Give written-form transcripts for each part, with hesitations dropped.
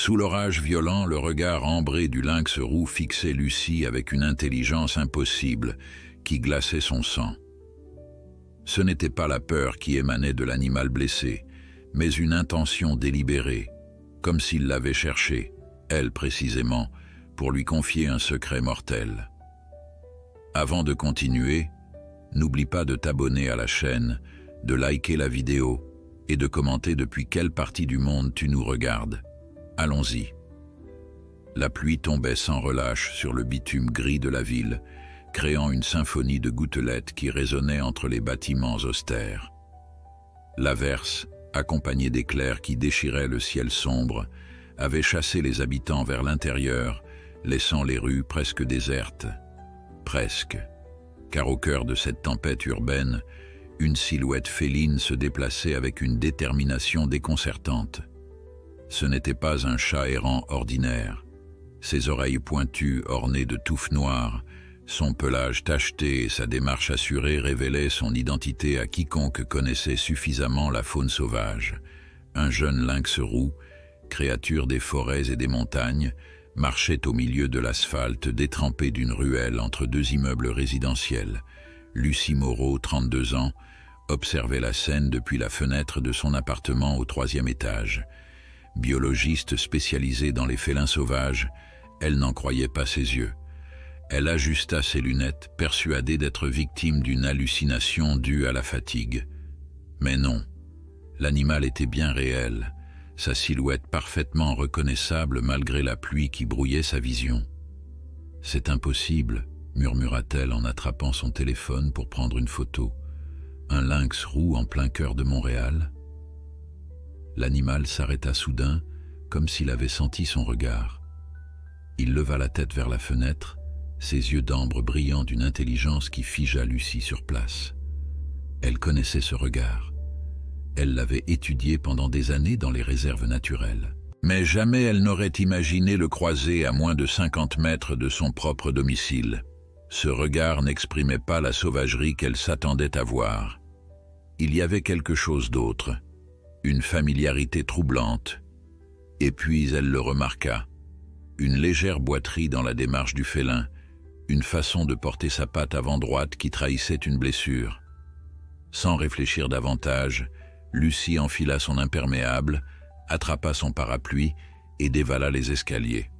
Sous l'orage violent, le regard ambré du lynx roux fixait Lucie avec une intelligence impossible qui glaçait son sang. Ce n'était pas la peur qui émanait de l'animal blessé, mais une intention délibérée, comme s'il l'avait cherchée, elle précisément, pour lui confier un secret mortel. Avant de continuer, n'oublie pas de t'abonner à la chaîne, de liker la vidéo et de commenter depuis quelle partie du monde tu nous regardes. Allons-y. La pluie tombait sans relâche sur le bitume gris de la ville, créant une symphonie de gouttelettes qui résonnait entre les bâtiments austères. L'averse, accompagnée d'éclairs qui déchiraient le ciel sombre, avait chassé les habitants vers l'intérieur, laissant les rues presque désertes. Presque, car au cœur de cette tempête urbaine, une silhouette féline se déplaçait avec une détermination déconcertante. Ce n'était pas un chat errant ordinaire. Ses oreilles pointues ornées de touffes noires, son pelage tacheté et sa démarche assurée révélaient son identité à quiconque connaissait suffisamment la faune sauvage. Un jeune lynx roux, créature des forêts et des montagnes, marchait au milieu de l'asphalte détrempé d'une ruelle entre deux immeubles résidentiels. Lucie Moreau, 32 ans, observait la scène depuis la fenêtre de son appartement au 3e étage. Biologiste spécialisée dans les félins sauvages, elle n'en croyait pas ses yeux. Elle ajusta ses lunettes, persuadée d'être victime d'une hallucination due à la fatigue. Mais non, l'animal était bien réel, sa silhouette parfaitement reconnaissable malgré la pluie qui brouillait sa vision. « C'est impossible », murmura-t-elle en attrapant son téléphone pour prendre une photo. « Un lynx roux en plein cœur de Montréal ?» L'animal s'arrêta soudain, comme s'il avait senti son regard. Il leva la tête vers la fenêtre, ses yeux d'ambre brillant d'une intelligence qui figea Lucie sur place. Elle connaissait ce regard. Elle l'avait étudié pendant des années dans les réserves naturelles. Mais jamais elle n'aurait imaginé le croiser à moins de 50 mètres de son propre domicile. Ce regard n'exprimait pas la sauvagerie qu'elle s'attendait à voir. Il y avait quelque chose d'autre, une familiarité troublante. Et puis elle le remarqua, une légère boiterie dans la démarche du félin, une façon de porter sa patte avant droite qui trahissait une blessure. Sans réfléchir davantage, Lucie enfila son imperméable, attrapa son parapluie et dévala les escaliers.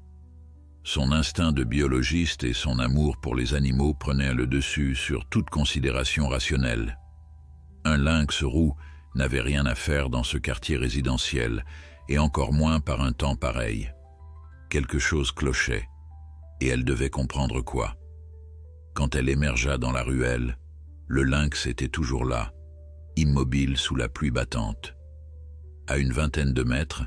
Son instinct de biologiste et son amour pour les animaux prenaient le dessus sur toute considération rationnelle. Un lynx roux n'avait rien à faire dans ce quartier résidentiel, et encore moins par un temps pareil. Quelque chose clochait, et elle devait comprendre quoi. Quand elle émergea dans la ruelle, le lynx était toujours là, immobile sous la pluie battante. À une vingtaine de mètres,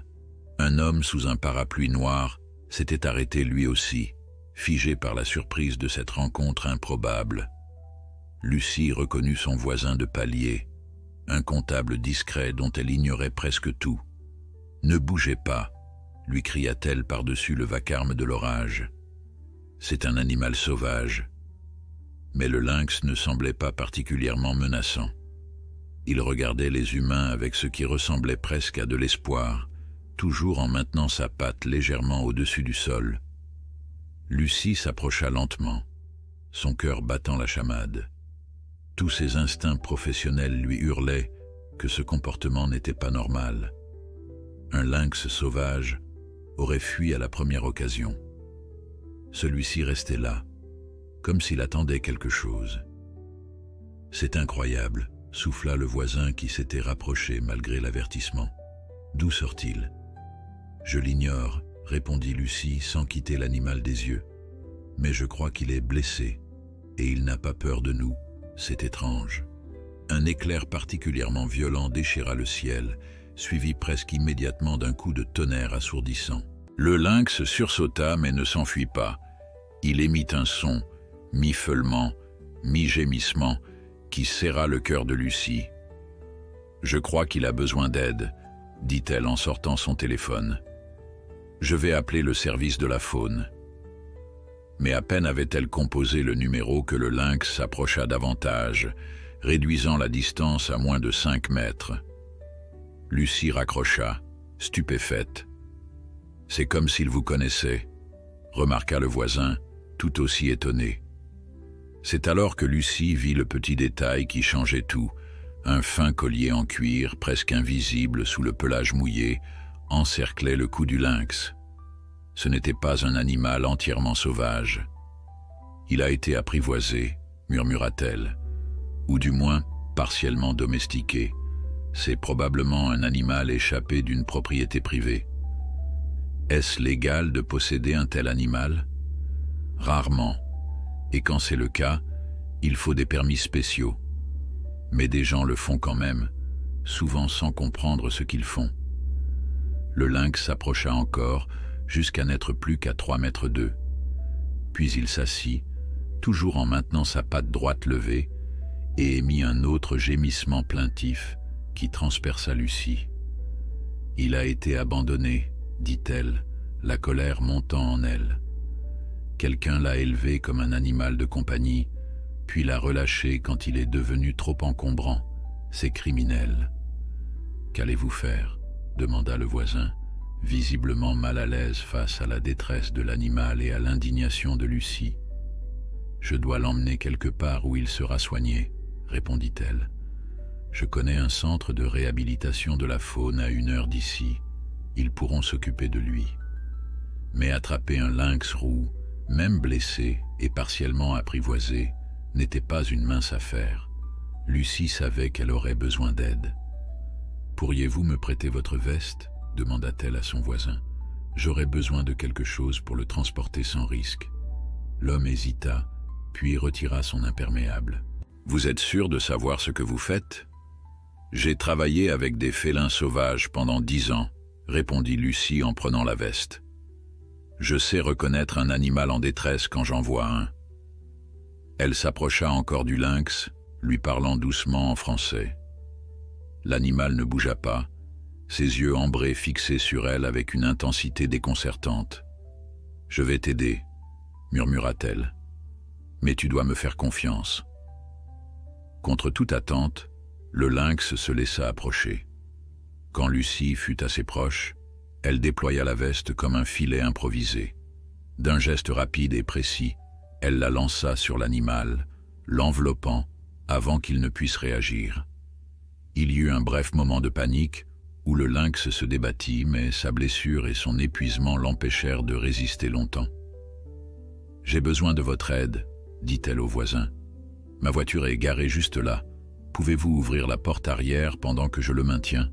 un homme sous un parapluie noir s'était arrêté lui aussi, figé par la surprise de cette rencontre improbable. Lucie reconnut son voisin de palier, un comptable discret dont elle ignorait presque tout. « Ne bougez pas !» lui cria-t-elle par-dessus le vacarme de l'orage. « C'est un animal sauvage. » Mais le lynx ne semblait pas particulièrement menaçant. Il regardait les humains avec ce qui ressemblait presque à de l'espoir, toujours en maintenant sa patte légèrement au-dessus du sol. Lucie s'approcha lentement, son cœur battant la chamade. Tous ses instincts professionnels lui hurlaient que ce comportement n'était pas normal. Un lynx sauvage aurait fui à la première occasion. Celui-ci restait là, comme s'il attendait quelque chose. « C'est incroyable », souffla le voisin qui s'était rapproché malgré l'avertissement. « D'où sort-il ?»« Je l'ignore », répondit Lucie sans quitter l'animal des yeux. « Mais je crois qu'il est blessé, et il n'a pas peur de nous. C'est étrange. » Un éclair particulièrement violent déchira le ciel, suivi presque immédiatement d'un coup de tonnerre assourdissant. Le lynx sursauta mais ne s'enfuit pas. Il émit un son, mi-feulement, mi-gémissement, qui serra le cœur de Lucie. « Je crois qu'il a besoin d'aide », dit-elle en sortant son téléphone. « Je vais appeler le service de la faune. » Mais à peine avait-elle composé le numéro que le lynx s'approcha davantage, réduisant la distance à moins de 5 mètres. Lucie raccrocha, stupéfaite. C'est comme s'il vous connaissait, remarqua le voisin, tout aussi étonné. C'est alors que Lucie vit le petit détail qui changeait tout, un fin collier en cuir, presque invisible sous le pelage mouillé, encerclait le cou du lynx. Ce n'était pas un animal entièrement sauvage. Il a été apprivoisé, murmura-t-elle, ou du moins partiellement domestiqué. C'est probablement un animal échappé d'une propriété privée. Est-ce légal de posséder un tel animal? Rarement, et quand c'est le cas, il faut des permis spéciaux. Mais des gens le font quand même, souvent sans comprendre ce qu'ils font. Le lynx s'approcha encore, jusqu'à n'être plus qu'à 3 mètres d'eux. Puis il s'assit, toujours en maintenant sa patte droite levée, et émit un autre gémissement plaintif qui transperça Lucie. « Il a été abandonné », dit-elle, la colère montant en elle. « Quelqu'un l'a élevé comme un animal de compagnie, puis l'a relâché quand il est devenu trop encombrant. C'est criminel. »« Qu'allez-vous faire ?» demanda le voisin, visiblement mal à l'aise face à la détresse de l'animal et à l'indignation de Lucie. « Je dois l'emmener quelque part où il sera soigné, » répondit-elle. « Je connais un centre de réhabilitation de la faune à 1 heure d'ici. Ils pourront s'occuper de lui. » Mais attraper un lynx roux, même blessé et partiellement apprivoisé, n'était pas une mince affaire. Lucie savait qu'elle aurait besoin d'aide. « Pourriez-vous me prêter votre veste ?» demanda-t-elle à son voisin. « J'aurais besoin de quelque chose pour le transporter sans risque. » L'homme hésita, puis retira son imperméable. « Vous êtes sûr de savoir ce que vous faites ?»« J'ai travaillé avec des félins sauvages pendant 10 ans, » répondit Lucie en prenant la veste. « Je sais reconnaître un animal en détresse quand j'en vois un. » Elle s'approcha encore du lynx, lui parlant doucement en français. L'animal ne bougea pas, ses yeux ambrés fixés sur elle avec une intensité déconcertante. « Je vais t'aider, » murmura-t-elle. « Mais tu dois me faire confiance. » Contre toute attente, le lynx se laissa approcher. Quand Lucie fut assez proche, elle déploya la veste comme un filet improvisé. D'un geste rapide et précis, elle la lança sur l'animal, l'enveloppant avant qu'il ne puisse réagir. Il y eut un bref moment de panique où le lynx se débattit, mais sa blessure et son épuisement l'empêchèrent de résister longtemps. « J'ai besoin de votre aide, » dit-elle au voisin. « Ma voiture est garée juste là. Pouvez-vous ouvrir la porte arrière pendant que je le maintiens ?»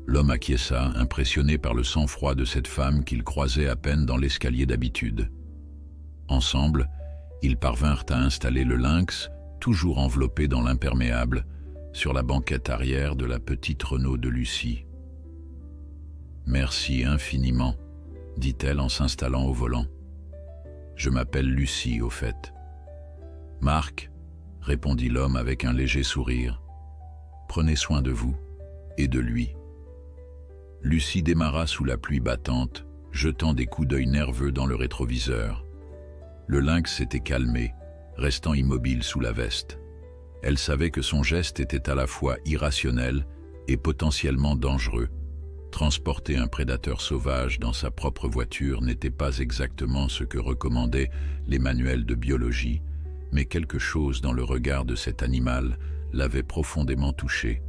L'homme acquiesça, impressionné par le sang-froid de cette femme qu'il croisait à peine dans l'escalier d'habitude. Ensemble, ils parvinrent à installer le lynx, toujours enveloppé dans l'imperméable, sur la banquette arrière de la petite Renault de Lucie. « Merci infiniment, » dit-elle en s'installant au volant. « Je m'appelle Lucie, au fait. »« Marc, » répondit l'homme avec un léger sourire. « Prenez soin de vous et de lui. » Lucie démarra sous la pluie battante, jetant des coups d'œil nerveux dans le rétroviseur. Le lynx s'était calmé, restant immobile sous la veste. Elle savait que son geste était à la fois irrationnel et potentiellement dangereux. Transporter un prédateur sauvage dans sa propre voiture n'était pas exactement ce que recommandaient les manuels de biologie, mais quelque chose dans le regard de cet animal l'avait profondément touchée.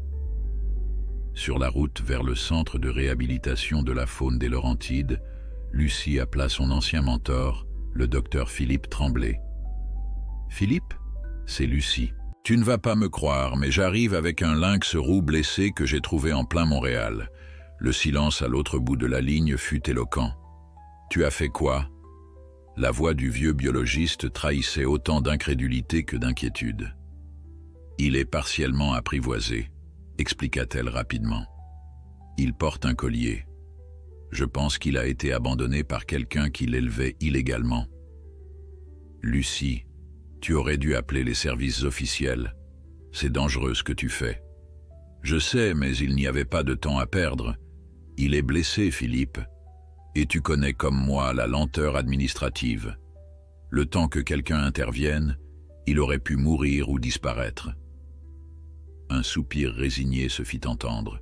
Sur la route vers le centre de réhabilitation de la faune des Laurentides, Lucie appela son ancien mentor, le docteur Philippe Tremblay. « Philippe, c'est Lucie. Tu ne vas pas me croire, mais j'arrive avec un lynx roux blessé que j'ai trouvé en plein Montréal. » Le silence à l'autre bout de la ligne fut éloquent. « Tu as fait quoi ?» La voix du vieux biologiste trahissait autant d'incrédulité que d'inquiétude. « Il est partiellement apprivoisé, » expliqua-t-elle rapidement. « Il porte un collier. Je pense qu'il a été abandonné par quelqu'un qui l'élevait illégalement. » « Lucie, tu aurais dû appeler les services officiels. C'est dangereux ce que tu fais. »« Je sais, mais il n'y avait pas de temps à perdre. Il est blessé, Philippe. Et tu connais comme moi la lenteur administrative. Le temps que quelqu'un intervienne, il aurait pu mourir ou disparaître. » Un soupir résigné se fit entendre.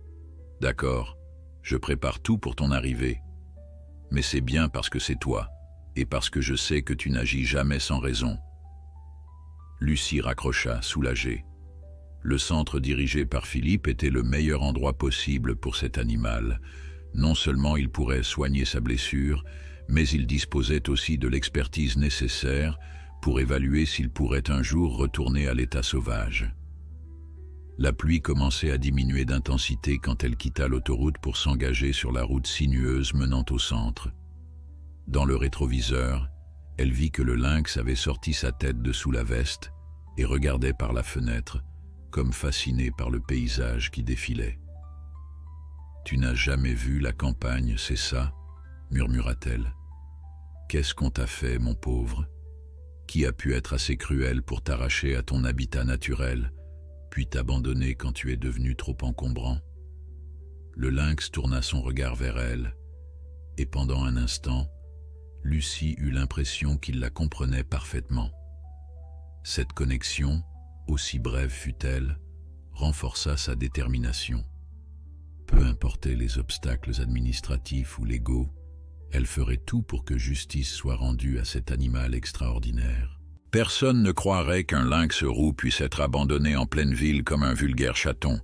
« D'accord, je prépare tout pour ton arrivée, » mais c'est bien parce que c'est toi, et parce que je sais que tu n'agis jamais sans raison. » Lucie raccrocha, soulagée. Le centre dirigé par Philippe était le meilleur endroit possible pour cet animal. Non seulement il pourrait soigner sa blessure, mais il disposait aussi de l'expertise nécessaire pour évaluer s'il pourrait un jour retourner à l'état sauvage. La pluie commençait à diminuer d'intensité quand elle quitta l'autoroute pour s'engager sur la route sinueuse menant au centre. Dans le rétroviseur, elle vit que le lynx avait sorti sa tête de sous la veste et regardait par la fenêtre, comme fasciné par le paysage qui défilait. « Tu n'as jamais vu la campagne, c'est ça ?» murmura-t-elle. « Qu'est-ce qu'on t'a fait, mon pauvre? Qui a pu être assez cruel pour t'arracher à ton habitat naturel, puis t'abandonner quand tu es devenu trop encombrant ?» Le lynx tourna son regard vers elle, et pendant un instant, Lucie eut l'impression qu'il la comprenait parfaitement. Cette connexion, aussi brève fut-elle, renforça sa détermination. Peu importaient les obstacles administratifs ou légaux, elle ferait tout pour que justice soit rendue à cet animal extraordinaire. Personne ne croirait qu'un lynx roux puisse être abandonné en pleine ville comme un vulgaire chaton,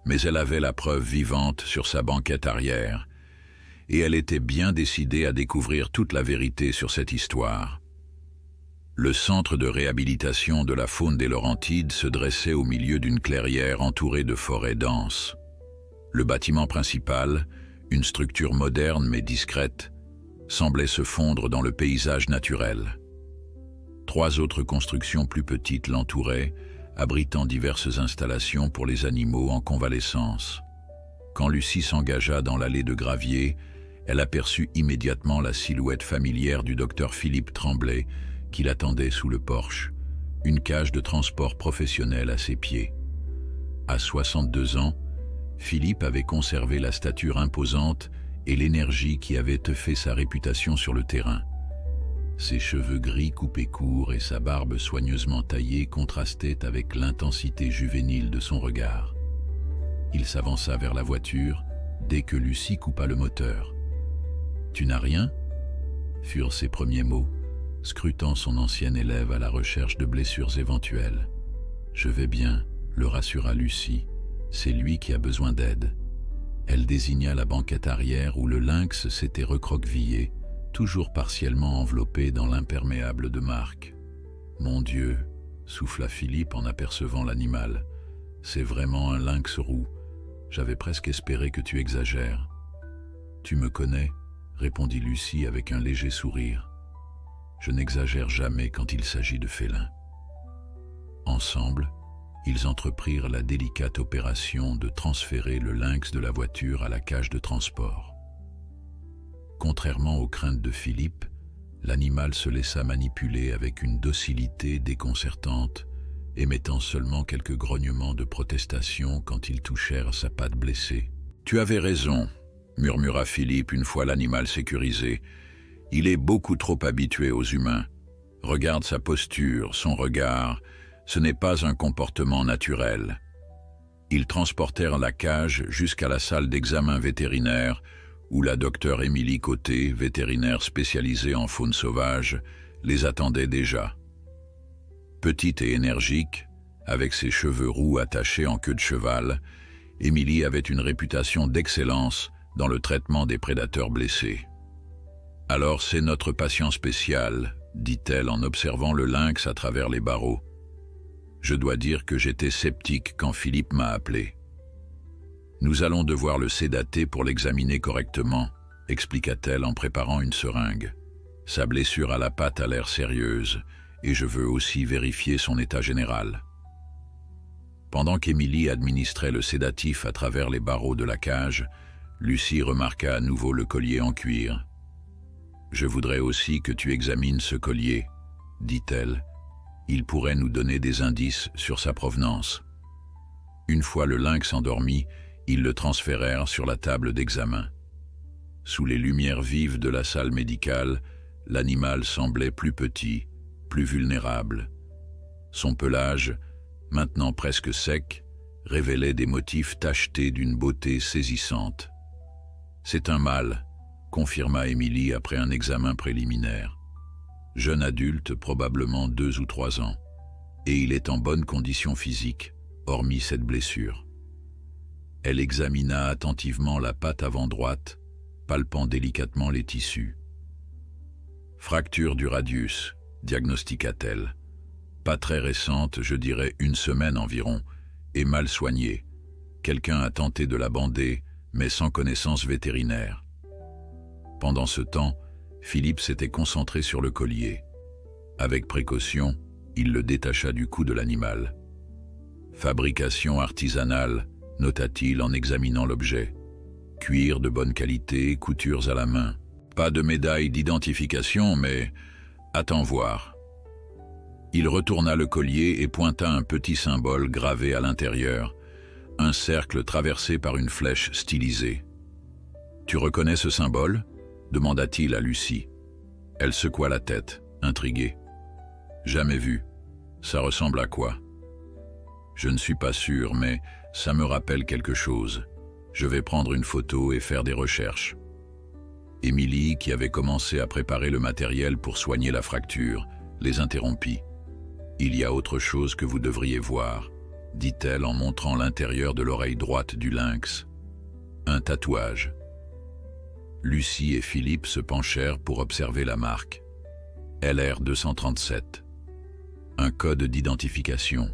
mais elle avait la preuve vivante sur sa banquette arrière, et elle était bien décidée à découvrir toute la vérité sur cette histoire. Le centre de réhabilitation de la faune des Laurentides se dressait au milieu d'une clairière entourée de forêts denses. Le bâtiment principal, une structure moderne mais discrète, semblait se fondre dans le paysage naturel. 3 autres constructions plus petites l'entouraient, abritant diverses installations pour les animaux en convalescence. Quand Lucie s'engagea dans l'allée de gravier, elle aperçut immédiatement la silhouette familière du docteur Philippe Tremblay, qui l'attendait sous le porche, une cage de transport professionnel à ses pieds. À 62 ans, Philippe avait conservé la stature imposante et l'énergie qui avait fait sa réputation sur le terrain. Ses cheveux gris coupés courts et sa barbe soigneusement taillée contrastaient avec l'intensité juvénile de son regard. Il s'avança vers la voiture dès que Lucie coupa le moteur. « Tu n'as rien ?» furent ses premiers mots, scrutant son ancien élève à la recherche de blessures éventuelles. « Je vais bien », le rassura Lucie, « c'est lui qui a besoin d'aide. » Elle désigna la banquette arrière où le lynx s'était recroquevillé, toujours partiellement enveloppé dans l'imperméable de Marc. « Mon Dieu !» souffla Philippe en apercevant l'animal. « C'est vraiment un lynx roux. J'avais presque espéré que tu exagères. »« Tu me connais ?» répondit Lucie avec un léger sourire. « Je n'exagère jamais quand il s'agit de félins. » Ensemble, ils entreprirent la délicate opération de transférer le lynx de la voiture à la cage de transport. Contrairement aux craintes de Philippe, l'animal se laissa manipuler avec une docilité déconcertante, émettant seulement quelques grognements de protestation quand ils touchèrent sa patte blessée. « Tu avais raison », murmura Philippe une fois l'animal sécurisé. « Il est beaucoup trop habitué aux humains. Regarde sa posture, son regard. Ce n'est pas un comportement naturel. » Ils transportèrent la cage jusqu'à la salle d'examen vétérinaire où la docteure Émilie Côté, vétérinaire spécialisée en faune sauvage, les attendait déjà. Petite et énergique, avec ses cheveux roux attachés en queue de cheval, Émilie avait une réputation d'excellence dans le traitement des prédateurs blessés. « Alors c'est notre patient spécial », dit-elle en observant le lynx à travers les barreaux. « Je dois dire que j'étais sceptique quand Philippe m'a appelé. »« Nous allons devoir le sédater pour l'examiner correctement », expliqua-t-elle en préparant une seringue. « Sa blessure à la patte a l'air sérieuse, et je veux aussi vérifier son état général. » Pendant qu'Émilie administrait le sédatif à travers les barreaux de la cage, Lucie remarqua à nouveau le collier en cuir. « Je voudrais aussi que tu examines ce collier, » dit-elle. « Il pourrait nous donner des indices sur sa provenance. » Une fois le lynx endormi, ils le transférèrent sur la table d'examen. Sous les lumières vives de la salle médicale, l'animal semblait plus petit, plus vulnérable. Son pelage, maintenant presque sec, révélait des motifs tachetés d'une beauté saisissante. « C'est un mâle », confirma Émilie après un examen préliminaire. Jeune adulte, probablement 2 ou 3 ans, et il est en bonne condition physique, hormis cette blessure. Elle examina attentivement la patte avant droite, palpant délicatement les tissus. Fracture du radius, diagnostiqua-t-elle. Pas très récente, je dirais 1 semaine environ, et mal soignée. Quelqu'un a tenté de la bander, mais sans connaissance vétérinaire. Pendant ce temps, Philippe s'était concentré sur le collier. Avec précaution, il le détacha du cou de l'animal. Fabrication artisanale, nota-t-il en examinant l'objet. Cuir de bonne qualité, coutures à la main. Pas de médaille d'identification, mais attends voir. Il retourna le collier et pointa un petit symbole gravé à l'intérieur, un cercle traversé par une flèche stylisée. « Tu reconnais ce symbole ?» demanda-t-il à Lucie. Elle secoua la tête, intriguée. « Jamais vu. Ça ressemble à quoi ?»« Je ne suis pas sûr, mais ça me rappelle quelque chose. Je vais prendre une photo et faire des recherches. » Émilie, qui avait commencé à préparer le matériel pour soigner la fracture, les interrompit. « Il y a autre chose que vous devriez voir, » dit-elle en montrant l'intérieur de l'oreille droite du lynx. « Un tatouage. » Lucie et Philippe se penchèrent pour observer la marque. LR 237. « Un code d'identification, »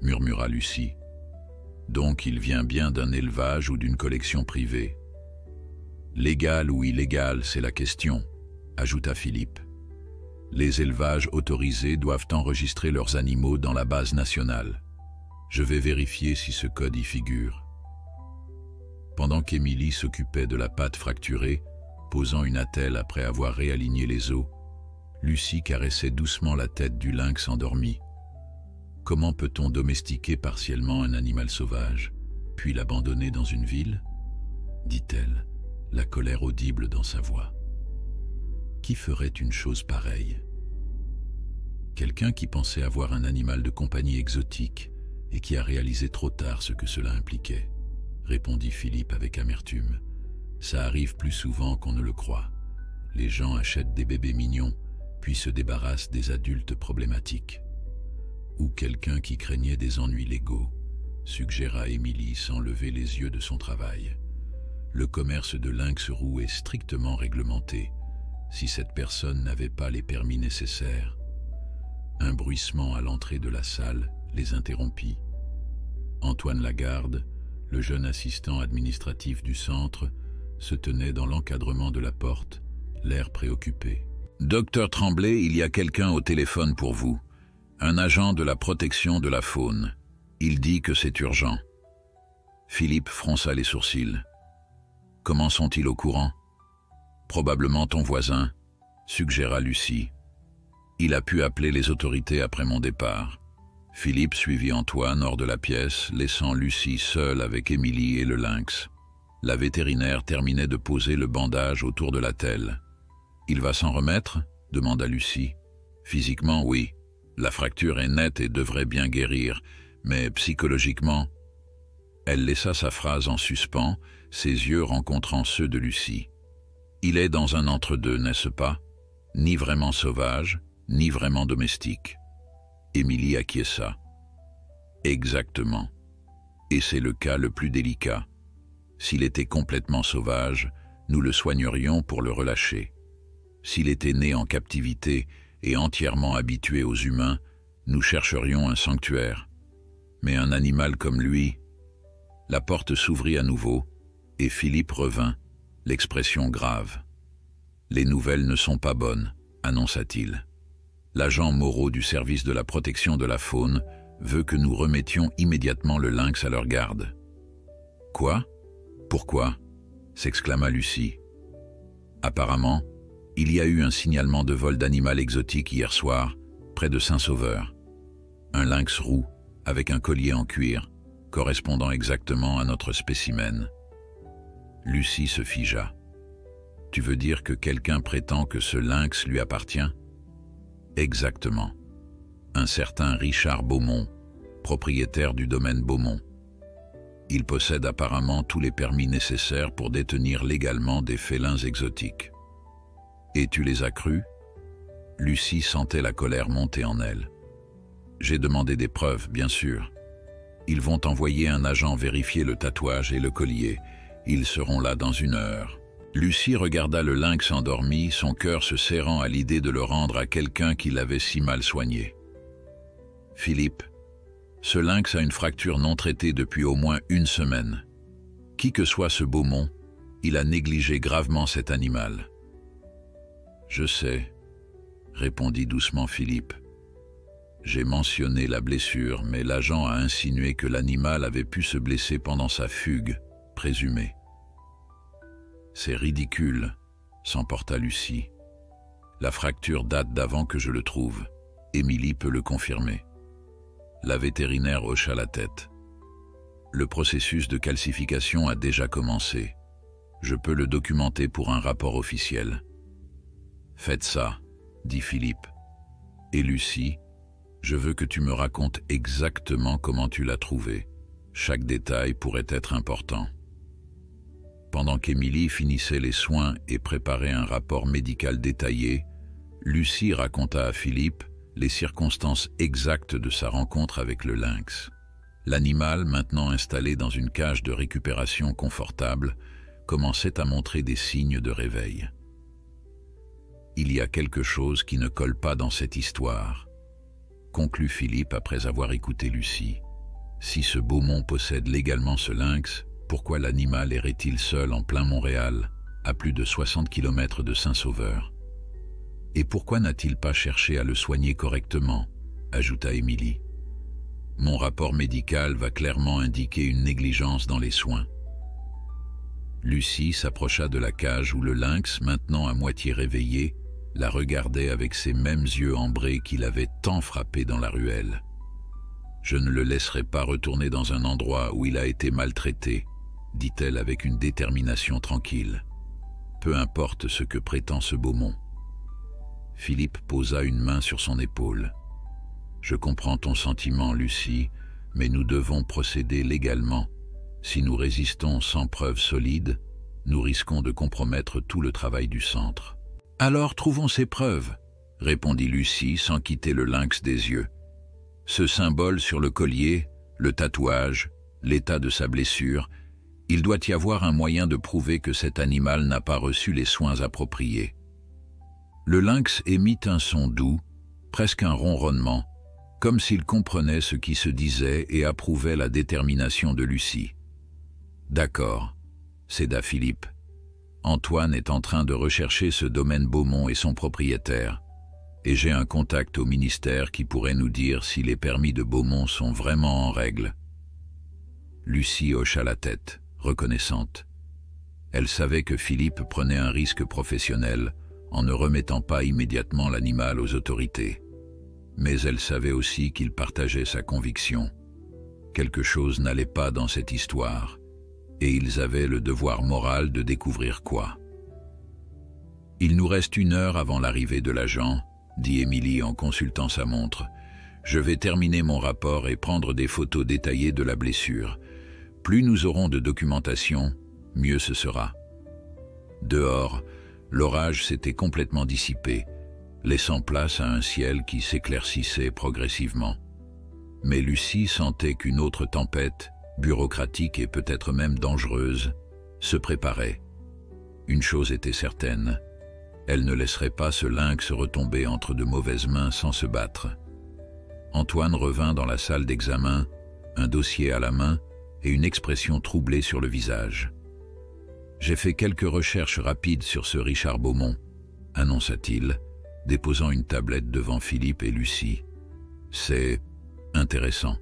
murmura Lucie. « Donc il vient bien d'un élevage ou d'une collection privée. » « Légal ou illégal, c'est la question, » ajouta Philippe. « Les élevages autorisés doivent enregistrer leurs animaux dans la base nationale. Je vais vérifier si ce code y figure. » Pendant qu'Émilie s'occupait de la patte fracturée, posant une attelle après avoir réaligné les os, Lucie caressait doucement la tête du lynx endormi. Comment peut-on domestiquer partiellement un animal sauvage, puis l'abandonner dans une ville ? Dit-elle, la colère audible dans sa voix. Qui ferait une chose pareille? Quelqu'un qui pensait avoir un animal de compagnie exotique et qui a réalisé trop tard ce que cela impliquait, répondit Philippe avec amertume. Ça arrive plus souvent qu'on ne le croit. Les gens achètent des bébés mignons, puis se débarrassent des adultes problématiques. Ou quelqu'un qui craignait des ennuis légaux, suggéra Émilie sans lever les yeux de son travail. Le commerce de lynx roux est strictement réglementé. Si cette personne n'avait pas les permis nécessaires, un bruissement à l'entrée de la salle les interrompit. Antoine Lagarde, le jeune assistant administratif du centre, se tenait dans l'encadrement de la porte, l'air préoccupé. « Docteur Tremblay, il y a quelqu'un au téléphone pour vous. Un agent de la protection de la faune. Il dit que c'est urgent. » Philippe fronça les sourcils. « Comment sont-ils au courant ?»« Probablement ton voisin, » suggéra Lucie. « Il a pu appeler les autorités après mon départ. » Philippe suivit Antoine hors de la pièce, laissant Lucie seule avec Émilie et le lynx. La vétérinaire terminait de poser le bandage autour de la telle. « Il va s'en remettre ?» demanda Lucie. « Physiquement, oui. La fracture est nette et devrait bien guérir, mais psychologiquement... » Elle laissa sa phrase en suspens, ses yeux rencontrant ceux de Lucie. « Il est dans un entre-deux, n'est-ce pas? Ni vraiment sauvage, ni vraiment domestique. » Émilie acquiesça. « Exactement. Et c'est le cas le plus délicat. S'il était complètement sauvage, nous le soignerions pour le relâcher. S'il était né en captivité et entièrement habitué aux humains, nous chercherions un sanctuaire. Mais un animal comme lui... » La porte s'ouvrit à nouveau, et Philippe revint, l'expression grave. « Les nouvelles ne sont pas bonnes, » annonça-t-il. « L'agent Moreau du service de la protection de la faune veut que nous remettions immédiatement le lynx à leur garde. »« Quoi? Pourquoi ?» s'exclama Lucie. « Apparemment, il y a eu un signalement de vol d'animal exotique hier soir, près de Saint-Sauveur. Un lynx roux, avec un collier en cuir, correspondant exactement à notre spécimen. » Lucie se figea. « Tu veux dire que quelqu'un prétend que ce lynx lui appartient ?»« Exactement. Un certain Richard Beaumont, propriétaire du domaine Beaumont. » Il possède apparemment tous les permis nécessaires pour détenir légalement des félins exotiques. Et tu les as crus? Lucie sentait la colère monter en elle. J'ai demandé des preuves, bien sûr. Ils vont envoyer un agent vérifier le tatouage et le collier. Ils seront là dans 1 heure. Lucie regarda le lynx endormi, son cœur se serrant à l'idée de le rendre à quelqu'un qui l'avait si mal soigné. Philippe, ce lynx a une fracture non traitée depuis au moins 1 semaine. Qui que soit ce Beaumont, il a négligé gravement cet animal. Je sais, répondit doucement Philippe. J'ai mentionné la blessure, mais l'agent a insinué que l'animal avait pu se blesser pendant sa fugue, présumée. C'est ridicule, s'emporta Lucie. La fracture date d'avant que je le trouve. Émilie peut le confirmer. La vétérinaire hocha la tête. Le processus de calcification a déjà commencé. Je peux le documenter pour un rapport officiel. Faites ça, dit Philippe. Et Lucie, je veux que tu me racontes exactement comment tu l'as trouvé. Chaque détail pourrait être important. Pendant qu'Émilie finissait les soins et préparait un rapport médical détaillé, Lucie raconta à Philippe les circonstances exactes de sa rencontre avec le lynx. L'animal, maintenant installé dans une cage de récupération confortable, commençait à montrer des signes de réveil. Il y a quelque chose qui ne colle pas dans cette histoire, conclut Philippe après avoir écouté Lucie. Si ce Beaumont possède légalement ce lynx, pourquoi l'animal errait-il seul en plein Montréal, à plus de 60 km de Saint-Sauveur? Et pourquoi n'a-t-il pas cherché à le soigner correctement? Ajouta Émilie. Mon rapport médical va clairement indiquer une négligence dans les soins. Lucie s'approcha de la cage où le lynx, maintenant à moitié réveillé, la regardait avec ces mêmes yeux ambrés qui l'avaient tant frappé dans la ruelle. Je ne le laisserai pas retourner dans un endroit où il a été maltraité, dit-elle avec une détermination tranquille. Peu importe ce que prétend ce Beaumont. Philippe posa une main sur son épaule. Je comprends ton sentiment, Lucie, mais nous devons procéder légalement. Si nous résistons sans preuves solides, nous risquons de compromettre tout le travail du centre. Alors trouvons ces preuves, répondit Lucie sans quitter le lynx des yeux. Ce symbole sur le collier, le tatouage, l'état de sa blessure, il doit y avoir un moyen de prouver que cet animal n'a pas reçu les soins appropriés. Le lynx émit un son doux, presque un ronronnement, comme s'il comprenait ce qui se disait et approuvait la détermination de Lucie. D'accord, céda Philippe. Antoine est en train de rechercher ce domaine Beaumont et son propriétaire, et j'ai un contact au ministère qui pourrait nous dire si les permis de Beaumont sont vraiment en règle. Lucie hocha la tête, reconnaissante. Elle savait que Philippe prenait un risque professionnel en ne remettant pas immédiatement l'animal aux autorités. Mais elle savait aussi qu'il partageait sa conviction. Quelque chose n'allait pas dans cette histoire, et ils avaient le devoir moral de découvrir quoi. « Il nous reste 1 heure avant l'arrivée de l'agent, » dit Émilie en consultant sa montre. « Je vais terminer mon rapport et prendre des photos détaillées de la blessure. Plus nous aurons de documentation, mieux ce sera. » Dehors, l'orage s'était complètement dissipé, laissant place à un ciel qui s'éclaircissait progressivement. Mais Lucie sentait qu'une autre tempête, bureaucratique et peut-être même dangereuse, se préparait. Une chose était certaine, elle ne laisserait pas ce lynx retomber entre de mauvaises mains sans se battre. Antoine revint dans la salle d'examen, un dossier à la main et une expression troublée sur le visage. « J'ai fait quelques recherches rapides sur ce Richard Beaumont », annonça-t-il, déposant une tablette devant Philippe et Lucie. « C'est intéressant. »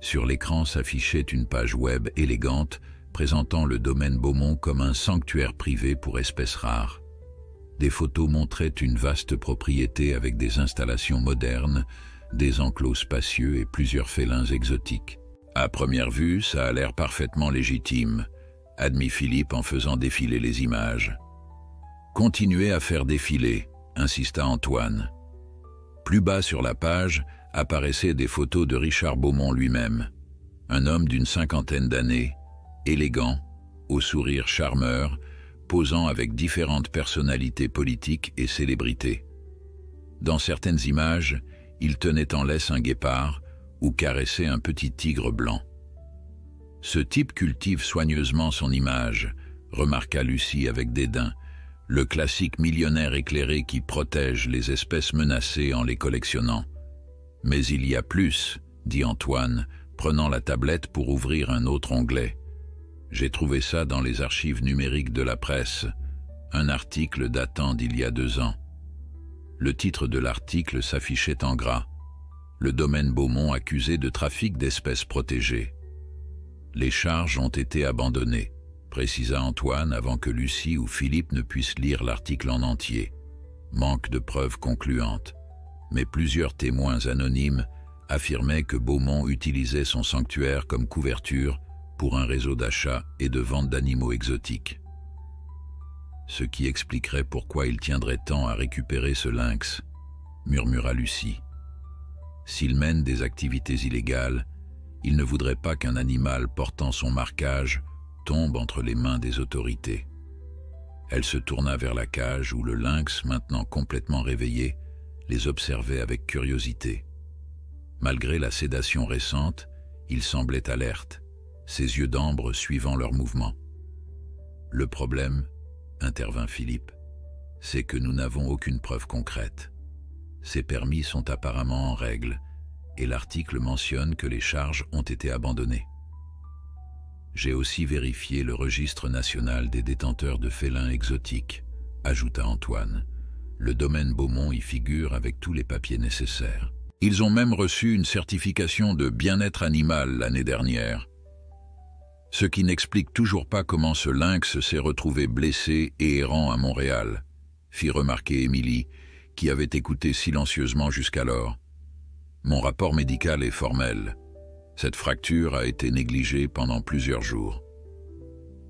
Sur l'écran s'affichait une page web élégante présentant le domaine Beaumont comme un sanctuaire privé pour espèces rares. Des photos montraient une vaste propriété avec des installations modernes, des enclos spacieux et plusieurs félins exotiques. À première vue, ça a l'air parfaitement légitime, admit Philippe en faisant défiler les images. Continuez à faire défiler, insista Antoine. Plus bas sur la page apparaissaient des photos de Richard Beaumont lui-même. Un homme d'une cinquantaine d'années, élégant, au sourire charmeur, posant avec différentes personnalités politiques et célébrités. Dans certaines images, il tenait en laisse un guépard ou caressait un petit tigre blanc. Ce type cultive soigneusement son image, remarqua Lucie avec dédain, le classique millionnaire éclairé qui protège les espèces menacées en les collectionnant. Mais il y a plus, dit Antoine, prenant la tablette pour ouvrir un autre onglet. J'ai trouvé ça dans les archives numériques de la presse, un article datant d'il y a 2 ans. Le titre de l'article s'affichait en gras. Le domaine Beaumont accusé de trafic d'espèces protégées. Les charges ont été abandonnées, précisa Antoine avant que Lucie ou Philippe ne puissent lire l'article en entier. Manque de preuves concluantes. Mais plusieurs témoins anonymes affirmaient que Beaumont utilisait son sanctuaire comme couverture pour un réseau d'achat et de vente d'animaux exotiques. Ce qui expliquerait pourquoi il tiendrait tant à récupérer ce lynx, murmura Lucie. S'il mène des activités illégales, il ne voudrait pas qu'un animal portant son marquage tombe entre les mains des autorités. Elle se tourna vers la cage où le lynx, maintenant complètement réveillé, les observait avec curiosité. Malgré la sédation récente, il semblait alerte, ses yeux d'ambre suivant leurs mouvements. « Le problème, intervint Philippe, c'est que nous n'avons aucune preuve concrète. Ces permis sont apparemment en règle, et l'article mentionne que les charges ont été abandonnées. J'ai aussi vérifié le registre national des détenteurs de félins exotiques, ajouta Antoine. Le domaine Beaumont y figure avec tous les papiers nécessaires. Ils ont même reçu une certification de bien-être animal l'année dernière. Ce qui n'explique toujours pas comment ce lynx s'est retrouvé blessé et errant à Montréal, fit remarquer Émilie, qui avait écouté silencieusement jusqu'alors. Mon rapport médical est formel. Cette fracture a été négligée pendant plusieurs jours.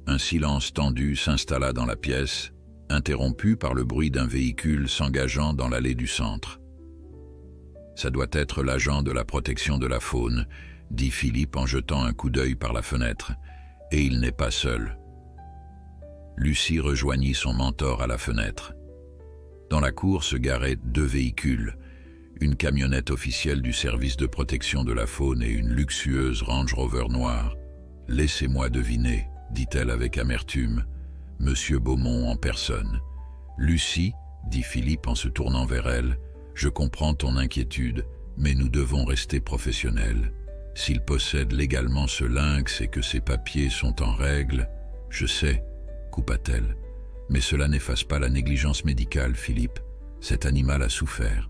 Un silence tendu s'installa dans la pièce, interrompu par le bruit d'un véhicule s'engageant dans l'allée du centre. Ça doit être l'agent de la protection de la faune, dit Philippe en jetant un coup d'œil par la fenêtre, et il n'est pas seul. Lucie rejoignit son mentor à la fenêtre. Dans la cour se garaient 2 véhicules, une camionnette officielle du service de protection de la faune et une luxueuse Range Rover noire. « Laissez-moi deviner, dit-elle avec amertume, Monsieur Beaumont en personne. »« Lucie, dit Philippe en se tournant vers elle, je comprends ton inquiétude, mais nous devons rester professionnels. S'il possède légalement ce lynx et que ses papiers sont en règle, je sais, coupa-t-elle, mais cela n'efface pas la négligence médicale, Philippe. Cet animal a souffert. »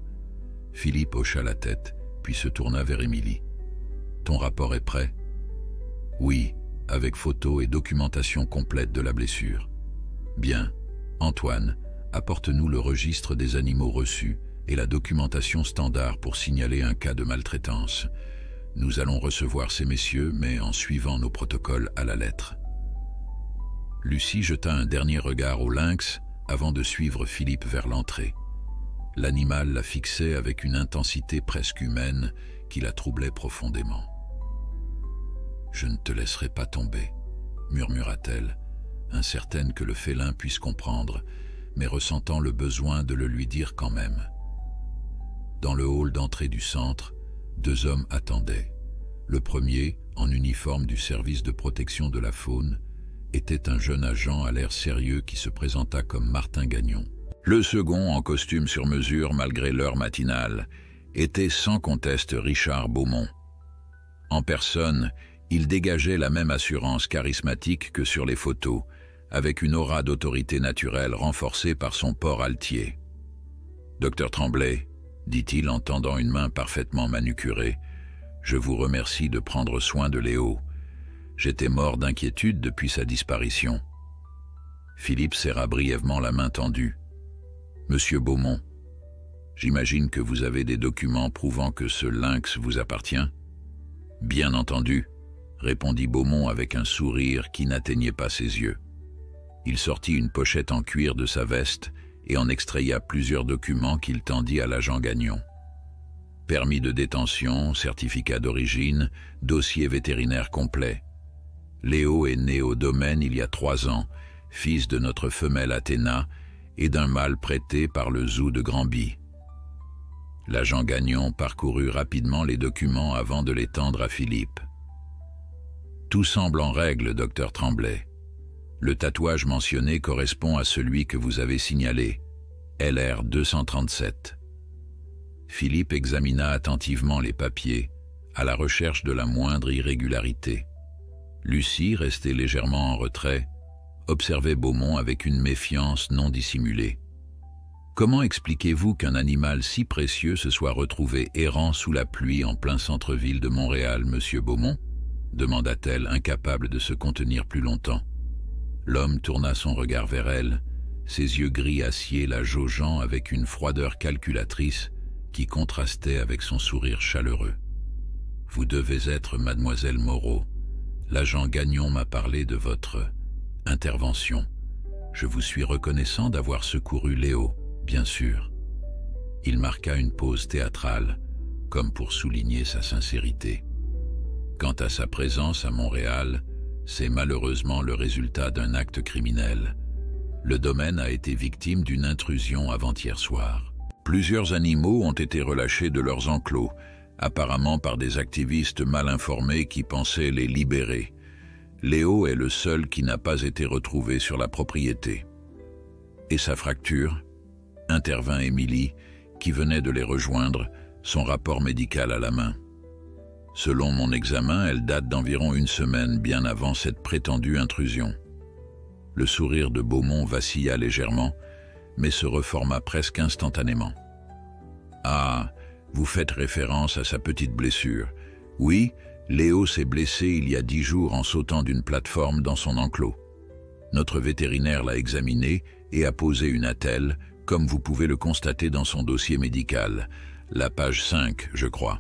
Philippe hocha la tête, puis se tourna vers Émilie. « Ton rapport est prêt ?»« Oui, avec photos et documentation complète de la blessure. »« Bien. Antoine, apporte-nous le registre des animaux reçus et la documentation standard pour signaler un cas de maltraitance. Nous allons recevoir ces messieurs, mais en suivant nos protocoles à la lettre. » Lucie jeta un dernier regard au lynx avant de suivre Philippe vers l'entrée. L'animal la fixait avec une intensité presque humaine qui la troublait profondément. « Je ne te laisserai pas tomber, » murmura-t-elle, incertaine que le félin puisse comprendre, mais ressentant le besoin de le lui dire quand même. Dans le hall d'entrée du centre, 2 hommes attendaient. Le premier, en uniforme du service de protection de la faune, était un jeune agent à l'air sérieux qui se présenta comme Martin Gagnon. Le second, en costume sur mesure malgré l'heure matinale, était sans conteste Richard Beaumont. En personne, il dégageait la même assurance charismatique que sur les photos, avec une aura d'autorité naturelle renforcée par son port altier. « Docteur Tremblay, » dit-il en tendant une main parfaitement manucurée, « je vous remercie de prendre soin de Léo. J'étais mort d'inquiétude depuis sa disparition. » Philippe serra brièvement la main tendue. « Monsieur Beaumont, j'imagine que vous avez des documents prouvant que ce lynx vous appartient ?»« Bien entendu, » répondit Beaumont avec un sourire qui n'atteignait pas ses yeux. Il sortit une pochette en cuir de sa veste et en extraya plusieurs documents qu'il tendit à l'agent Gagnon. « Permis de détention, certificat d'origine, dossier vétérinaire complet. Léo est né au domaine il y a 3 ans, fils de notre femelle Athéna et d'un mâle prêté par le zoo de Granby. L'agent Gagnon parcourut rapidement les documents avant de les tendre à Philippe. Tout semble en règle, docteur Tremblay. Le tatouage mentionné correspond à celui que vous avez signalé, LR 237. Philippe examina attentivement les papiers, à la recherche de la moindre irrégularité. Lucie, restée légèrement en retrait, observait Beaumont avec une méfiance non dissimulée. « Comment expliquez-vous qu'un animal si précieux se soit retrouvé errant sous la pluie en plein centre-ville de Montréal, monsieur Beaumont ?» demanda-t-elle, incapable de se contenir plus longtemps. L'homme tourna son regard vers elle, ses yeux gris acier la jaugeant avec une froideur calculatrice qui contrastait avec son sourire chaleureux. « Vous devez être mademoiselle Moreau. L'agent Gagnon m'a parlé de votre intervention. Je vous suis reconnaissant d'avoir secouru Léo, bien sûr. » Il marqua une pause théâtrale, comme pour souligner sa sincérité. Quant à sa présence à Montréal, c'est malheureusement le résultat d'un acte criminel. Le domaine a été victime d'une intrusion avant-hier soir. Plusieurs animaux ont été relâchés de leurs enclos, apparemment par des activistes mal informés qui pensaient les libérer. Léo est le seul qui n'a pas été retrouvé sur la propriété. « Et sa fracture ?» intervint Émilie, qui venait de les rejoindre, son rapport médical à la main. « Selon mon examen, elle date d'environ 1 semaine, bien avant cette prétendue intrusion. » Le sourire de Beaumont vacilla légèrement, mais se reforma presque instantanément. « Ah, vous faites référence à sa petite blessure. Oui, Léo s'est blessé il y a 10 jours en sautant d'une plateforme dans son enclos. Notre vétérinaire l'a examiné et a posé une attelle, comme vous pouvez le constater dans son dossier médical, la page 5, je crois. »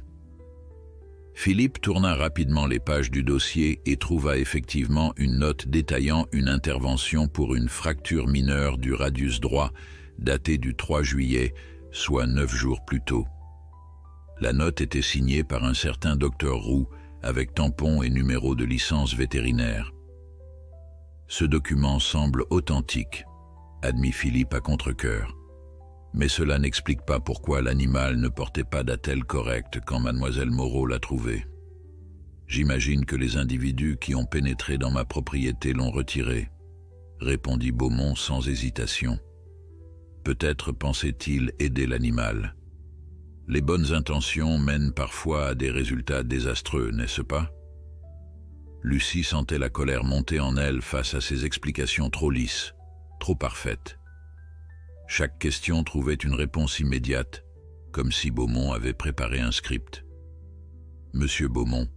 Philippe tourna rapidement les pages du dossier et trouva effectivement une note détaillant une intervention pour une fracture mineure du radius droit, datée du 3 juillet, soit 9 jours plus tôt. La note était signée par un certain docteur Roux, avec tampon et numéro de licence vétérinaire. « Ce document semble authentique », admit Philippe à contre-cœur. Mais cela n'explique pas pourquoi l'animal ne portait pas d'attelle correcte quand mademoiselle Moreau l'a trouvé. J'imagine que les individus qui ont pénétré dans ma propriété l'ont retiré, répondit Beaumont sans hésitation. Peut-être pensait-il aider l'animal. Les bonnes intentions mènent parfois à des résultats désastreux, n'est-ce pas? Lucie sentait la colère monter en elle face à ces explications trop lisses, trop parfaites. Chaque question trouvait une réponse immédiate, comme si Beaumont avait préparé un script. « Monsieur Beaumont, »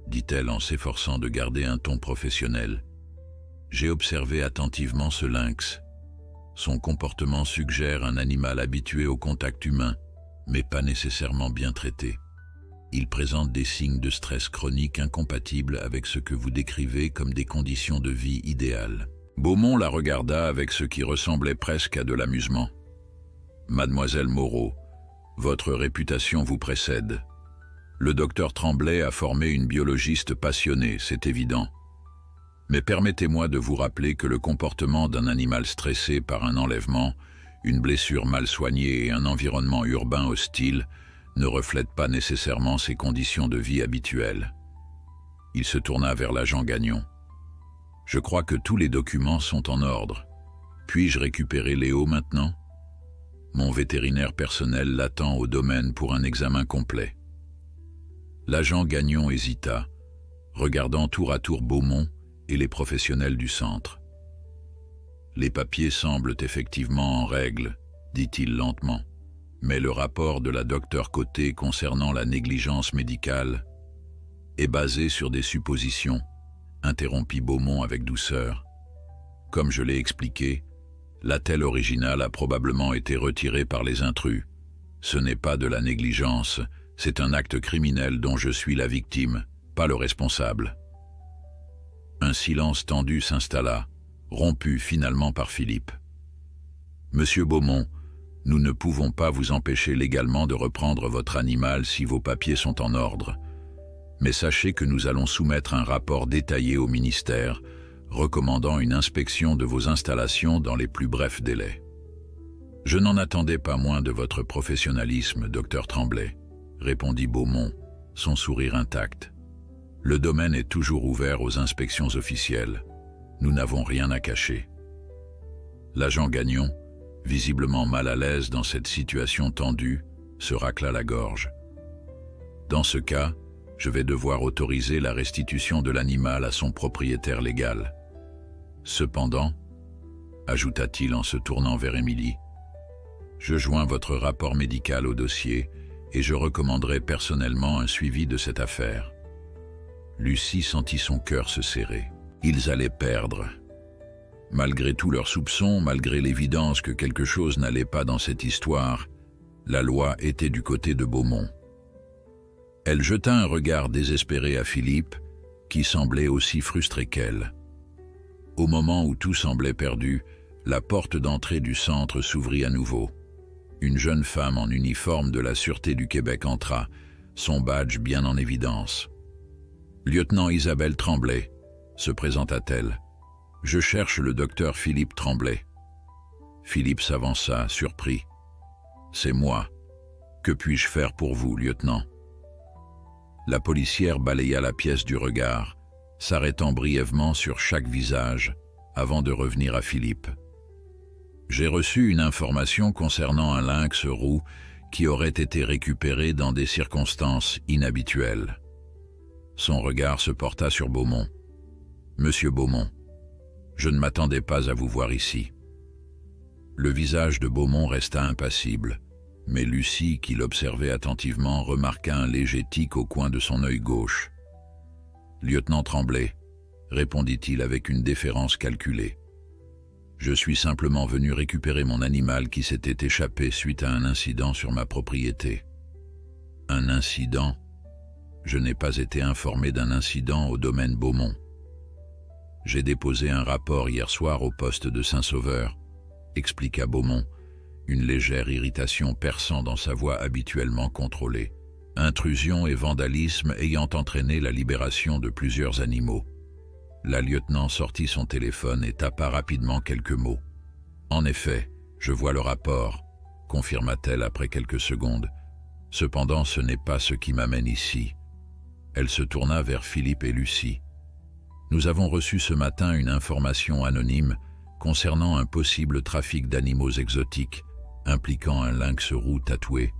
dit-elle en s'efforçant de garder un ton professionnel, « j'ai observé attentivement ce lynx. Son comportement suggère un animal habitué au contact humain, mais pas nécessairement bien traité. Il présente des signes de stress chronique incompatibles avec ce que vous décrivez comme des conditions de vie idéales. » Beaumont la regarda avec ce qui ressemblait presque à de l'amusement. « Mademoiselle Moreau, votre réputation vous précède. Le docteur Tremblay a formé une biologiste passionnée, c'est évident. Mais permettez-moi de vous rappeler que le comportement d'un animal stressé par un enlèvement, une blessure mal soignée et un environnement urbain hostile ne reflètent pas nécessairement ses conditions de vie habituelles. » Il se tourna vers l'agent Gagnon. « Je crois que tous les documents sont en ordre. Puis-je récupérer Léo maintenant? Mon vétérinaire personnel l'attend au domaine pour un examen complet. » L'agent Gagnon hésita, regardant tour à tour Beaumont et les professionnels du centre. « Les papiers semblent effectivement en règle, » dit-il lentement. « Mais le rapport de la docteure Côté concernant la négligence médicale est basé sur des suppositions, » interrompit Beaumont avec douceur. « Comme je l'ai expliqué, l'attelle originale a probablement été retirée par les intrus. Ce n'est pas de la négligence, c'est un acte criminel dont je suis la victime, pas le responsable. » Un silence tendu s'installa, rompu finalement par Philippe. « Monsieur Beaumont, Nous ne pouvons pas vous empêcher légalement de reprendre votre animal si vos papiers sont en ordre. Mais sachez que nous allons soumettre un rapport détaillé au ministère, recommandant une inspection de vos installations dans les plus brefs délais. Je n'en attendais pas moins de votre professionnalisme, docteur Tremblay, répondit Beaumont, son sourire intact. Le domaine est toujours ouvert aux inspections officielles. Nous n'avons rien à cacher. L'agent Gagnon, visiblement mal à l'aise dans cette situation tendue, se racla la gorge. Dans ce cas, je vais devoir autoriser la restitution de l'animal à son propriétaire légal. Cependant, ajouta-t-il en se tournant vers Émilie, je joins votre rapport médical au dossier et je recommanderai personnellement un suivi de cette affaire. Lucie sentit son cœur se serrer. Ils allaient perdre. Malgré tous leurs soupçons, malgré l'évidence que quelque chose n'allait pas dans cette histoire, la loi était du côté de Beaumont. Elle jeta un regard désespéré à Philippe, qui semblait aussi frustré qu'elle. Au moment où tout semblait perdu, la porte d'entrée du centre s'ouvrit à nouveau. Une jeune femme en uniforme de la Sûreté du Québec entra, son badge bien en évidence. « Lieutenant Isabelle Tremblay », se présenta-t-elle. « Je cherche le docteur Philippe Tremblay. » Philippe s'avança, surpris. « C'est moi. Que puis-je faire pour vous, lieutenant ?» La policière balaya la pièce du regard, s'arrêtant brièvement sur chaque visage, avant de revenir à Philippe. « J'ai reçu une information concernant un lynx roux qui aurait été récupéré dans des circonstances inhabituelles. » Son regard se porta sur Beaumont. « Monsieur Beaumont, je ne m'attendais pas à vous voir ici. » Le visage de Beaumont resta impassible, mais Lucie, qui l'observait attentivement, remarqua un léger tic au coin de son œil gauche. « Lieutenant Tremblay, » répondit-il avec une déférence calculée. « Je suis simplement venu récupérer mon animal qui s'était échappé suite à un incident sur ma propriété. » « Un incident ? Je n'ai pas été informé d'un incident au domaine Beaumont. J'ai déposé un rapport hier soir au poste de Saint-Sauveur, » expliqua Beaumont, une légère irritation perçant dans sa voix habituellement contrôlée. Intrusion et vandalisme ayant entraîné la libération de plusieurs animaux. La lieutenant sortit son téléphone et tapa rapidement quelques mots. « En effet, je vois le rapport », confirma-t-elle après quelques secondes. « Cependant, ce n'est pas ce qui m'amène ici. » Elle se tourna vers Philippe et Lucie. « Nous avons reçu ce matin une information anonyme concernant un possible trafic d'animaux exotiques impliquant un lynx roux tatoué.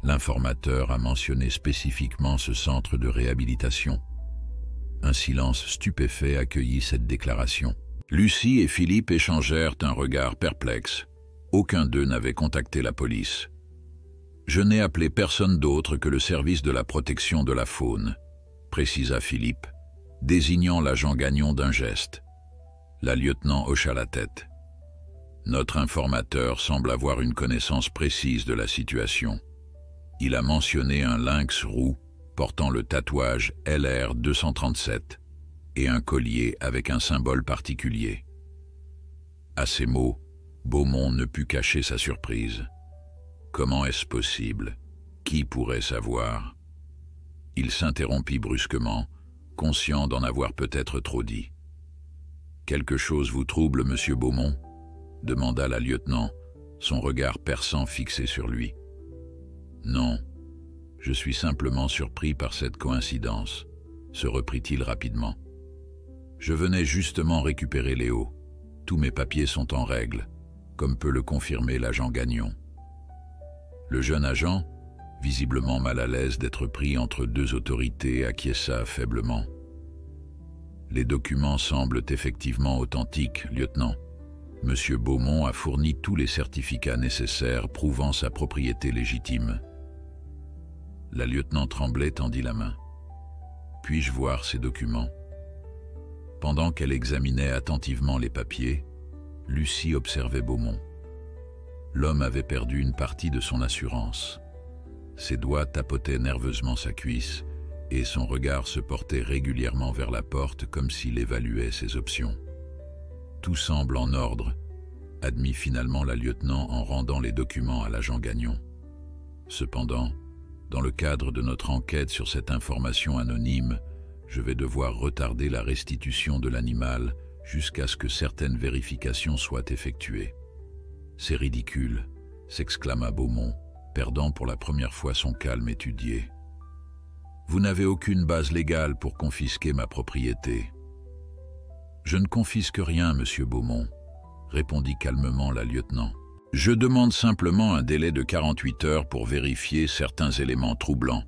L'informateur a mentionné spécifiquement ce centre de réhabilitation. » Un silence stupéfait accueillit cette déclaration. Lucie et Philippe échangèrent un regard perplexe. Aucun d'eux n'avait contacté la police. « Je n'ai appelé personne d'autre que le service de la protection de la faune », précisa Philippe, désignant l'agent Gagnon d'un geste. La lieutenant hocha la tête. « Notre informateur semble avoir une connaissance précise de la situation. Il a mentionné un lynx roux portant le tatouage LR 237 et un collier avec un symbole particulier. » À ces mots, Beaumont ne put cacher sa surprise. Comment est-ce possible? Qui pourrait savoir? Il s'interrompit brusquement, conscient d'en avoir peut-être trop dit. « Quelque chose vous trouble, monsieur Beaumont ?» demanda la lieutenant, son regard perçant fixé sur lui. « Non, je suis simplement surpris par cette coïncidence, » se reprit-il rapidement. « Je venais justement récupérer Léo. Tous mes papiers sont en règle, comme peut le confirmer l'agent Gagnon. » Le jeune agent, visiblement mal à l'aise d'être pris entre deux autorités, acquiesça faiblement. « Les documents semblent effectivement authentiques, lieutenant. Monsieur Beaumont a fourni tous les certificats nécessaires prouvant sa propriété légitime. » La lieutenant Tremblay tendit la main. « Puis-je voir ces documents ?» Pendant qu'elle examinait attentivement les papiers, Lucie observait Beaumont. L'homme avait perdu une partie de son assurance. Ses doigts tapotaient nerveusement sa cuisse et son regard se portait régulièrement vers la porte comme s'il évaluait ses options. « Tout semble en ordre, admit finalement la lieutenant en rendant les documents à l'agent Gagnon. Cependant, dans le cadre de notre enquête sur cette information anonyme, je vais devoir retarder la restitution de l'animal jusqu'à ce que certaines vérifications soient effectuées. C'est ridicule, s'exclama Beaumont, perdant pour la première fois son calme étudié. Vous n'avez aucune base légale pour confisquer ma propriété. Je ne confisque rien, monsieur Beaumont, répondit calmement la lieutenant. Je demande simplement un délai de 48 heures pour vérifier certains éléments troublants,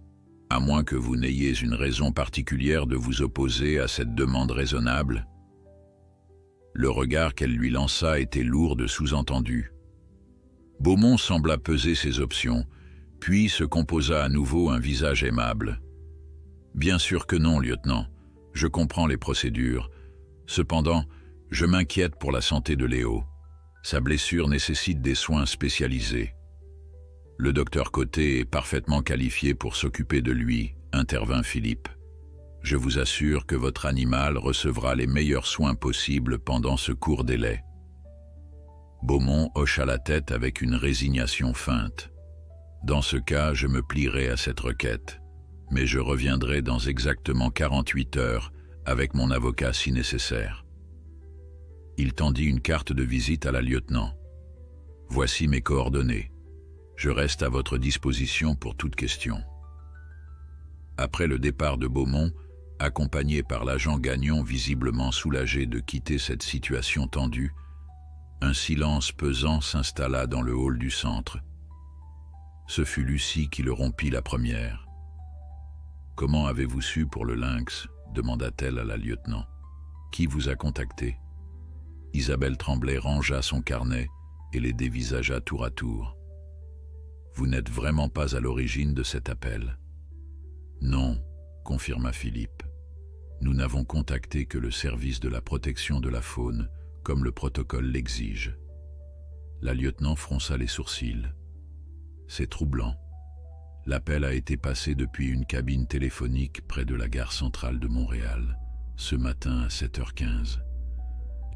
à moins que vous n'ayez une raison particulière de vous opposer à cette demande raisonnable. Le regard qu'elle lui lança était lourd de sous-entendus. Beaumont sembla peser ses options, puis se composa à nouveau un visage aimable. « Bien sûr que non, lieutenant. Je comprends les procédures. Cependant, je m'inquiète pour la santé de Léo. Sa blessure nécessite des soins spécialisés. Le docteur Côté est parfaitement qualifié pour s'occuper de lui, intervint Philippe. Je vous assure que votre animal recevra les meilleurs soins possibles pendant ce court délai. Beaumont hocha la tête avec une résignation feinte. Dans ce cas, je me plierai à cette requête, mais je reviendrai dans exactement 48 heures avec mon avocat si nécessaire. Il tendit une carte de visite à la lieutenant. Voici mes coordonnées. Je reste à votre disposition pour toute question. Après le départ de Beaumont, accompagné par l'agent Gagnon visiblement soulagé de quitter cette situation tendue, un silence pesant s'installa dans le hall du centre. Ce fut Lucie qui le rompit la première. « Comment avez-vous su pour le lynx ?» demanda-t-elle à la lieutenant. « Qui vous a contacté ?» Isabelle Tremblay rangea son carnet et les dévisagea tour à tour. « Vous n'êtes vraiment pas à l'origine de cet appel ?» « Non, » confirma Philippe. « Nous n'avons contacté que le service de la protection de la faune, comme le protocole l'exige. » La lieutenant fronça les sourcils. « C'est troublant. L'appel a été passé depuis une cabine téléphonique près de la gare centrale de Montréal, ce matin à 7h15.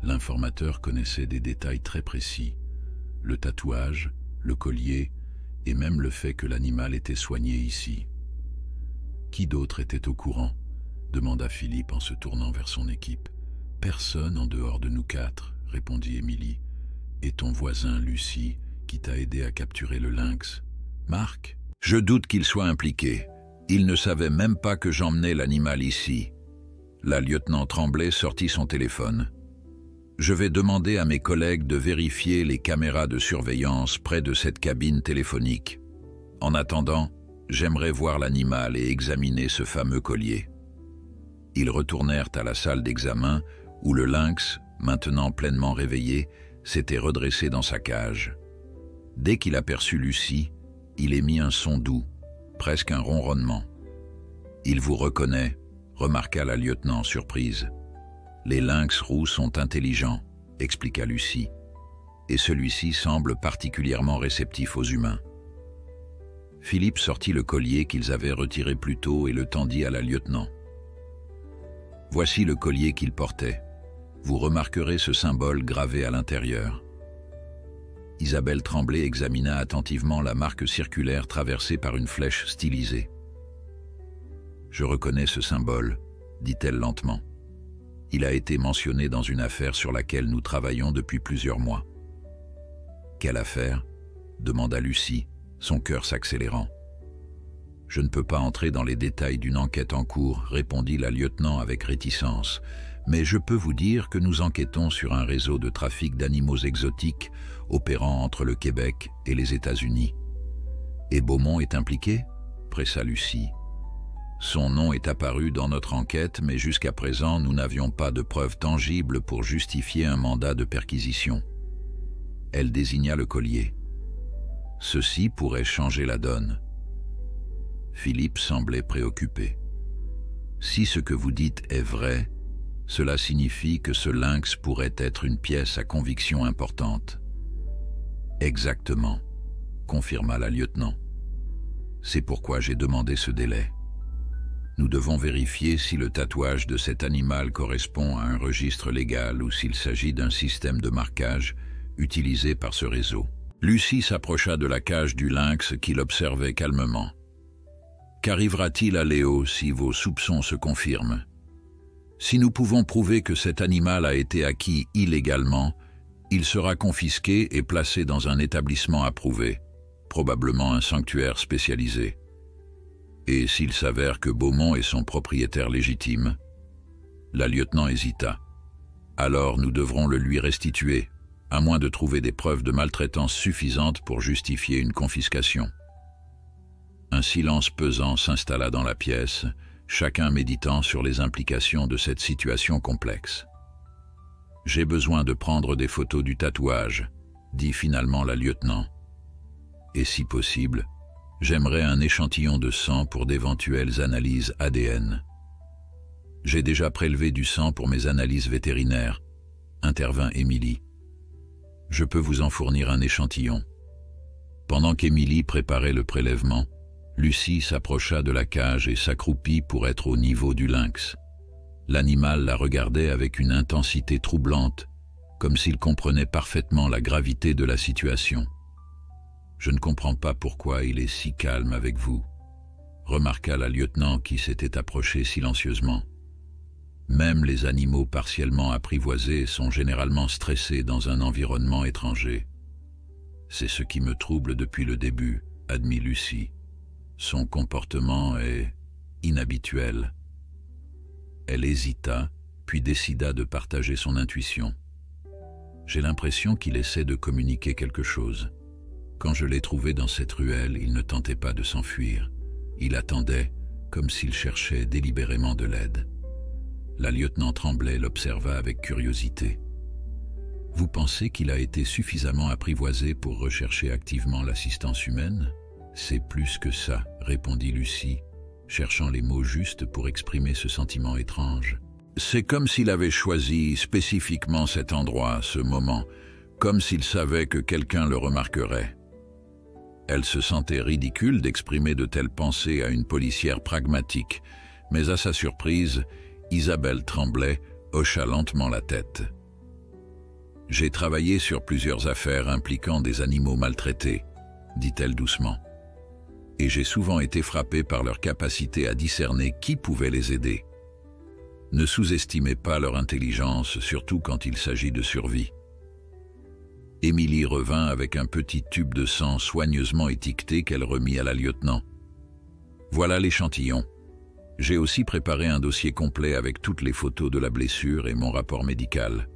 L'informateur connaissait des détails très précis, le tatouage, le collier et même le fait que l'animal était soigné ici. « Qui d'autre était au courant ?» demanda Philippe en se tournant vers son équipe. « Personne en dehors de nous quatre, » répondit Émilie. « Et ton voisin, Lucie, qui t'a aidé à capturer le lynx. Marc ? Je doute qu'il soit impliqué. Il ne savait même pas que j'emmenais l'animal ici. » La lieutenant Tremblay sortit son téléphone. « Je vais demander à mes collègues de vérifier les caméras de surveillance près de cette cabine téléphonique. En attendant, j'aimerais voir l'animal et examiner ce fameux collier. » Ils retournèrent à la salle d'examen où le lynx, maintenant pleinement réveillé, s'était redressé dans sa cage. Dès qu'il aperçut Lucie, il émit un son doux, presque un ronronnement. « Il vous reconnaît », remarqua la lieutenant surprise. « Les lynx roux sont intelligents », expliqua Lucie, « et celui-ci semble particulièrement réceptif aux humains. » Philippe sortit le collier qu'ils avaient retiré plus tôt et le tendit à la lieutenant. « Voici le collier qu'il portait. Vous remarquerez ce symbole gravé à l'intérieur. » Isabelle Tremblay examina attentivement la marque circulaire traversée par une flèche stylisée. « Je reconnais ce symbole, » dit-elle lentement. « Il a été mentionné dans une affaire sur laquelle nous travaillons depuis plusieurs mois. »« Quelle affaire ?» demanda Lucie, son cœur s'accélérant. « Je ne peux pas entrer dans les détails d'une enquête en cours, » répondit la lieutenant avec réticence. « Mais je peux vous dire que nous enquêtons sur un réseau de trafic d'animaux exotiques opérant entre le Québec et les États-Unis. »« Et Beaumont est impliqué ?» pressa Lucie. « Son nom est apparu dans notre enquête, mais jusqu'à présent, nous n'avions pas de preuves tangibles pour justifier un mandat de perquisition. » Elle désigna le collier. « Ceci pourrait changer la donne. » Philippe semblait préoccupé. « Si ce que vous dites est vrai, cela signifie que ce lynx pourrait être une pièce à conviction importante. » « Exactement, » confirma la lieutenant. « C'est pourquoi j'ai demandé ce délai. Nous devons vérifier si le tatouage de cet animal correspond à un registre légal ou s'il s'agit d'un système de marquage utilisés par ce réseau. Lucie s'approcha de la cage du lynx qui l'observait calmement. « Qu'arrivera-t-il à Léo si vos soupçons se confirment? Si nous pouvons prouver que cet animal a été acquis illégalement, il sera confisqué et placé dans un établissement approuvé, probablement un sanctuaire spécialisé. Et s'il s'avère que Beaumont est son propriétaire légitime ?» La lieutenant hésita. « Alors nous devrons le lui restituer, à moins de trouver des preuves de maltraitance suffisantes pour justifier une confiscation. » Un silence pesant s'installa dans la pièce, chacun méditant sur les implications de cette situation complexe. « J'ai besoin de prendre des photos du tatouage, » dit finalement la lieutenant. « Et si possible, j'aimerais un échantillon de sang pour d'éventuelles analyses ADN. » « J'ai déjà prélevé du sang pour mes analyses vétérinaires, » intervint Émilie. « Je peux vous en fournir un échantillon. » Pendant qu'Émilie préparait le prélèvement, Lucie s'approcha de la cage et s'accroupit pour être au niveau du lynx. L'animal la regardait avec une intensité troublante, comme s'il comprenait parfaitement la gravité de la situation. « Je ne comprends pas pourquoi il est si calme avec vous, » remarqua la lieutenant qui s'était approchée silencieusement. Même les animaux partiellement apprivoisés sont généralement stressés dans un environnement étranger. « C'est ce qui me trouble depuis le début, » admit Lucie. « Son comportement est inhabituel. » Elle hésita, puis décida de partager son intuition. « J'ai l'impression qu'il essaie de communiquer quelque chose. Quand je l'ai trouvé dans cette ruelle, il ne tentait pas de s'enfuir. Il attendait, comme s'il cherchait délibérément de l'aide. » La lieutenant Tremblay l'observa avec curiosité. « Vous pensez qu'il a été suffisamment apprivoisé pour rechercher activement l'assistance humaine? »« C'est plus que ça, » répondit Lucie, cherchant les mots justes pour exprimer ce sentiment étrange. « C'est comme s'il avait choisi spécifiquement cet endroit, ce moment, comme s'il savait que quelqu'un le remarquerait. » Elle se sentait ridicule d'exprimer de telles pensées à une policière pragmatique, mais à sa surprise, Isabelle Tremblay hocha lentement la tête. « J'ai travaillé sur plusieurs affaires impliquant des animaux maltraités, » dit-elle doucement. « Et j'ai souvent été frappée par leur capacité à discerner qui pouvait les aider. Ne sous-estimez pas leur intelligence, surtout quand il s'agit de survie. » Émilie revint avec un petit tube de sang soigneusement étiqueté qu'elle remit à la lieutenant. « Voilà l'échantillon. J'ai aussi préparé un dossier complet avec toutes les photos de la blessure et mon rapport médical. »«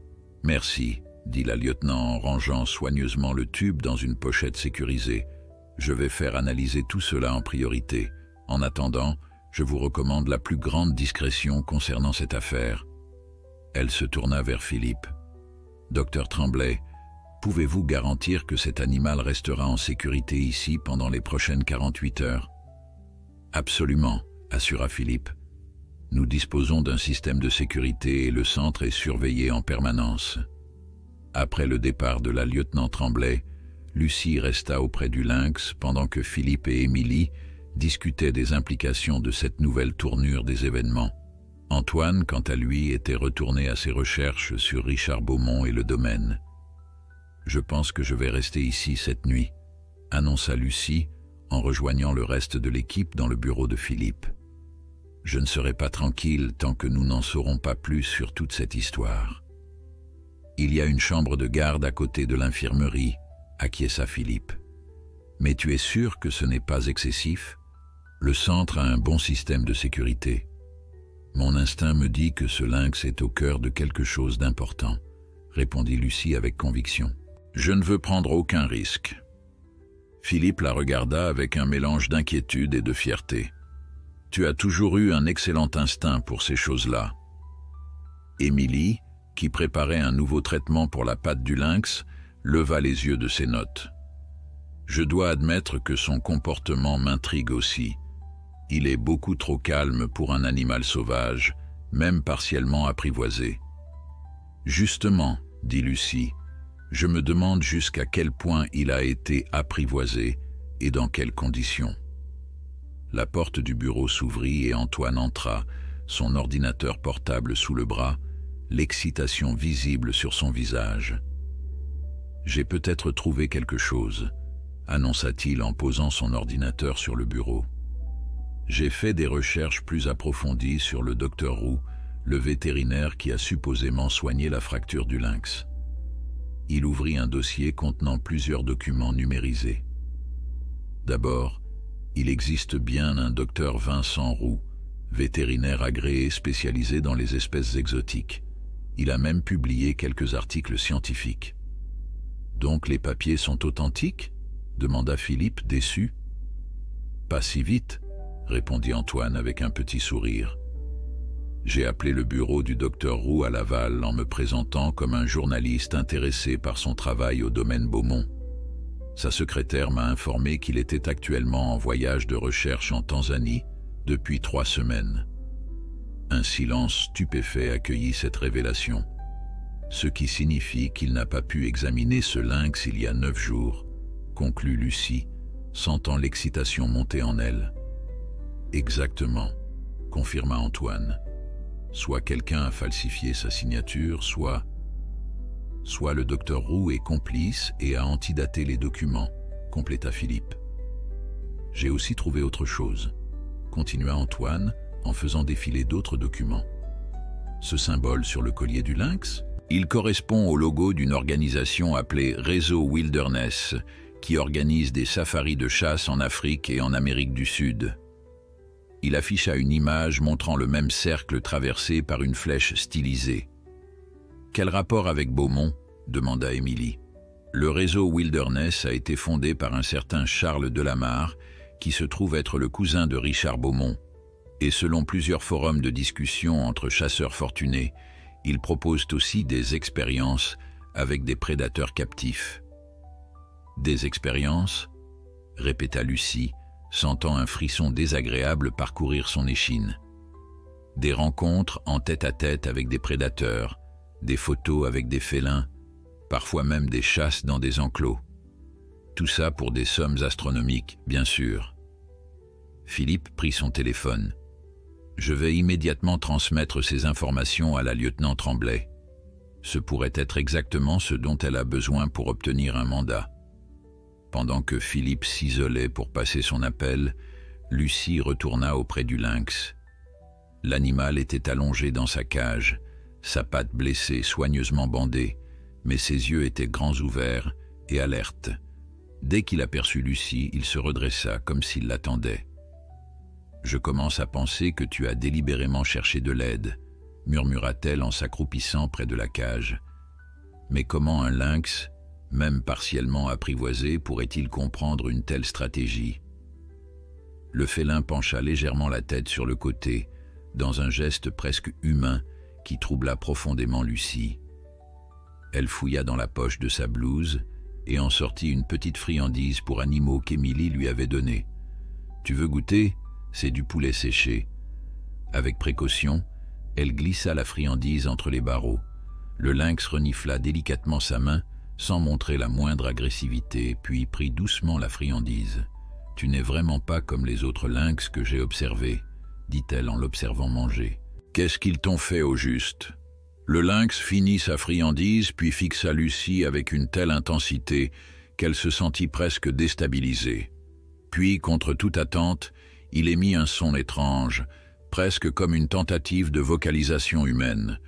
Merci, » dit la lieutenant en rangeant soigneusement le tube dans une pochette sécurisée. « Je vais faire analyser tout cela en priorité. En attendant, je vous recommande la plus grande discrétion concernant cette affaire. » Elle se tourna vers Philippe. « Docteur Tremblay, pouvez-vous garantir que cet animal restera en sécurité ici pendant les prochaines 48 heures ?»« Absolument, » assura Philippe. « Nous disposons d'un système de sécurité et le centre est surveillé en permanence. » Après le départ de la lieutenant Tremblay, Lucie resta auprès du lynx pendant que Philippe et Émilie discutaient des implications de cette nouvelle tournure des événements. Antoine, quant à lui, était retourné à ses recherches sur Richard Beaumont et le domaine. « Je pense que je vais rester ici cette nuit », annonça Lucie en rejoignant le reste de l'équipe dans le bureau de Philippe. « Je ne serai pas tranquille tant que nous n'en saurons pas plus sur toute cette histoire. » « Il y a une chambre de garde à côté de l'infirmerie, » acquiesça Philippe. « Mais tu es sûr que ce n'est pas excessif? Le centre a un bon système de sécurité. Mon instinct me dit que ce lynx est au cœur de quelque chose d'important, » répondit Lucie avec conviction. « Je ne veux prendre aucun risque. » Philippe la regarda avec un mélange d'inquiétude et de fierté. « Tu as toujours eu un excellent instinct pour ces choses-là. » Émilie, qui préparait un nouveau traitement pour la patte du lynx, leva les yeux de ses notes. « Je dois admettre que son comportement m'intrigue aussi. Il est beaucoup trop calme pour un animal sauvage, même partiellement apprivoisé. »« Justement, » dit Lucie, « je me demande jusqu'à quel point il a été apprivoisé et dans quelles conditions. » La porte du bureau s'ouvrit et Antoine entra, son ordinateur portable sous le bras, l'excitation visible sur son visage. « « J'ai peut-être trouvé quelque chose », annonça-t-il en posant son ordinateur sur le bureau. « J'ai fait des recherches plus approfondies sur le docteur Roux, le vétérinaire qui a supposément soigné la fracture du lynx. » Il ouvrit un dossier contenant plusieurs documents numérisés. D'abord, il existe bien un docteur Vincent Roux, vétérinaire agréé spécialisé dans les espèces exotiques. Il a même publié quelques articles scientifiques. « Donc les papiers sont authentiques ?» demanda Philippe, déçu. « Pas si vite », répondit Antoine avec un petit sourire. J'ai appelé le bureau du docteur Roux à Laval en me présentant comme un journaliste intéressé par son travail au domaine Beaumont. Sa secrétaire m'a informé qu'il était actuellement en voyage de recherche en Tanzanie depuis 3 semaines. Un silence stupéfait accueillit cette révélation, ce qui signifie qu'il n'a pas pu examiner ce lynx il y a 9 jours, conclut Lucie, sentant l'excitation monter en elle. Exactement, confirma Antoine. Soit quelqu'un a falsifié sa signature, soit le docteur Roux est complice et a antidaté les documents, compléta Philippe. J'ai aussi trouvé autre chose, continua Antoine en faisant défiler d'autres documents. Ce symbole sur le collier du lynx, il correspond au logo d'une organisation appelée Réseau Wilderness, qui organise des safaris de chasse en Afrique et en Amérique du Sud. Il afficha une image montrant le même cercle traversé par une flèche stylisée. « Quel rapport avec Beaumont ?» demanda Émilie. Le réseau Wilderness a été fondé par un certain Charles Delamarre, qui se trouve être le cousin de Richard Beaumont. Et selon plusieurs forums de discussion entre chasseurs fortunés, ils proposent aussi des expériences avec des prédateurs captifs. « Des expériences ?» répéta Lucie, sentant un frisson désagréable parcourir son échine. Des rencontres en tête-à-tête avec des prédateurs, des photos avec des félins, parfois même des chasses dans des enclos. Tout ça pour des sommes astronomiques, bien sûr. Philippe prit son téléphone. « Je vais immédiatement transmettre ces informations à la lieutenant Tremblay. Ce pourrait être exactement ce dont elle a besoin pour obtenir un mandat. » Pendant que Philippe s'isolait pour passer son appel, Lucie retourna auprès du lynx. L'animal était allongé dans sa cage, sa patte blessée soigneusement bandée, mais ses yeux étaient grands ouverts et alertes. Dès qu'il aperçut Lucie, il se redressa comme s'il l'attendait. « Je commence à penser que tu as délibérément cherché de l'aide, » murmura-t-elle en s'accroupissant près de la cage. « Mais comment un lynx, même partiellement apprivoisé, pourrait-il comprendre une telle stratégie ?» Le félin pencha légèrement la tête sur le côté, dans un geste presque humain qui troubla profondément Lucie. Elle fouilla dans la poche de sa blouse et en sortit une petite friandise pour animaux qu'Émilie lui avait donnée. « Tu veux goûter ? C'est du poulet séché. » Avec précaution, elle glissa la friandise entre les barreaux. Le lynx renifla délicatement sa main, sans montrer la moindre agressivité, puis prit doucement la friandise. « Tu n'es vraiment pas comme les autres lynx que j'ai observés, » dit-elle en l'observant manger. « Qu'est-ce qu'ils t'ont fait au juste ?» Le lynx finit sa friandise, puis fixa Lucie avec une telle intensité qu'elle se sentit presque déstabilisée. Puis, contre toute attente, il émit un son étrange, presque comme une tentative de vocalisation humaine.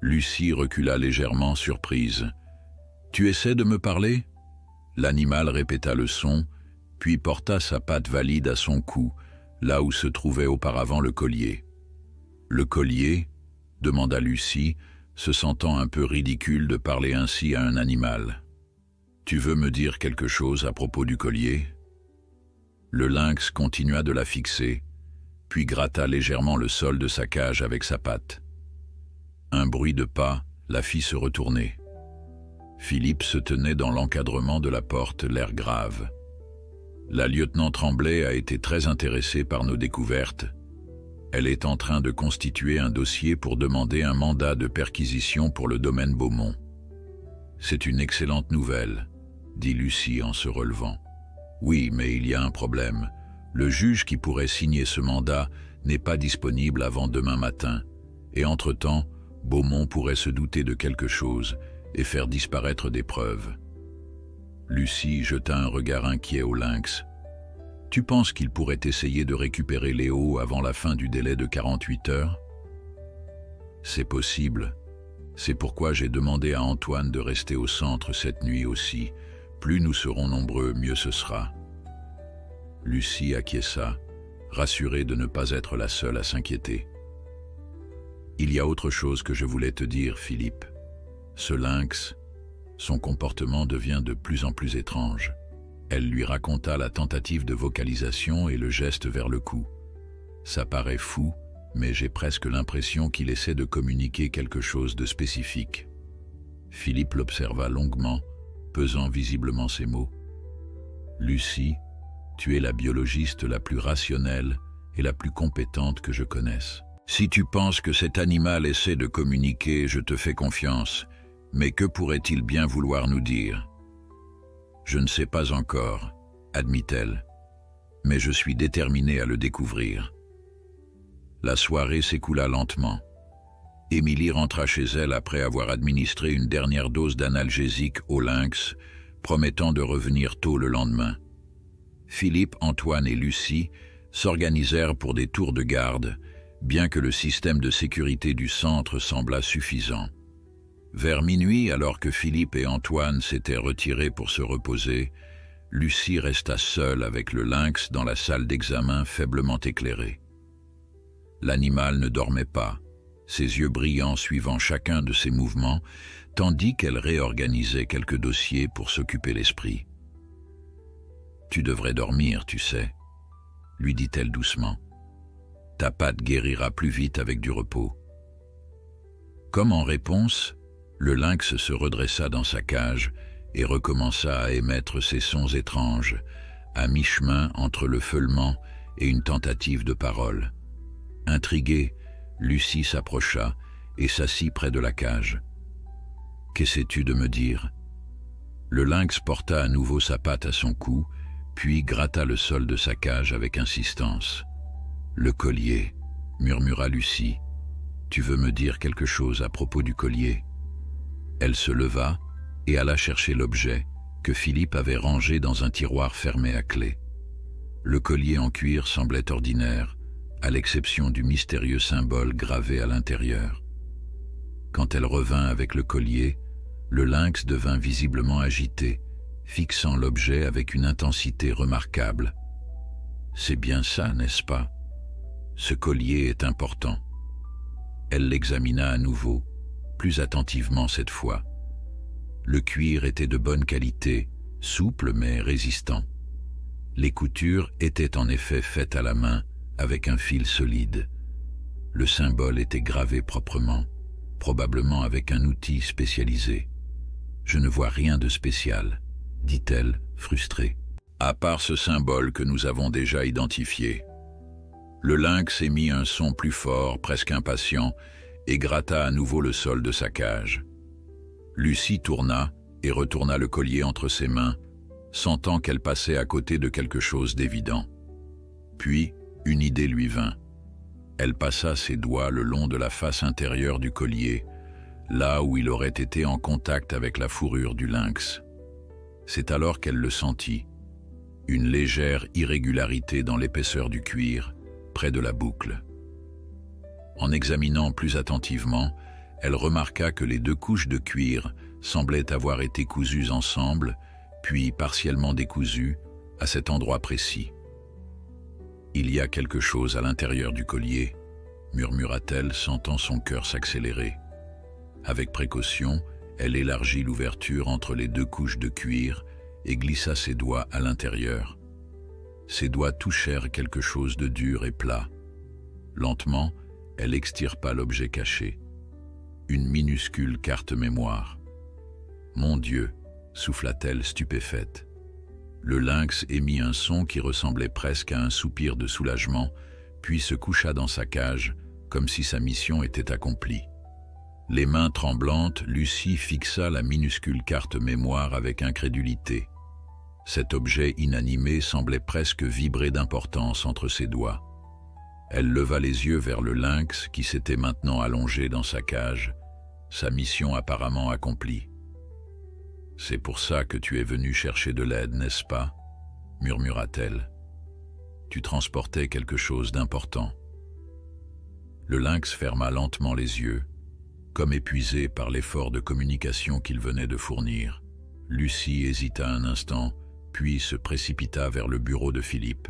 Lucie recula légèrement, surprise. « Tu essaies de me parler ?» L'animal répéta le son, puis porta sa patte valide à son cou, là où se trouvait auparavant le collier. « Le collier ?» demanda Lucie, se sentant un peu ridicule de parler ainsi à un animal. « Tu veux me dire quelque chose à propos du collier ?» Le lynx continua de la fixer, puis gratta légèrement le sol de sa cage avec sa patte. Un bruit de pas la fit se retourner. Philippe se tenait dans l'encadrement de la porte, l'air grave. La lieutenant Tremblay a été très intéressée par nos découvertes. Elle est en train de constituer un dossier pour demander un mandat de perquisition pour le domaine Beaumont. C'est une excellente nouvelle, dit Lucie en se relevant. Oui, mais il y a un problème. Le juge qui pourrait signer ce mandat n'est pas disponible avant demain matin. Et entre-temps, Beaumont pourrait se douter de quelque chose et faire disparaître des preuves. Lucie jeta un regard inquiet au lynx. « Tu penses qu'il pourrait essayer de récupérer Léo avant la fin du délai de 48 heures ?»« C'est possible. C'est pourquoi j'ai demandé à Antoine de rester au centre cette nuit aussi. Plus nous serons nombreux, mieux ce sera. » Lucie acquiesça, rassurée de ne pas être la seule à s'inquiéter. « Il y a autre chose que je voulais te dire, Philippe. Ce lynx, son comportement devient de plus en plus étrange. » Elle lui raconta la tentative de vocalisation et le geste vers le cou. « Ça paraît fou, mais j'ai presque l'impression qu'il essaie de communiquer quelque chose de spécifique. » Philippe l'observa longuement, pesant visiblement ses mots. « Lucie, tu es la biologiste la plus rationnelle et la plus compétente que je connaisse. Si tu penses que cet animal essaie de communiquer, je te fais confiance, mais que pourrait-il bien vouloir nous dire ? » « Je ne sais pas encore, » admit-elle, « mais je suis déterminée à le découvrir. » La soirée s'écoula lentement. Émilie rentra chez elle après avoir administré une dernière dose d'analgésique au lynx, promettant de revenir tôt le lendemain. Philippe, Antoine et Lucie s'organisèrent pour des tours de garde, bien que le système de sécurité du centre semblât suffisant. Vers minuit, alors que Philippe et Antoine s'étaient retirés pour se reposer, Lucie resta seule avec le lynx dans la salle d'examen faiblement éclairée. L'animal ne dormait pas, ses yeux brillants suivant chacun de ses mouvements, tandis qu'elle réorganisait quelques dossiers pour s'occuper l'esprit. « Tu devrais dormir, tu sais, » lui dit-elle doucement. « Ta patte guérira plus vite avec du repos. » Comme en réponse, le lynx se redressa dans sa cage et recommença à émettre ces sons étranges, à mi-chemin entre le feulement et une tentative de parole. Intriguée, Lucie s'approcha et s'assit près de la cage. « Qu'essaies-tu de me dire ?» Le lynx porta à nouveau sa patte à son cou, puis gratta le sol de sa cage avec insistance. « Le collier, » murmura Lucie. « Tu veux me dire quelque chose à propos du collier ?» Elle se leva et alla chercher l'objet que Philippe avait rangé dans un tiroir fermé à clé. Le collier en cuir semblait ordinaire, à l'exception du mystérieux symbole gravé à l'intérieur. Quand elle revint avec le collier, le lynx devint visiblement agité, fixant l'objet avec une intensité remarquable. « C'est bien ça, n'est-ce pas ? Ce collier est important. » Elle l'examina à nouveau, plus attentivement cette fois. Le cuir était de bonne qualité, souple mais résistant. Les coutures étaient en effet faites à la main, avec un fil solide. Le symbole était gravé proprement, probablement avec un outil spécialisé. « Je ne vois rien de spécial, » dit-elle, frustrée. « À part ce symbole que nous avons déjà identifié. » Le lynx émit un son plus fort, presque impatient, et gratta à nouveau le sol de sa cage. Lucie tourna et retourna le collier entre ses mains, sentant qu'elle passait à côté de quelque chose d'évident. Puis, une idée lui vint. Elle passa ses doigts le long de la face intérieure du collier, là où il aurait été en contact avec la fourrure du lynx. C'est alors qu'elle le sentit, une légère irrégularité dans l'épaisseur du cuir, près de la boucle. En examinant plus attentivement, elle remarqua que les deux couches de cuir semblaient avoir été cousues ensemble, puis partiellement décousues, à cet endroit précis. « Il y a quelque chose à l'intérieur du collier, » murmura-t-elle, sentant son cœur s'accélérer. Avec précaution, elle élargit l'ouverture entre les deux couches de cuir et glissa ses doigts à l'intérieur. Ses doigts touchèrent quelque chose de dur et plat. Lentement, elle extirpa l'objet caché. Une minuscule carte mémoire. « Mon Dieu !» souffla-t-elle stupéfaite. Le lynx émit un son qui ressemblait presque à un soupir de soulagement, puis se coucha dans sa cage, comme si sa mission était accomplie. Les mains tremblantes, Lucie fixa la minuscule carte mémoire avec incrédulité. Cet objet inanimé semblait presque vibrer d'importance entre ses doigts. Elle leva les yeux vers le lynx qui s'était maintenant allongé dans sa cage, sa mission apparemment accomplie. C'est pour ça que tu es venu chercher de l'aide, n'est-ce pas? Murmura-t-elle. Tu transportais quelque chose d'important. Le lynx ferma lentement les yeux, comme épuisé par l'effort de communication qu'il venait de fournir. Lucie hésita un instant, puis se précipita vers le bureau de Philippe.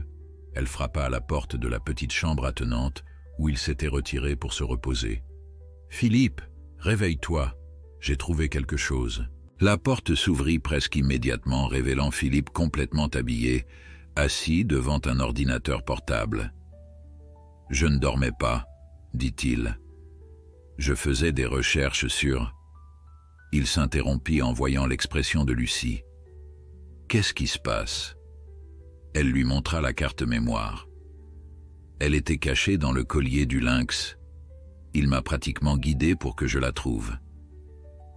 Elle frappa à la porte de la petite chambre attenante où il s'était retiré pour se reposer. « Philippe, réveille-toi, j'ai trouvé quelque chose. » La porte s'ouvrit presque immédiatement, révélant Philippe complètement habillé, assis devant un ordinateur portable. « Je ne dormais pas, » dit-il. « Je faisais des recherches sur... » Il s'interrompit en voyant l'expression de Lucie. « Qu'est-ce qui se passe ?» Elle lui montra la carte mémoire. Elle était cachée dans le collier du lynx. Il m'a pratiquement guidé pour que je la trouve.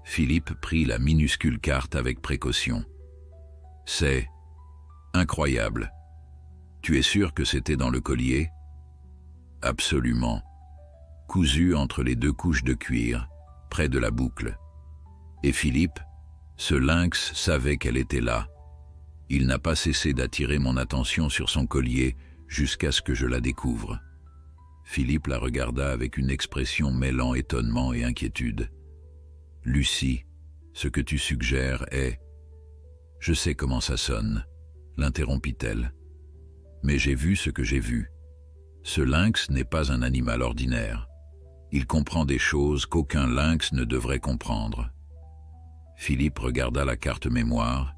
Philippe prit la minuscule carte avec précaution. « C'est incroyable. Tu es sûr que c'était dans le collier? » « Absolument. Cousu entre les deux couches de cuir, près de la boucle. Et Philippe, ce lynx savait qu'elle était là. Il n'a pas cessé d'attirer mon attention sur son collier jusqu'à ce que je la découvre. » Philippe la regarda avec une expression mêlant étonnement et inquiétude. « Lucie, ce que tu suggères est... » « Je sais comment ça sonne, » l'interrompit-elle. « Mais j'ai vu ce que j'ai vu. Ce lynx n'est pas un animal ordinaire. Il comprend des choses qu'aucun lynx ne devrait comprendre. » Philippe regarda la carte mémoire,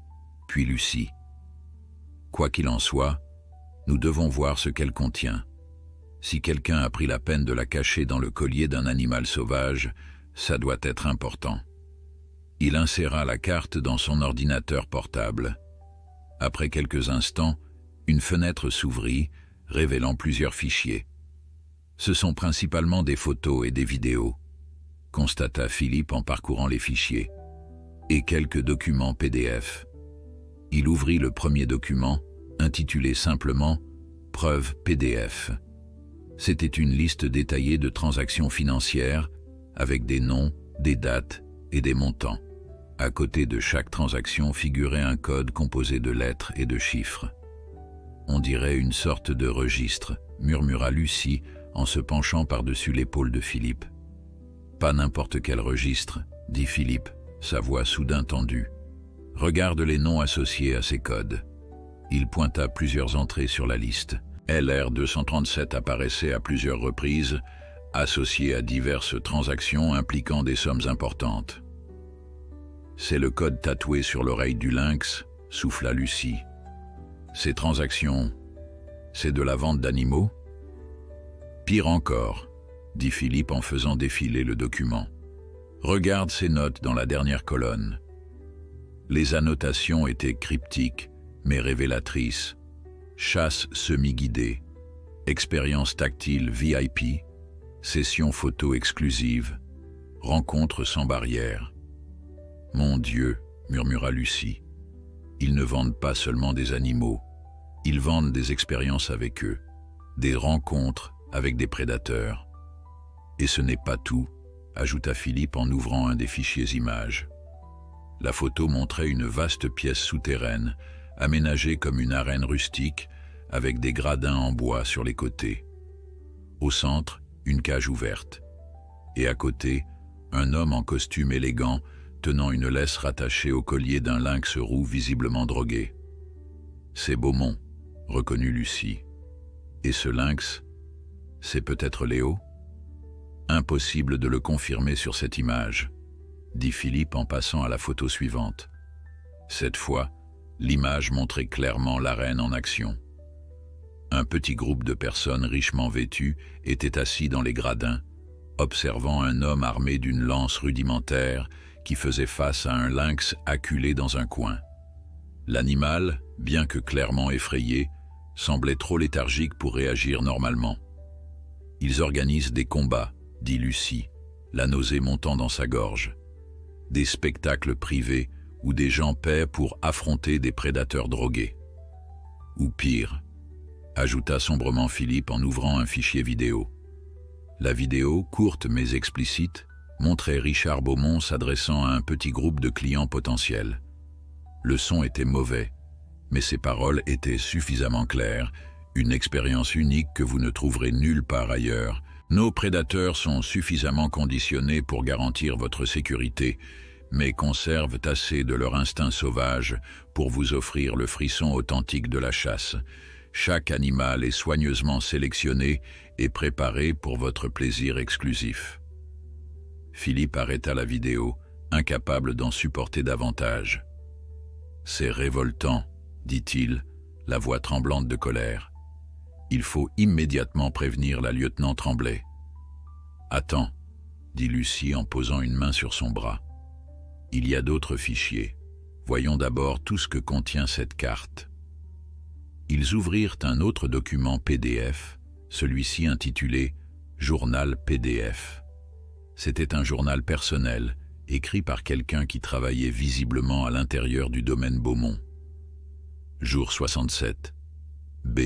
puis Lucie. « Quoi qu'il en soit, nous devons voir ce qu'elle contient. Si quelqu'un a pris la peine de la cacher dans le collier d'un animal sauvage, ça doit être important. » Il inséra la carte dans son ordinateur portable. Après quelques instants, une fenêtre s'ouvrit, révélant plusieurs fichiers. « Ce sont principalement des photos et des vidéos, » constata Philippe en parcourant les fichiers, « et quelques documents PDF. » Il ouvrit le premier document, intitulé simplement « Preuve PDF ». C'était une liste détaillée de transactions financières, avec des noms, des dates et des montants. À côté de chaque transaction figurait un code composé de lettres et de chiffres. « On dirait une sorte de registre », murmura Lucie en se penchant par-dessus l'épaule de Philippe. « Pas n'importe quel registre, » dit Philippe, sa voix soudain tendue. « Regarde les noms associés à ces codes. » Il pointa plusieurs entrées sur la liste. LR 237 apparaissait à plusieurs reprises, associé à diverses transactions impliquant des sommes importantes. « C'est le code tatoué sur l'oreille du lynx, » souffla Lucie. « Ces transactions, c'est de la vente d'animaux ?»« Pire encore, » dit Philippe en faisant défiler le document. « Regarde ces notes dans la dernière colonne. » Les annotations étaient cryptiques, mais révélatrices. Chasse semi-guidée, expérience tactile VIP, session photo exclusive, rencontre sans barrière. « Mon Dieu, » murmura Lucie, « ils ne vendent pas seulement des animaux, ils vendent des expériences avec eux, des rencontres avec des prédateurs. » Et ce n'est pas tout, ajouta Philippe en ouvrant un des fichiers images. La photo montrait une vaste pièce souterraine, aménagée comme une arène rustique, avec des gradins en bois sur les côtés. Au centre, une cage ouverte. Et à côté, un homme en costume élégant, tenant une laisse rattachée au collier d'un lynx roux visiblement drogué. « C'est Beaumont, » reconnut Lucie. « Et ce lynx, c'est peut-être Léo ?» « Impossible de le confirmer sur cette image, » dit Philippe en passant à la photo suivante. Cette fois, l'image montrait clairement l'arène en action. Un petit groupe de personnes richement vêtues était assis dans les gradins, observant un homme armé d'une lance rudimentaire qui faisait face à un lynx acculé dans un coin. L'animal, bien que clairement effrayé, semblait trop léthargique pour réagir normalement. « Ils organisent des combats, » dit Lucie, la nausée montant dans sa gorge. « Des spectacles privés où des gens paient pour affronter des prédateurs drogués. » Ou pire, ajouta sombrement Philippe en ouvrant un fichier vidéo. La vidéo, courte mais explicite, montrait Richard Beaumont s'adressant à un petit groupe de clients potentiels. Le son était mauvais, mais ses paroles étaient suffisamment claires, une expérience unique que vous ne trouverez nulle part ailleurs. Nos prédateurs sont suffisamment conditionnés pour garantir votre sécurité, mais conservent assez de leur instinct sauvage pour vous offrir le frisson authentique de la chasse. Chaque animal est soigneusement sélectionné et préparé pour votre plaisir exclusif. Philippe arrêta la vidéo, incapable d'en supporter davantage. « C'est révoltant, » dit-il, la voix tremblante de colère. « Il faut immédiatement prévenir la lieutenant Tremblay. »« Attends, » dit Lucie en posant une main sur son bras. « Il y a d'autres fichiers. Voyons d'abord tout ce que contient cette carte. » Ils ouvrirent un autre document PDF, celui-ci intitulé « Journal PDF ». C'était un journal personnel, écrit par quelqu'un qui travaillait visiblement à l'intérieur du domaine Beaumont. Jour 67. B.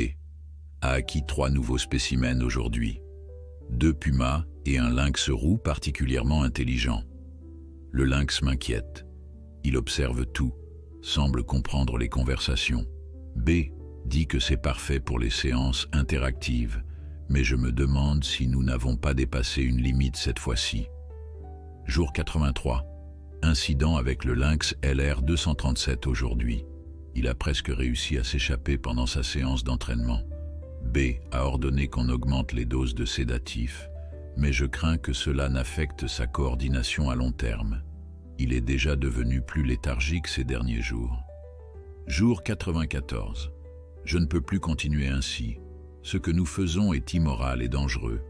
a acquis 3 nouveaux spécimens aujourd'hui. 2 pumas et un lynx roux particulièrement intelligent. Le lynx m'inquiète. Il observe tout, semble comprendre les conversations. B. dit que c'est parfait pour les séances interactives, mais je me demande si nous n'avons pas dépassé une limite cette fois-ci. Jour 83. Incident avec le lynx LR237 aujourd'hui. Il a presque réussi à s'échapper pendant sa séance d'entraînement. B a ordonné qu'on augmente les doses de sédatifs, mais je crains que cela n'affecte sa coordination à long terme. Il est déjà devenu plus léthargique ces derniers jours. Jour 94. Je ne peux plus continuer ainsi. Ce que nous faisons est immoral et dangereux.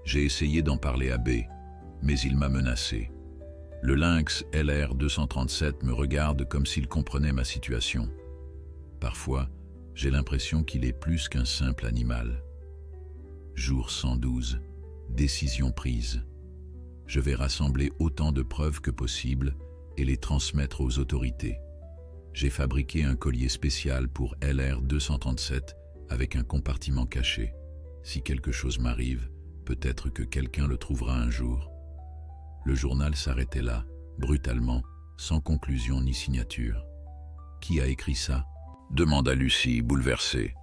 J'ai essayé d'en parler à B, mais il m'a menacé. Le lynx LR237 me regarde comme s'il comprenait ma situation. Parfois, j'ai l'impression qu'il est plus qu'un simple animal. Jour 112. Décision prise. Je vais rassembler autant de preuves que possible et les transmettre aux autorités. J'ai fabriqué un collier spécial pour LR237 avec un compartiment caché. Si quelque chose m'arrive, peut-être que quelqu'un le trouvera un jour. Le journal s'arrêtait là, brutalement, sans conclusion ni signature. Qui a écrit ça ? Demanda Lucie, bouleversée.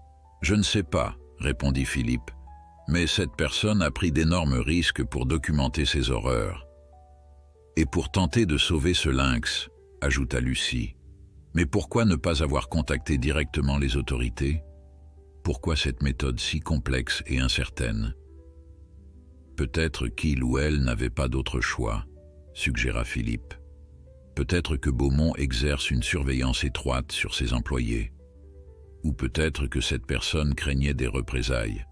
Je ne sais pas, répondit Philippe, mais cette personne a pris d'énormes risques pour documenter ses horreurs. Et pour tenter de sauver ce lynx, ajouta Lucie. Mais pourquoi ne pas avoir contacté directement les autorités ? Pourquoi cette méthode si complexe et incertaine ? Peut-être qu'il ou elle n'avait pas d'autre choix, suggéra Philippe. Peut-être que Beaumont exerce une surveillance étroite sur ses employés. Ou peut-être que cette personne craignait des représailles.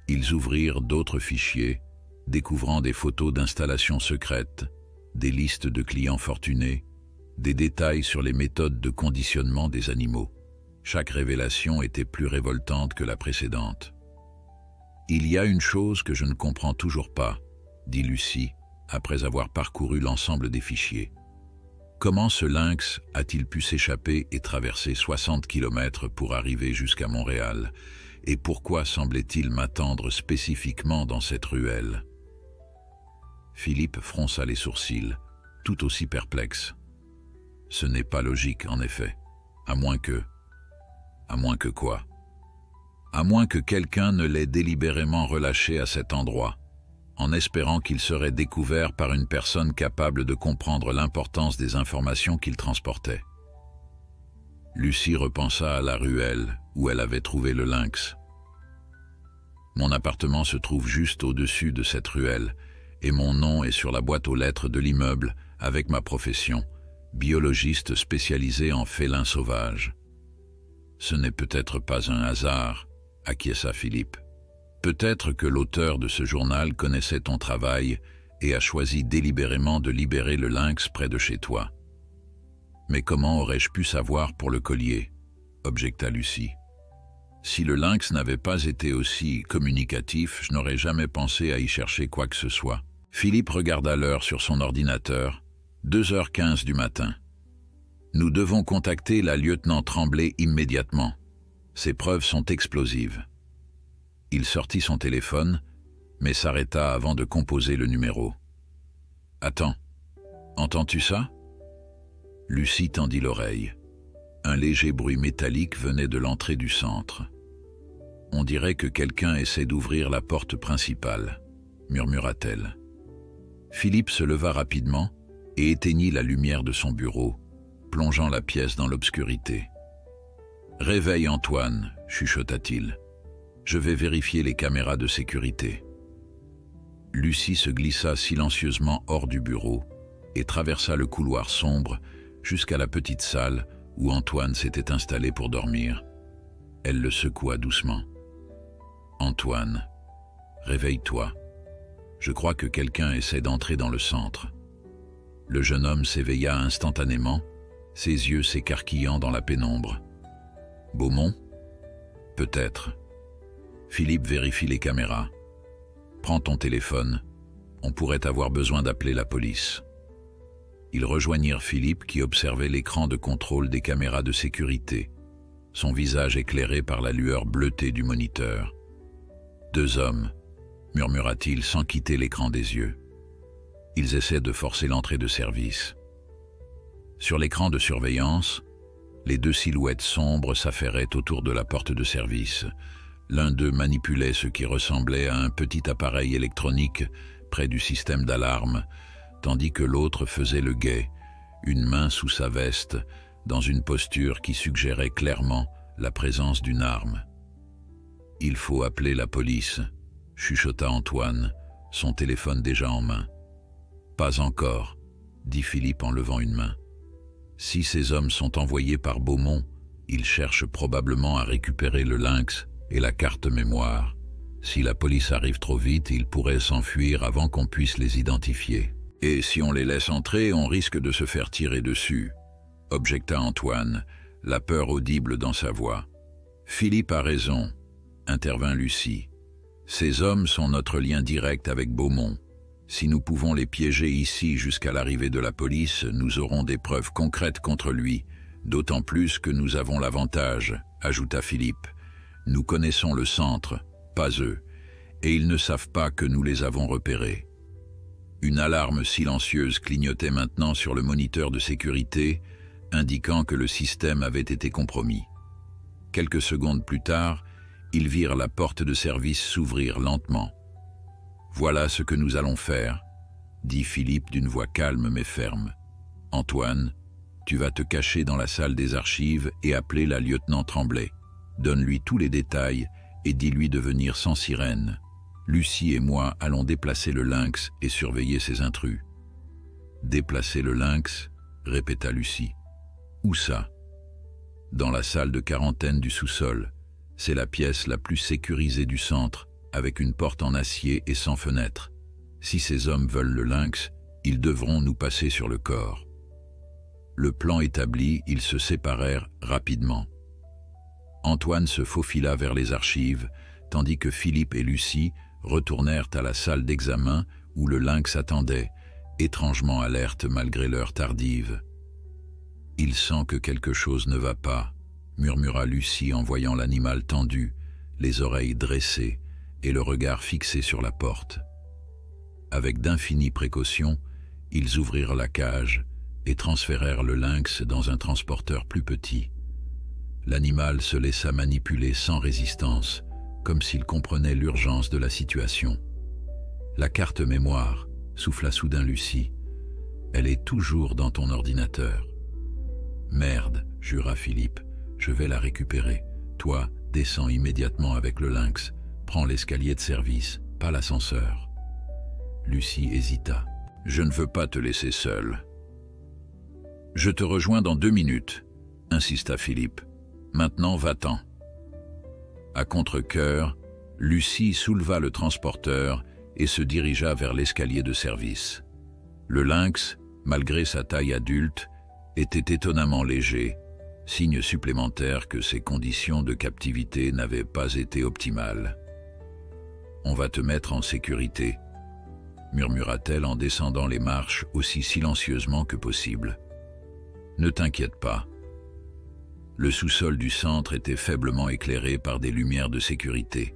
Ils ouvrirent d'autres fichiers, découvrant des photos d'installations secrètes, des listes de clients fortunés, des détails sur les méthodes de conditionnement des animaux. Chaque révélation était plus révoltante que la précédente. « Il y a une chose que je ne comprends toujours pas, » dit Lucie, après avoir parcouru l'ensemble des fichiers. Comment ce lynx a-t-il pu s'échapper et traverser 60 km pour arriver jusqu'à Montréal? Et pourquoi semblait-il m'attendre spécifiquement dans cette ruelle? Philippe fronça les sourcils, tout aussi perplexe. Ce n'est pas logique, en effet. À moins que... À moins que quoi? À moins que quelqu'un ne l'ait délibérément relâché à cet endroit, en espérant qu'il serait découvert par une personne capable de comprendre l'importance des informations qu'il transportait. Lucie repensa à la ruelle où elle avait trouvé le lynx. Mon appartement se trouve juste au-dessus de cette ruelle, et mon nom est sur la boîte aux lettres de l'immeuble avec ma profession, biologiste spécialisé en félins sauvages. Ce n'est peut-être pas un hasard, acquiesça Philippe. Peut-être que l'auteur de ce journal connaissait ton travail et a choisi délibérément de libérer le lynx près de chez toi. Mais comment aurais-je pu savoir pour le collier? Objecta Lucie. Si le lynx n'avait pas été aussi communicatif, je n'aurais jamais pensé à y chercher quoi que ce soit. Philippe regarda l'heure sur son ordinateur. 2h15 du matin. Nous devons contacter la lieutenant Tremblay immédiatement. Ces preuves sont explosives. Il sortit son téléphone, mais s'arrêta avant de composer le numéro. « Attends, entends-tu ça » Lucie tendit l'oreille. Un léger bruit métallique venait de l'entrée du centre. « On dirait que quelqu'un essaie d'ouvrir la porte principale », murmura-t-elle. Philippe se leva rapidement et éteignit la lumière de son bureau, plongeant la pièce dans l'obscurité. « Réveille Antoine », chuchota-t-il. « Je vais vérifier les caméras de sécurité. » Lucie se glissa silencieusement hors du bureau et traversa le couloir sombre jusqu'à la petite salle où Antoine s'était installé pour dormir. Elle le secoua doucement. « Antoine, réveille-toi. Je crois que quelqu'un essaie d'entrer dans le centre. » Le jeune homme s'éveilla instantanément, ses yeux s'écarquillant dans la pénombre. « Beaumont ? Peut-être. » Philippe vérifie les caméras. « Prends ton téléphone. On pourrait avoir besoin d'appeler la police. » Ils rejoignirent Philippe qui observait l'écran de contrôle des caméras de sécurité, son visage éclairé par la lueur bleutée du moniteur. « Deux hommes, » murmura-t-il sans quitter l'écran des yeux. Ils essaient de forcer l'entrée de service. Sur l'écran de surveillance, les deux silhouettes sombres s'affairaient autour de la porte de service. L'un d'eux manipulait ce qui ressemblait à un petit appareil électronique près du système d'alarme, tandis que l'autre faisait le guet, une main sous sa veste, dans une posture qui suggérait clairement la présence d'une arme. « Il faut appeler la police », chuchota Antoine, son téléphone déjà en main. « Pas encore », dit Philippe en levant une main. « Si ces hommes sont envoyés par Beaumont, ils cherchent probablement à récupérer le lynx et la carte mémoire. Si la police arrive trop vite, ils pourraient s'enfuir avant qu'on puisse les identifier. Et si on les laisse entrer, on risque de se faire tirer dessus, » objecta Antoine, la peur audible dans sa voix. « Philippe a raison, » intervint Lucie. « Ces hommes sont notre lien direct avec Beaumont. Si nous pouvons les piéger ici jusqu'à l'arrivée de la police, nous aurons des preuves concrètes contre lui, d'autant plus que nous avons l'avantage, » ajouta Philippe. « Nous connaissons le centre, pas eux, et ils ne savent pas que nous les avons repérés. » Une alarme silencieuse clignotait maintenant sur le moniteur de sécurité, indiquant que le système avait été compromis. Quelques secondes plus tard, ils virent la porte de service s'ouvrir lentement. « Voilà ce que nous allons faire, » dit Philippe d'une voix calme mais ferme. « Antoine, tu vas te cacher dans la salle des archives et appeler la lieutenant Tremblay. Donne-lui tous les détails et dis-lui de venir sans sirène. Lucie et moi allons déplacer le lynx et surveiller ses intrus. »« Déplacer le lynx ?» répéta Lucie. « Où ça ?»« Dans la salle de quarantaine du sous-sol. C'est la pièce la plus sécurisée du centre, avec une porte en acier et sans fenêtre. Si ces hommes veulent le lynx, ils devront nous passer sur le corps. » Le plan établi, ils se séparèrent rapidement. Antoine se faufila vers les archives, tandis que Philippe et Lucie retournèrent à la salle d'examen où le lynx attendait, étrangement alerte malgré l'heure tardive. « Il sent que quelque chose ne va pas », murmura Lucie en voyant l'animal tendu, les oreilles dressées et le regard fixé sur la porte. Avec d'infinies précautions, ils ouvrirent la cage et transférèrent le lynx dans un transporteur plus petit. L'animal se laissa manipuler sans résistance, comme s'il comprenait l'urgence de la situation. « La carte mémoire », souffla soudain Lucie. « Elle est toujours dans ton ordinateur. »« Merde, » jura Philippe, « je vais la récupérer. Toi, descends immédiatement avec le lynx. Prends l'escalier de service, pas l'ascenseur. » Lucie hésita. « Je ne veux pas te laisser seule. »« Je te rejoins dans 2 minutes, » insista Philippe. « Maintenant, va-t'en. » À contre-cœur, Lucie souleva le transporteur et se dirigea vers l'escalier de service. Le lynx, malgré sa taille adulte, était étonnamment léger, signe supplémentaire que ses conditions de captivité n'avaient pas été optimales. « On va te mettre en sécurité, » murmura-t-elle en descendant les marches aussi silencieusement que possible. « Ne t'inquiète pas. » Le sous-sol du centre était faiblement éclairé par des lumières de sécurité.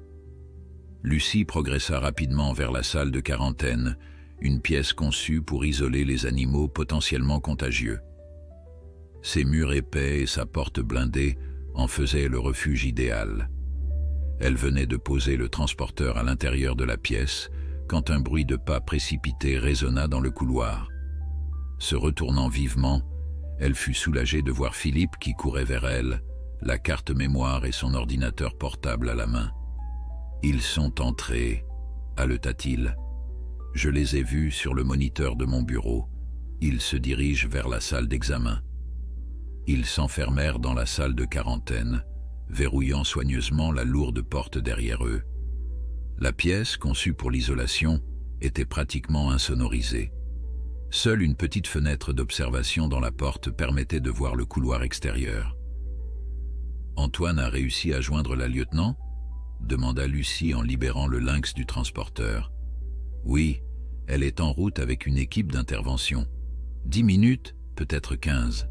Lucie progressa rapidement vers la salle de quarantaine, une pièce conçue pour isoler les animaux potentiellement contagieux. Ses murs épais et sa porte blindée en faisaient le refuge idéal. Elle venait de poser le transporteur à l'intérieur de la pièce quand un bruit de pas précipité résonna dans le couloir. Se retournant vivement, elle fut soulagée de voir Philippe qui courait vers elle, la carte mémoire et son ordinateur portable à la main. « Ils sont entrés », haleta-t-il. « Je les ai vus sur le moniteur de mon bureau. Ils se dirigent vers la salle d'examen. » Ils s'enfermèrent dans la salle de quarantaine, verrouillant soigneusement la lourde porte derrière eux. La pièce, conçue pour l'isolation, était pratiquement insonorisée. Seule une petite fenêtre d'observation dans la porte permettait de voir le couloir extérieur. « Antoine a réussi à joindre la lieutenant ?» demanda Lucie en libérant le lynx du transporteur. « Oui, elle est en route avec une équipe d'intervention. 10 minutes, peut-être 15. »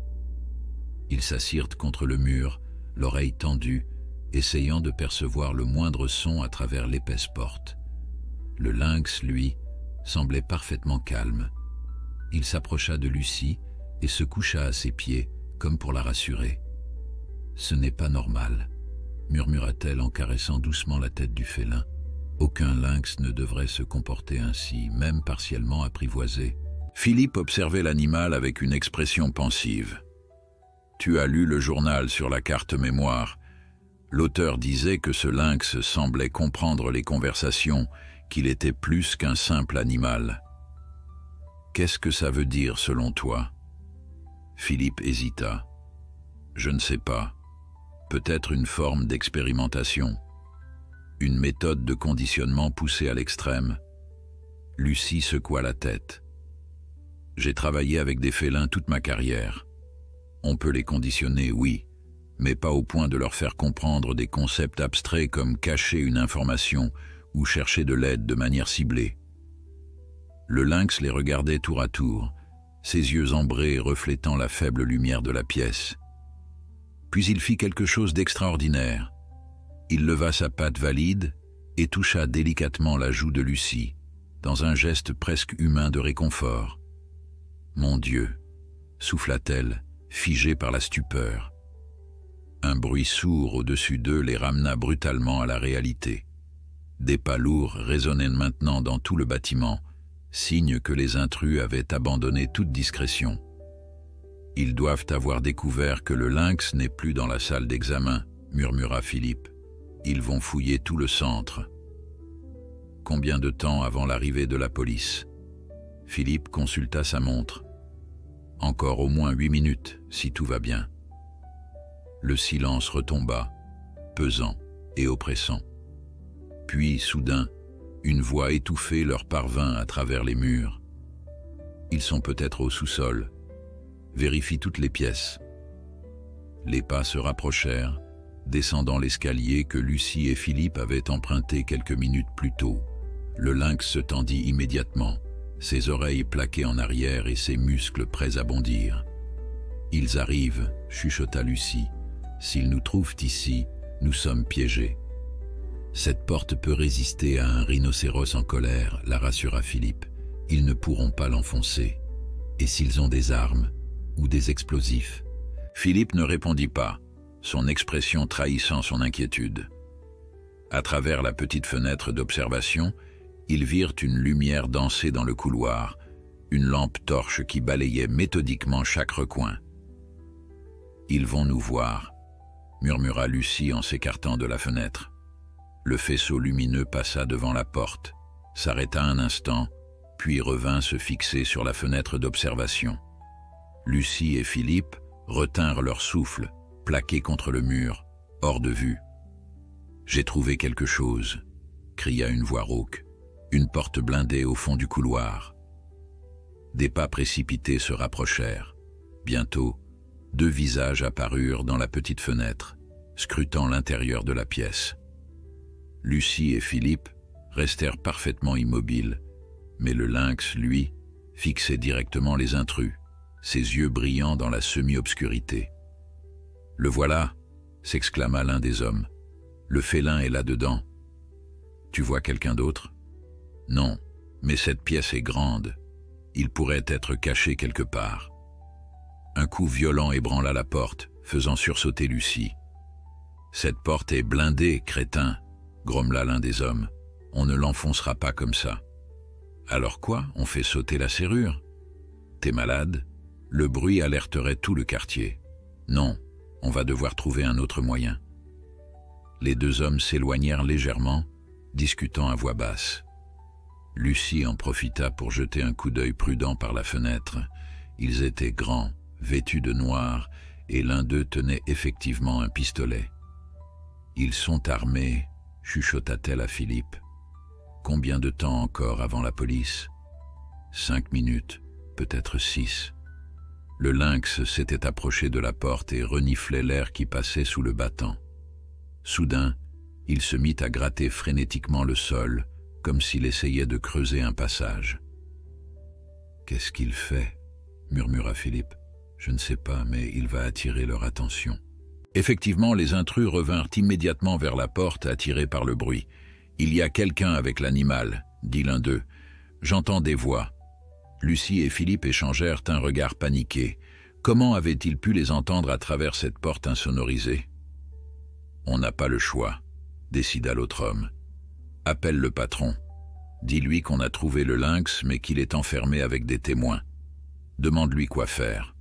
Ils s'assirent contre le mur, l'oreille tendue, essayant de percevoir le moindre son à travers l'épaisse porte. Le lynx, lui, semblait parfaitement calme. Il s'approcha de Lucie et se coucha à ses pieds, comme pour la rassurer. « Ce n'est pas normal », murmura-t-elle en caressant doucement la tête du félin. « Aucun lynx ne devrait se comporter ainsi, même partiellement apprivoisé. » Philippe observait l'animal avec une expression pensive. « Tu as lu le journal sur la carte mémoire. L'auteur disait que ce lynx semblait comprendre les conversations, qu'il était plus qu'un simple animal. Qu'est-ce que ça veut dire selon toi ?» Philippe hésita. « Je ne sais pas. Peut-être une forme d'expérimentation. Une méthode de conditionnement poussée à l'extrême. » Lucie secoua la tête. « J'ai travaillé avec des félins toute ma carrière. On peut les conditionner, oui, mais pas au point de leur faire comprendre des concepts abstraits comme cacher une information ou chercher de l'aide de manière ciblée. » Le lynx les regardait tour à tour, ses yeux ambrés reflétant la faible lumière de la pièce. Puis il fit quelque chose d'extraordinaire. Il leva sa patte valide et toucha délicatement la joue de Lucie, dans un geste presque humain de réconfort. « Mon Dieu !» souffla-t-elle, figée par la stupeur. Un bruit sourd au-dessus d'eux les ramena brutalement à la réalité. Des pas lourds résonnaient maintenant dans tout le bâtiment, signe que les intrus avaient abandonné toute discrétion. « Ils doivent avoir découvert que le lynx n'est plus dans la salle d'examen, » murmura Philippe. « Ils vont fouiller tout le centre. » Combien de temps avant l'arrivée de la police? Philippe consulta sa montre. « Encore au moins 8 minutes, si tout va bien. » Le silence retomba, pesant et oppressant. Puis, soudain, une voix étouffée leur parvint à travers les murs. « Ils sont peut-être au sous-sol. Vérifie toutes les pièces. » Les pas se rapprochèrent, descendant l'escalier que Lucie et Philippe avaient emprunté quelques minutes plus tôt. Le lynx se tendit immédiatement, ses oreilles plaquées en arrière et ses muscles prêts à bondir. « Ils arrivent, » chuchota Lucie. « S'ils nous trouvent ici, nous sommes piégés. » « Cette porte peut résister à un rhinocéros en colère, » la rassura Philippe. « Ils ne pourront pas l'enfoncer. Et s'ils ont des armes ou des explosifs ?» Philippe ne répondit pas, son expression trahissant son inquiétude. À travers la petite fenêtre d'observation, ils virent une lumière danser dans le couloir, une lampe torche qui balayait méthodiquement chaque recoin. « Ils vont nous voir », murmura Lucie en s'écartant de la fenêtre. Le faisceau lumineux passa devant la porte, s'arrêta un instant, puis revint se fixer sur la fenêtre d'observation. Lucie et Philippe retinrent leur souffle, plaqués contre le mur, hors de vue. « J'ai trouvé quelque chose », cria une voix rauque, une porte blindée au fond du couloir. Des pas précipités se rapprochèrent. Bientôt, 2 visages apparurent dans la petite fenêtre, scrutant l'intérieur de la pièce. Lucie et Philippe restèrent parfaitement immobiles, mais le lynx, lui, fixait directement les intrus, ses yeux brillants dans la semi-obscurité. « Le voilà !» s'exclama l'un des hommes. « Le félin est là-dedans. »« Tu vois quelqu'un d'autre ?»« Non, mais cette pièce est grande. Il pourrait être caché quelque part. » Un coup violent ébranla la porte, faisant sursauter Lucie. « Cette porte est blindée, crétin !» grommela l'un des hommes. « On ne l'enfoncera pas comme ça. »« Alors quoi? On fait sauter la serrure ?»« T'es malade? Le bruit alerterait tout le quartier. »« Non, on va devoir trouver un autre moyen. » Les deux hommes s'éloignèrent légèrement, discutant à voix basse. Lucie en profita pour jeter un coup d'œil prudent par la fenêtre. Ils étaient grands, vêtus de noir, et l'un d'eux tenait effectivement un pistolet. « Ils sont armés », chuchota-t-elle à Philippe. « Combien de temps encore avant la police ? 5 minutes, peut-être 6. Le lynx s'était approché de la porte et reniflait l'air qui passait sous le battant. Soudain, il se mit à gratter frénétiquement le sol, comme s'il essayait de creuser un passage. « Qu'est-ce qu'il fait ?» murmura Philippe. « Je ne sais pas, mais il va attirer leur attention. » Effectivement, les intrus revinrent immédiatement vers la porte, attirés par le bruit. « Il y a quelqu'un avec l'animal, » dit l'un d'eux. « J'entends des voix. » Lucie et Philippe échangèrent un regard paniqué. Comment avaient-ils pu les entendre à travers cette porte insonorisée? « On n'a pas le choix, » décida l'autre homme. « Appelle le patron. Dis-lui qu'on a trouvé le lynx, mais qu'il est enfermé avec des témoins. Demande-lui quoi faire. »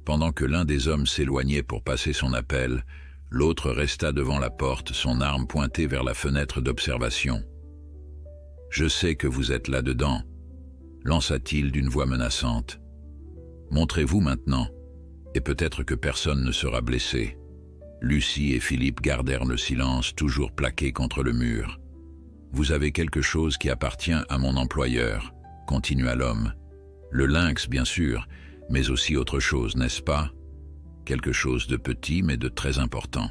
Pendant que l'un des hommes s'éloignait pour passer son appel, l'autre resta devant la porte, son arme pointée vers la fenêtre d'observation. « Je sais que vous êtes là-dedans, » lança-t-il d'une voix menaçante. « Montrez-vous maintenant, et peut-être que personne ne sera blessé. » Lucie et Philippe gardèrent le silence, toujours plaqués contre le mur. « Vous avez quelque chose qui appartient à mon employeur, » continua l'homme. « Le lynx, bien sûr, mais aussi autre chose, n'est-ce pas? Quelque chose de petit, mais de très important.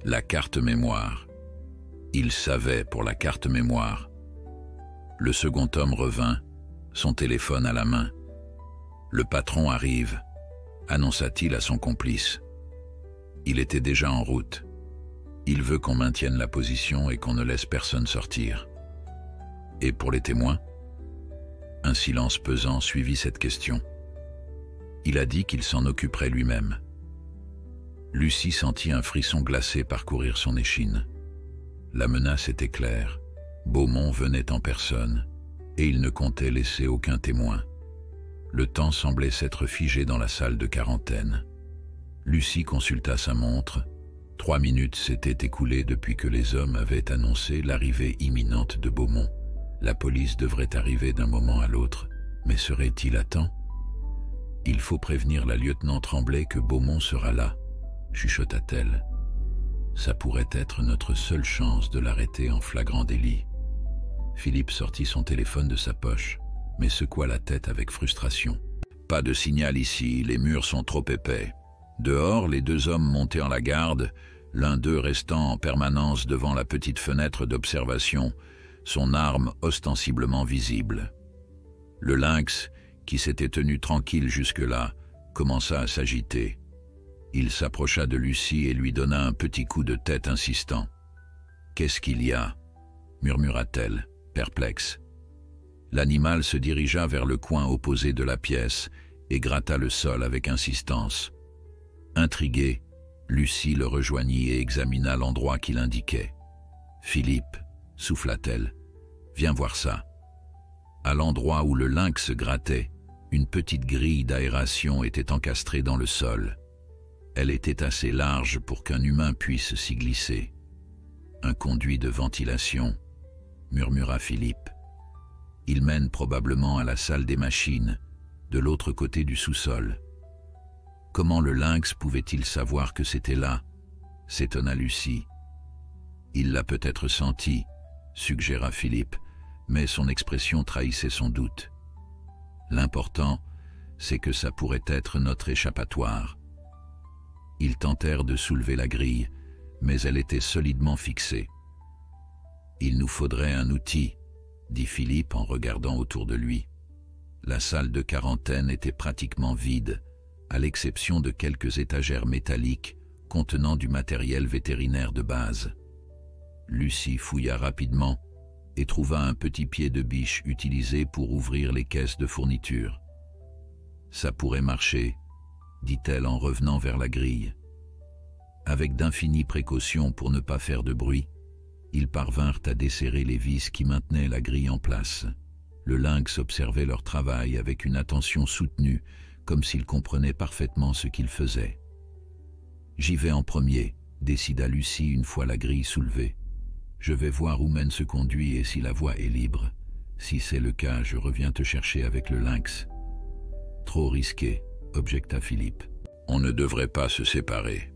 La carte mémoire. Il savait pour la carte mémoire. » Le second homme revint, son téléphone à la main. « Le patron arrive », annonça-t-il à son complice. Il était déjà en route. Il veut qu'on maintienne la position et qu'on ne laisse personne sortir. Et pour les témoins? Un silence pesant suivit cette question. Il a dit qu'il s'en occuperait lui-même. Lucie sentit un frisson glacé parcourir son échine. La menace était claire. Beaumont venait en personne, et il ne comptait laisser aucun témoin. Le temps semblait s'être figé dans la salle de quarantaine. Lucie consulta sa montre. 3 minutes s'étaient écoulées depuis que les hommes avaient annoncé l'arrivée imminente de Beaumont. La police devrait arriver d'un moment à l'autre, mais serait-il à temps? « Il faut prévenir la lieutenant Tremblay que Beaumont sera là, » chuchota-t-elle. « Ça pourrait être notre seule chance de l'arrêter en flagrant délit. » Philippe sortit son téléphone de sa poche, mais secoua la tête avec frustration. « Pas de signal ici, les murs sont trop épais. » Dehors, les deux hommes montaient en la garde, l'un d'eux restant en permanence devant la petite fenêtre d'observation, son arme ostensiblement visible. Le lynx, qui s'était tenu tranquille jusque-là, commença à s'agiter. Il s'approcha de Lucie et lui donna un petit coup de tête insistant. « Qu'est-ce qu'il y a » murmura-t-elle, perplexe. L'animal se dirigea vers le coin opposé de la pièce et gratta le sol avec insistance. Intriguée, Lucie le rejoignit et examina l'endroit qu'il indiquait. « Philippe, » souffla-t-elle, « viens voir ça. » À l'endroit où le lynx grattait, une petite grille d'aération était encastrée dans le sol. Elle était assez large pour qu'un humain puisse s'y glisser. « Un conduit de ventilation » murmura Philippe. « Il mène probablement à la salle des machines, de l'autre côté du sous-sol. » Comment le lynx pouvait-il savoir que c'était là? S'étonna Lucie. Il l'a peut-être senti, suggéra Philippe, mais son expression trahissait son doute. L'important, c'est que ça pourrait être notre échappatoire. Ils tentèrent de soulever la grille, mais elle était solidement fixée. Il nous faudrait un outil, dit Philippe en regardant autour de lui. La salle de quarantaine était pratiquement vide, à l'exception de quelques étagères métalliques contenant du matériel vétérinaire de base. Lucie fouilla rapidement et trouva un petit pied de biche utilisé pour ouvrir les caisses de fourniture. Ça pourrait marcher, dit-elle en revenant vers la grille. Avec d'infinies précautions pour ne pas faire de bruit, ils parvinrent à desserrer les vis qui maintenaient la grille en place. Le lynx observait leur travail avec une attention soutenue, comme s'il comprenait parfaitement ce qu'ils faisaient. « J'y vais en premier », décida Lucie une fois la grille soulevée. « Je vais voir où mène ce conduit et si la voie est libre. Si c'est le cas, je reviens te chercher avec le lynx. » « Trop risqué, objecta Philippe. « On ne devrait pas se séparer.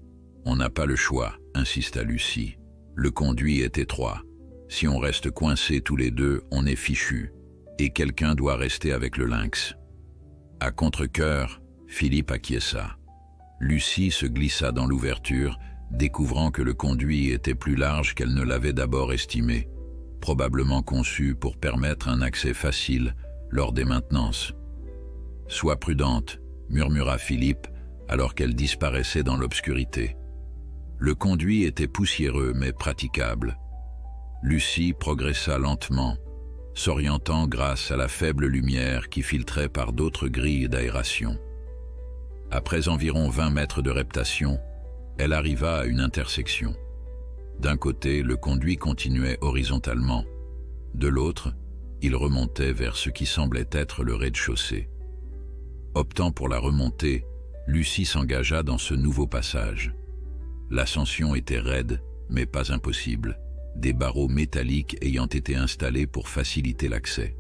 On n'a pas le choix, insista Lucie. Le conduit est étroit. Si on reste coincés tous les deux, on est fichus. Et quelqu'un doit rester avec le lynx. » À contre-cœur, Philippe acquiesça. Lucie se glissa dans l'ouverture, découvrant que le conduit était plus large qu'elle ne l'avait d'abord estimé, probablement conçu pour permettre un accès facile lors des maintenances. « Sois prudente », murmura Philippe, alors qu'elle disparaissait dans l'obscurité. Le conduit était poussiéreux mais praticable. Lucie progressa lentement, s'orientant grâce à la faible lumière qui filtrait par d'autres grilles d'aération. Après environ 20 mètres de reptation, elle arriva à une intersection. D'un côté, le conduit continuait horizontalement. De l'autre, il remontait vers ce qui semblait être le rez-de-chaussée. Optant pour la remontée, Lucie s'engagea dans ce nouveau passage. L'ascension était raide, mais pas impossible, des barreaux métalliques ayant été installés pour faciliter l'accès.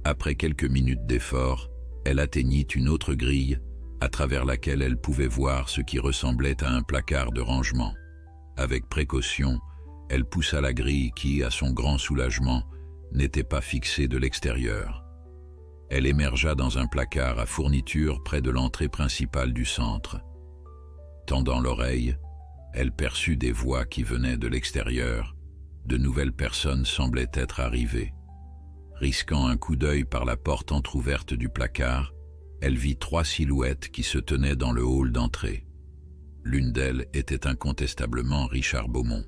Après quelques minutes d'effort, elle atteignit une autre grille, à travers laquelle elle pouvait voir ce qui ressemblait à un placard de rangement. Avec précaution, elle poussa la grille qui, à son grand soulagement, n'était pas fixée de l'extérieur. Elle émergea dans un placard à fourniture près de l'entrée principale du centre. Tendant l'oreille, elle perçut des voix qui venaient de l'extérieur. De nouvelles personnes semblaient être arrivées. Risquant un coup d'œil par la porte entr'ouverte du placard, elle vit 3 silhouettes qui se tenaient dans le hall d'entrée. L'une d'elles était incontestablement Richard Beaumont.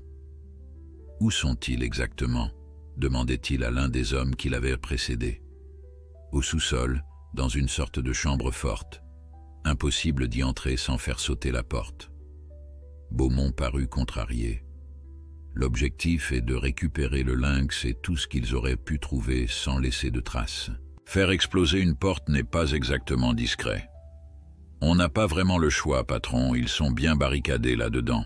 « Où sont-ils exactement » demandait-il à l'un des hommes qui l'avait précédé. Au sous-sol, dans une sorte de chambre forte. Impossible d'y entrer sans faire sauter la porte. Beaumont parut contrarié. L'objectif est de récupérer le lynx et tout ce qu'ils auraient pu trouver sans laisser de traces. Faire exploser une porte n'est pas exactement discret. On n'a pas vraiment le choix, patron, ils sont bien barricadés là-dedans.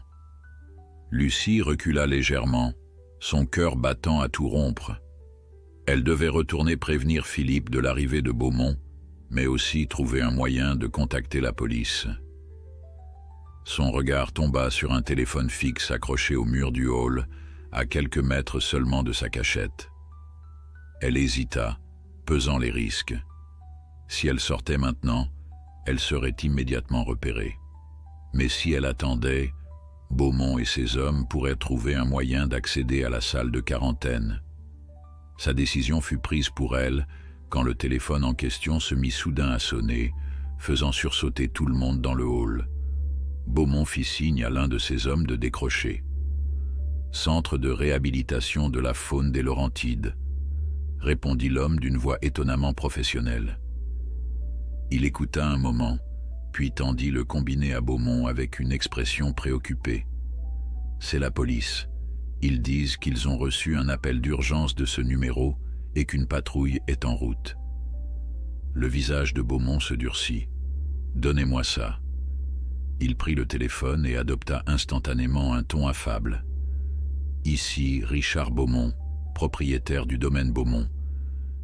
Lucie recula légèrement, son cœur battant à tout rompre. Elle devait retourner prévenir Philippe de l'arrivée de Beaumont, mais aussi trouver un moyen de contacter la police. Son regard tomba sur un téléphone fixe accroché au mur du hall, à quelques mètres seulement de sa cachette. Elle hésita, pesant les risques. Si elle sortait maintenant, elle serait immédiatement repérée. Mais si elle attendait, Beaumont et ses hommes pourraient trouver un moyen d'accéder à la salle de quarantaine. Sa décision fut prise pour elle quand le téléphone en question se mit soudain à sonner, faisant sursauter tout le monde dans le hall. Beaumont fit signe à l'un de ses hommes de décrocher. Centre de réhabilitation de la faune des Laurentides, répondit l'homme d'une voix étonnamment professionnelle. Il écouta un moment, puis tendit le combiné à Beaumont avec une expression préoccupée. « C'est la police. Ils disent qu'ils ont reçu un appel d'urgence de ce numéro et qu'une patrouille est en route. » Le visage de Beaumont se durcit. « Donnez-moi ça. » Il prit le téléphone et adopta instantanément un ton affable. « Ici, Richard Beaumont, propriétaire du domaine Beaumont.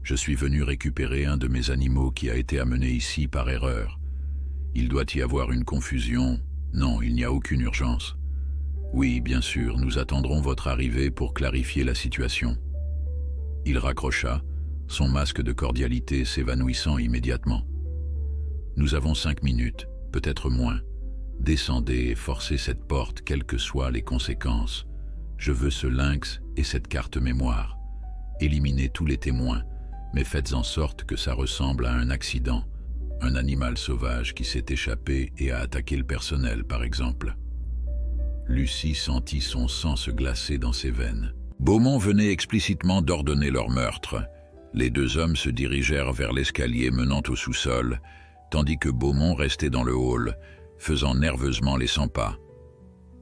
Je suis venu récupérer un de mes animaux qui a été amené ici par erreur. Il doit y avoir une confusion. Non, il n'y a aucune urgence. Oui, bien sûr, nous attendrons votre arrivée pour clarifier la situation. » Il raccrocha, son masque de cordialité s'évanouissant immédiatement. « Nous avons 5 minutes, peut-être moins. Descendez et forcez cette porte, quelles que soient les conséquences. Je veux ce lynx et cette carte mémoire. Éliminez tous les témoins, mais faites en sorte que ça ressemble à un accident, un animal sauvage qui s'est échappé et a attaqué le personnel, par exemple. » Lucie sentit son sang se glacer dans ses veines. Beaumont venait explicitement d'ordonner leur meurtre. Les 2 hommes se dirigèrent vers l'escalier menant au sous-sol, tandis que Beaumont restait dans le hall, faisant nerveusement les 100 pas.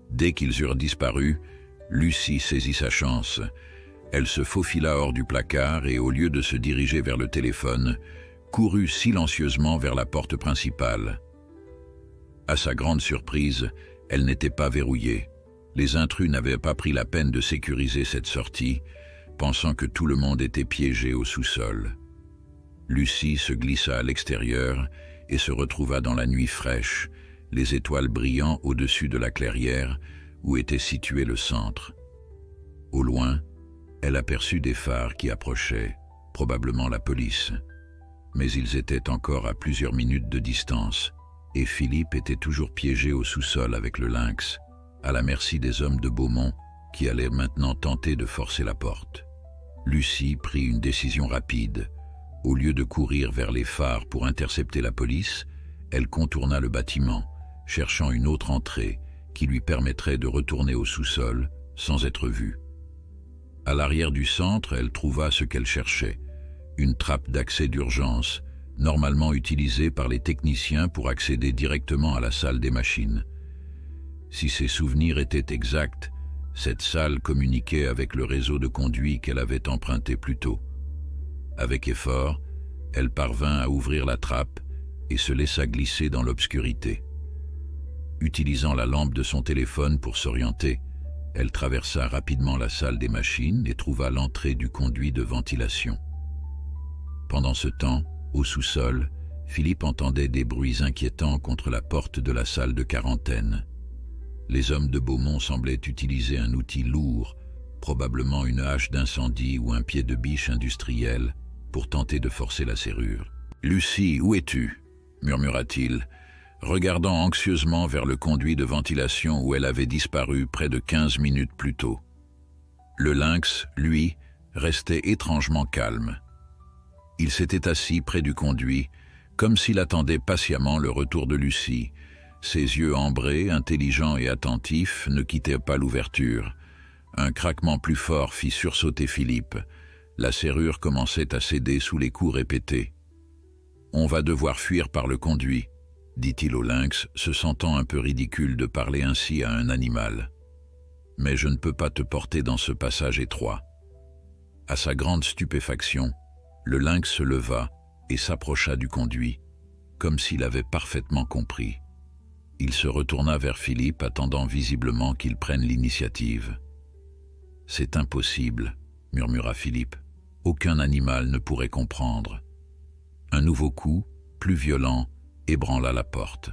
Dès qu'ils eurent disparu, Lucie saisit sa chance. Elle se faufila hors du placard et, au lieu de se diriger vers le téléphone, courut silencieusement vers la porte principale. À sa grande surprise, elle n'était pas verrouillée. Les intrus n'avaient pas pris la peine de sécuriser cette sortie, pensant que tout le monde était piégé au sous-sol. Lucie se glissa à l'extérieur et se retrouva dans la nuit fraîche, les étoiles brillant au-dessus de la clairière où était situé le centre. Au loin, elle aperçut des phares qui approchaient, probablement la police. Mais ils étaient encore à plusieurs minutes de distance, et Philippe était toujours piégé au sous-sol avec le lynx, à la merci des hommes de Beaumont qui allaient maintenant tenter de forcer la porte. Lucie prit une décision rapide. Au lieu de courir vers les phares pour intercepter la police, elle contourna le bâtiment, cherchant une autre entrée qui lui permettrait de retourner au sous-sol sans être vue. À l'arrière du centre, elle trouva ce qu'elle cherchait, une trappe d'accès d'urgence, normalement utilisée par les techniciens pour accéder directement à la salle des machines. Si ses souvenirs étaient exacts, cette salle communiquait avec le réseau de conduits qu'elle avait emprunté plus tôt. Avec effort, elle parvint à ouvrir la trappe et se laissa glisser dans l'obscurité. Utilisant la lampe de son téléphone pour s'orienter, elle traversa rapidement la salle des machines et trouva l'entrée du conduit de ventilation. Pendant ce temps, au sous-sol, Philippe entendait des bruits inquiétants contre la porte de la salle de quarantaine. Les hommes de Beaumont semblaient utiliser un outil lourd, probablement une hache d'incendie ou un pied de biche industriel, pour tenter de forcer la serrure. « Lucie, où es-tu » murmura-t-il, regardant anxieusement vers le conduit de ventilation où elle avait disparu près de 15 minutes plus tôt. Le lynx, lui, restait étrangement calme. Il s'était assis près du conduit, comme s'il attendait patiemment le retour de Lucie. Ses yeux ambrés, intelligents et attentifs, ne quittaient pas l'ouverture. Un craquement plus fort fit sursauter Philippe. La serrure commençait à céder sous les coups répétés. « On va devoir fuir par le conduit », dit-il au lynx, se sentant un peu ridicule de parler ainsi à un animal. « Mais je ne peux pas te porter dans ce passage étroit. » À sa grande stupéfaction, le lynx se leva et s'approcha du conduit, comme s'il avait parfaitement compris. Il se retourna vers Philippe, attendant visiblement qu'il prenne l'initiative. « C'est impossible, » murmura Philippe. « Aucun animal ne pourrait comprendre. » Un nouveau coup, plus violent, ébranla la porte.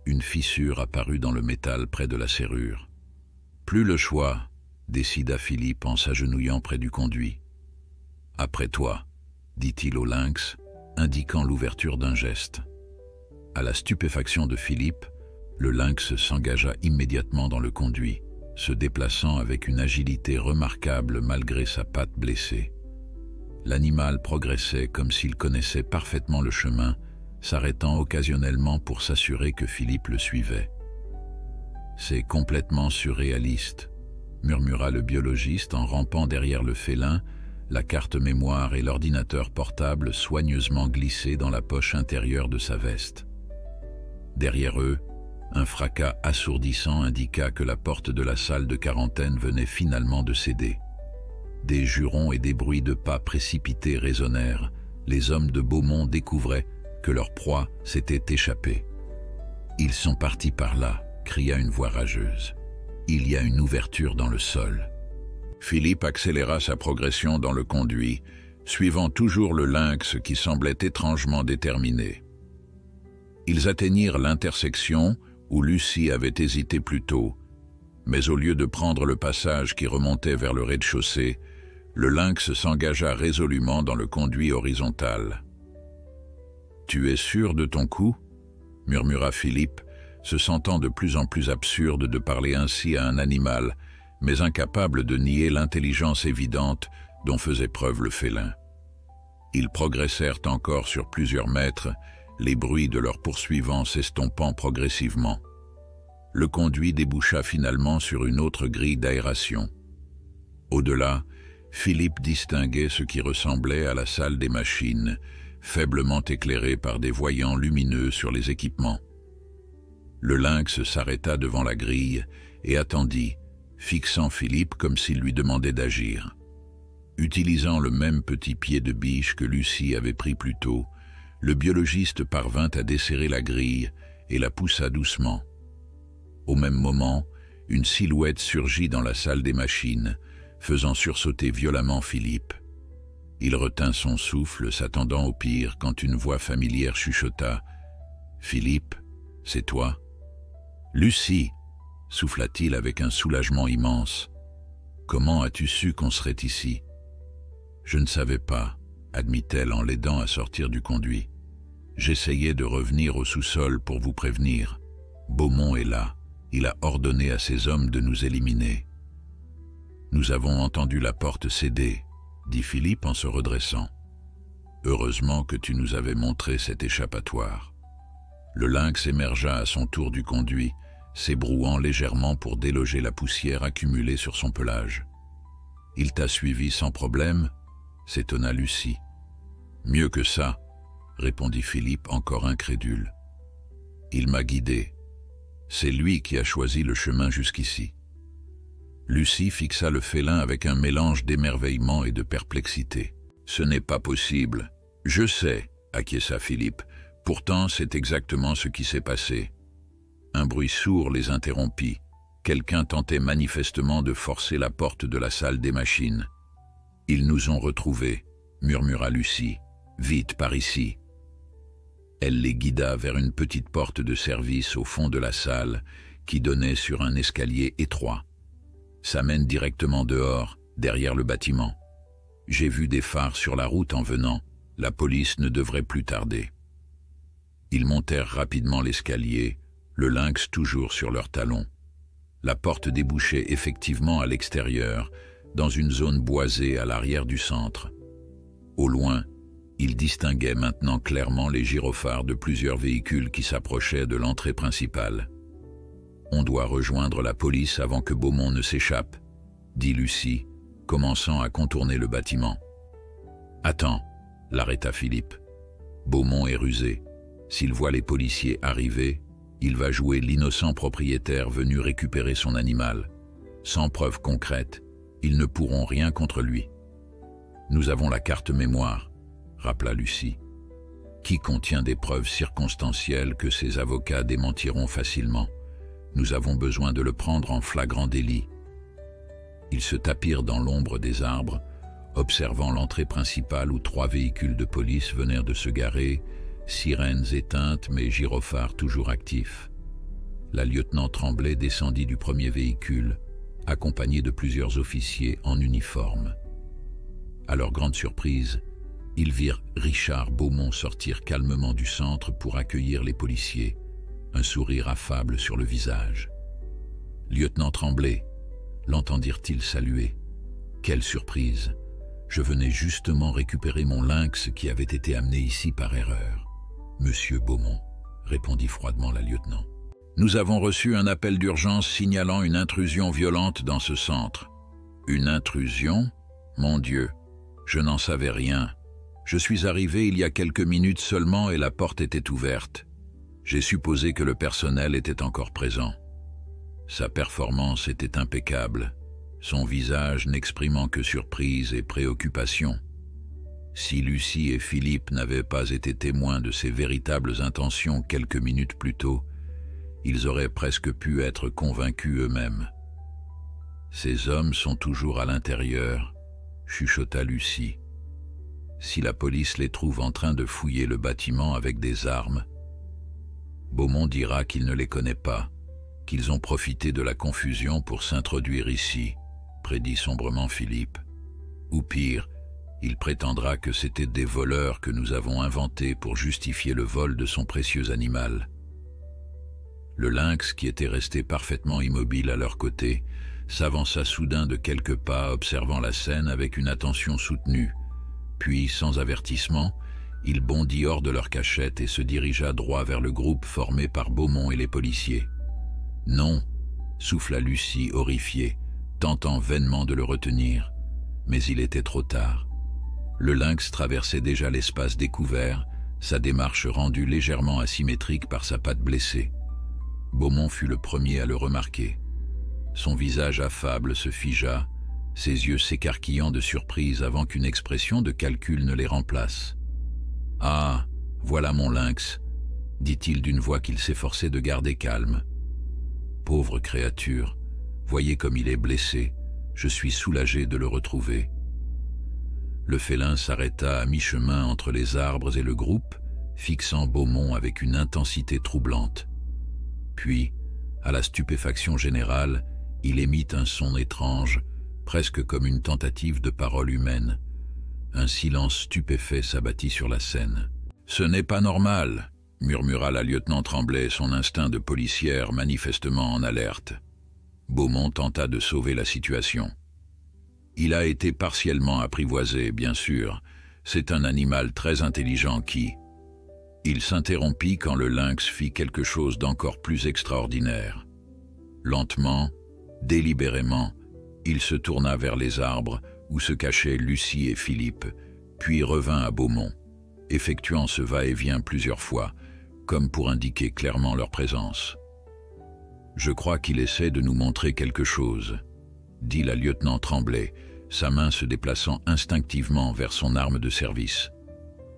Une fissure apparut dans le métal près de la serrure. « Plus le choix, » décida Philippe en s'agenouillant près du conduit. « Après toi, » dit-il au lynx, indiquant l'ouverture d'un geste. À la stupéfaction de Philippe, le lynx s'engagea immédiatement dans le conduit, se déplaçant avec une agilité remarquable malgré sa patte blessée. L'animal progressait comme s'il connaissait parfaitement le chemin, s'arrêtant occasionnellement pour s'assurer que Philippe le suivait. « C'est complètement surréaliste », murmura le biologiste en rampant derrière le félin, la carte mémoire et l'ordinateur portable soigneusement glissés dans la poche intérieure de sa veste. Derrière eux, un fracas assourdissant indiqua que la porte de la salle de quarantaine venait finalement de céder. Des jurons et des bruits de pas précipités résonnèrent. Les hommes de Beaumont découvraient que leur proie s'était échappée. « Ils sont partis par là », cria une voix rageuse. « Il y a une ouverture dans le sol. » Philippe accéléra sa progression dans le conduit, suivant toujours le lynx qui semblait étrangement déterminé. Ils atteignirent l'intersection où Lucie avait hésité plus tôt, mais au lieu de prendre le passage qui remontait vers le rez-de-chaussée, le lynx s'engagea résolument dans le conduit horizontal. « Tu es sûr de ton coup ?» murmura Philippe, se sentant de plus en plus absurde de parler ainsi à un animal, mais incapable de nier l'intelligence évidente dont faisait preuve le félin. Ils progressèrent encore sur plusieurs mètres, les bruits de leurs poursuivants s'estompant progressivement. Le conduit déboucha finalement sur une autre grille d'aération. Au-delà, Philippe distinguait ce qui ressemblait à la salle des machines, faiblement éclairés par des voyants lumineux sur les équipements. Le lynx s'arrêta devant la grille et attendit, fixant Philippe comme s'il lui demandait d'agir. Utilisant le même petit pied de biche que Lucie avait pris plus tôt, le biologiste parvint à desserrer la grille et la poussa doucement. Au même moment, une silhouette surgit dans la salle des machines, faisant sursauter violemment Philippe. Il retint son souffle, s'attendant au pire, quand une voix familière chuchota « Philippe, c'est toi ?»« Lucie !» souffla-t-il avec un soulagement immense. « Comment as-tu su qu'on serait ici ?»« Je ne savais pas, » admit-elle en l'aidant à sortir du conduit. « J'essayais de revenir au sous-sol pour vous prévenir. Beaumont est là. Il a ordonné à ses hommes de nous éliminer. »« Nous avons entendu la porte céder, » dit Philippe en se redressant. « Heureusement que tu nous avais montré cet échappatoire. » Le lynx émergea à son tour du conduit, s'ébrouant légèrement pour déloger la poussière accumulée sur son pelage. « Il t'a suivi sans problème ?» s'étonna Lucie. « Mieux que ça, » répondit Philippe encore incrédule. « Il m'a guidé. C'est lui qui a choisi le chemin jusqu'ici. » Lucie fixa le félin avec un mélange d'émerveillement et de perplexité. « Ce n'est pas possible. »« Je sais, » acquiesça Philippe. « Pourtant, c'est exactement ce qui s'est passé. » Un bruit sourd les interrompit. Quelqu'un tentait manifestement de forcer la porte de la salle des machines. « Ils nous ont retrouvés, » murmura Lucie. « Vite, par ici. » Elle les guida vers une petite porte de service au fond de la salle qui donnait sur un escalier étroit. « Ça mène directement dehors, derrière le bâtiment. J'ai vu des phares sur la route en venant. La police ne devrait plus tarder. » Ils montèrent rapidement l'escalier, le lynx toujours sur leurs talons. La porte débouchait effectivement à l'extérieur, dans une zone boisée à l'arrière du centre. Au loin, ils distinguaient maintenant clairement les gyrophares de plusieurs véhicules qui s'approchaient de l'entrée principale. « On doit rejoindre la police avant que Beaumont ne s'échappe, » dit Lucie, commençant à contourner le bâtiment. « Attends, » l'arrêta Philippe. « Beaumont est rusé. S'il voit les policiers arriver, il va jouer l'innocent propriétaire venu récupérer son animal. Sans preuve concrète, ils ne pourront rien contre lui. Nous avons la carte mémoire, » rappela Lucie, qui contient des preuves circonstancielles que ses avocats démentiront facilement. Nous avons besoin de le prendre en flagrant délit. Ils se tapirent dans l'ombre des arbres, observant l'entrée principale où 3 véhicules de police venèrent de se garer, sirènes éteintes mais gyrophares toujours actifs. La lieutenant Tremblay descendit du premier véhicule, accompagnée de plusieurs officiers en uniforme. À leur grande surprise, ils virent Richard Beaumont sortir calmement du centre pour accueillir les policiers, un sourire affable sur le visage. « Lieutenant Tremblay » l'entendirent-ils saluer. « Quelle surprise! Je venais justement récupérer mon lynx qui avait été amené ici par erreur. »« Monsieur Beaumont » répondit froidement la lieutenant. « Nous avons reçu un appel d'urgence signalant une intrusion violente dans ce centre. »« Une intrusion? Mon Dieu, je n'en savais rien. Je suis arrivé il y a quelques minutes seulement et la porte était ouverte. J'ai supposé que le personnel était encore présent. » Sa performance était impeccable, son visage n'exprimant que surprise et préoccupation. Si Lucie et Philippe n'avaient pas été témoins de ses véritables intentions quelques minutes plus tôt, ils auraient presque pu être convaincus eux-mêmes. « Ces hommes sont toujours à l'intérieur, » chuchota Lucie. « Si la police les trouve en train de fouiller le bâtiment avec des armes, Beaumont dira qu'il ne les connaît pas, qu'ils ont profité de la confusion pour s'introduire ici, » prédit sombrement Philippe. « Ou pire, il prétendra que c'était des voleurs que nous avons inventés pour justifier le vol de son précieux animal. » Le lynx, qui était resté parfaitement immobile à leur côté, s'avança soudain de quelques pas, observant la scène avec une attention soutenue. Puis, sans avertissement, il bondit hors de leur cachette et se dirigea droit vers le groupe formé par Beaumont et les policiers. « Non » souffla Lucie, horrifiée, tentant vainement de le retenir. Mais il était trop tard. Le lynx traversait déjà l'espace découvert, sa démarche rendue légèrement asymétrique par sa patte blessée. Beaumont fut le premier à le remarquer. Son visage affable se figea, ses yeux s'écarquillant de surprise avant qu'une expression de calcul ne les remplace. « Ah, voilà mon lynx », dit-il d'une voix qu'il s'efforçait de garder calme. « Pauvre créature, voyez comme il est blessé, je suis soulagé de le retrouver. » Le félin s'arrêta à mi-chemin entre les arbres et le groupe, fixant Beaumont avec une intensité troublante. Puis, à la stupéfaction générale, il émit un son étrange, presque comme une tentative de parole humaine. Un silence stupéfait s'abattit sur la scène. « Ce n'est pas normal », murmura la lieutenant Tremblay, son instinct de policière manifestement en alerte. Beaumont tenta de sauver la situation. Il a été partiellement apprivoisé, bien sûr. C'est un animal très intelligent qui... Il s'interrompit quand le lynx fit quelque chose d'encore plus extraordinaire. Lentement, délibérément, il se tourna vers les arbres où se cachaient Lucie et Philippe, puis revint à Beaumont, effectuant ce va-et-vient plusieurs fois, comme pour indiquer clairement leur présence. « Je crois qu'il essaie de nous montrer quelque chose », dit la lieutenant Tremblay, sa main se déplaçant instinctivement vers son arme de service.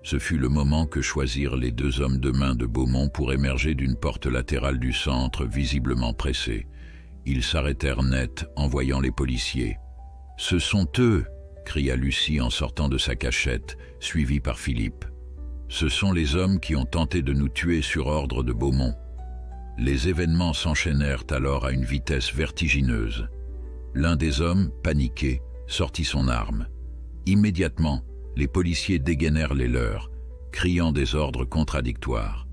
Ce fut le moment que choisirent les deux hommes de main de Beaumont pour émerger d'une porte latérale du centre, visiblement pressés. Ils s'arrêtèrent net en voyant les policiers. « Ce sont eux !» cria Lucie en sortant de sa cachette, suivie par Philippe. « Ce sont les hommes qui ont tenté de nous tuer sur ordre de Beaumont. » Les événements s'enchaînèrent alors à une vitesse vertigineuse. L'un des hommes, paniqué, sortit son arme. Immédiatement, les policiers dégainèrent les leurs, criant des ordres contradictoires.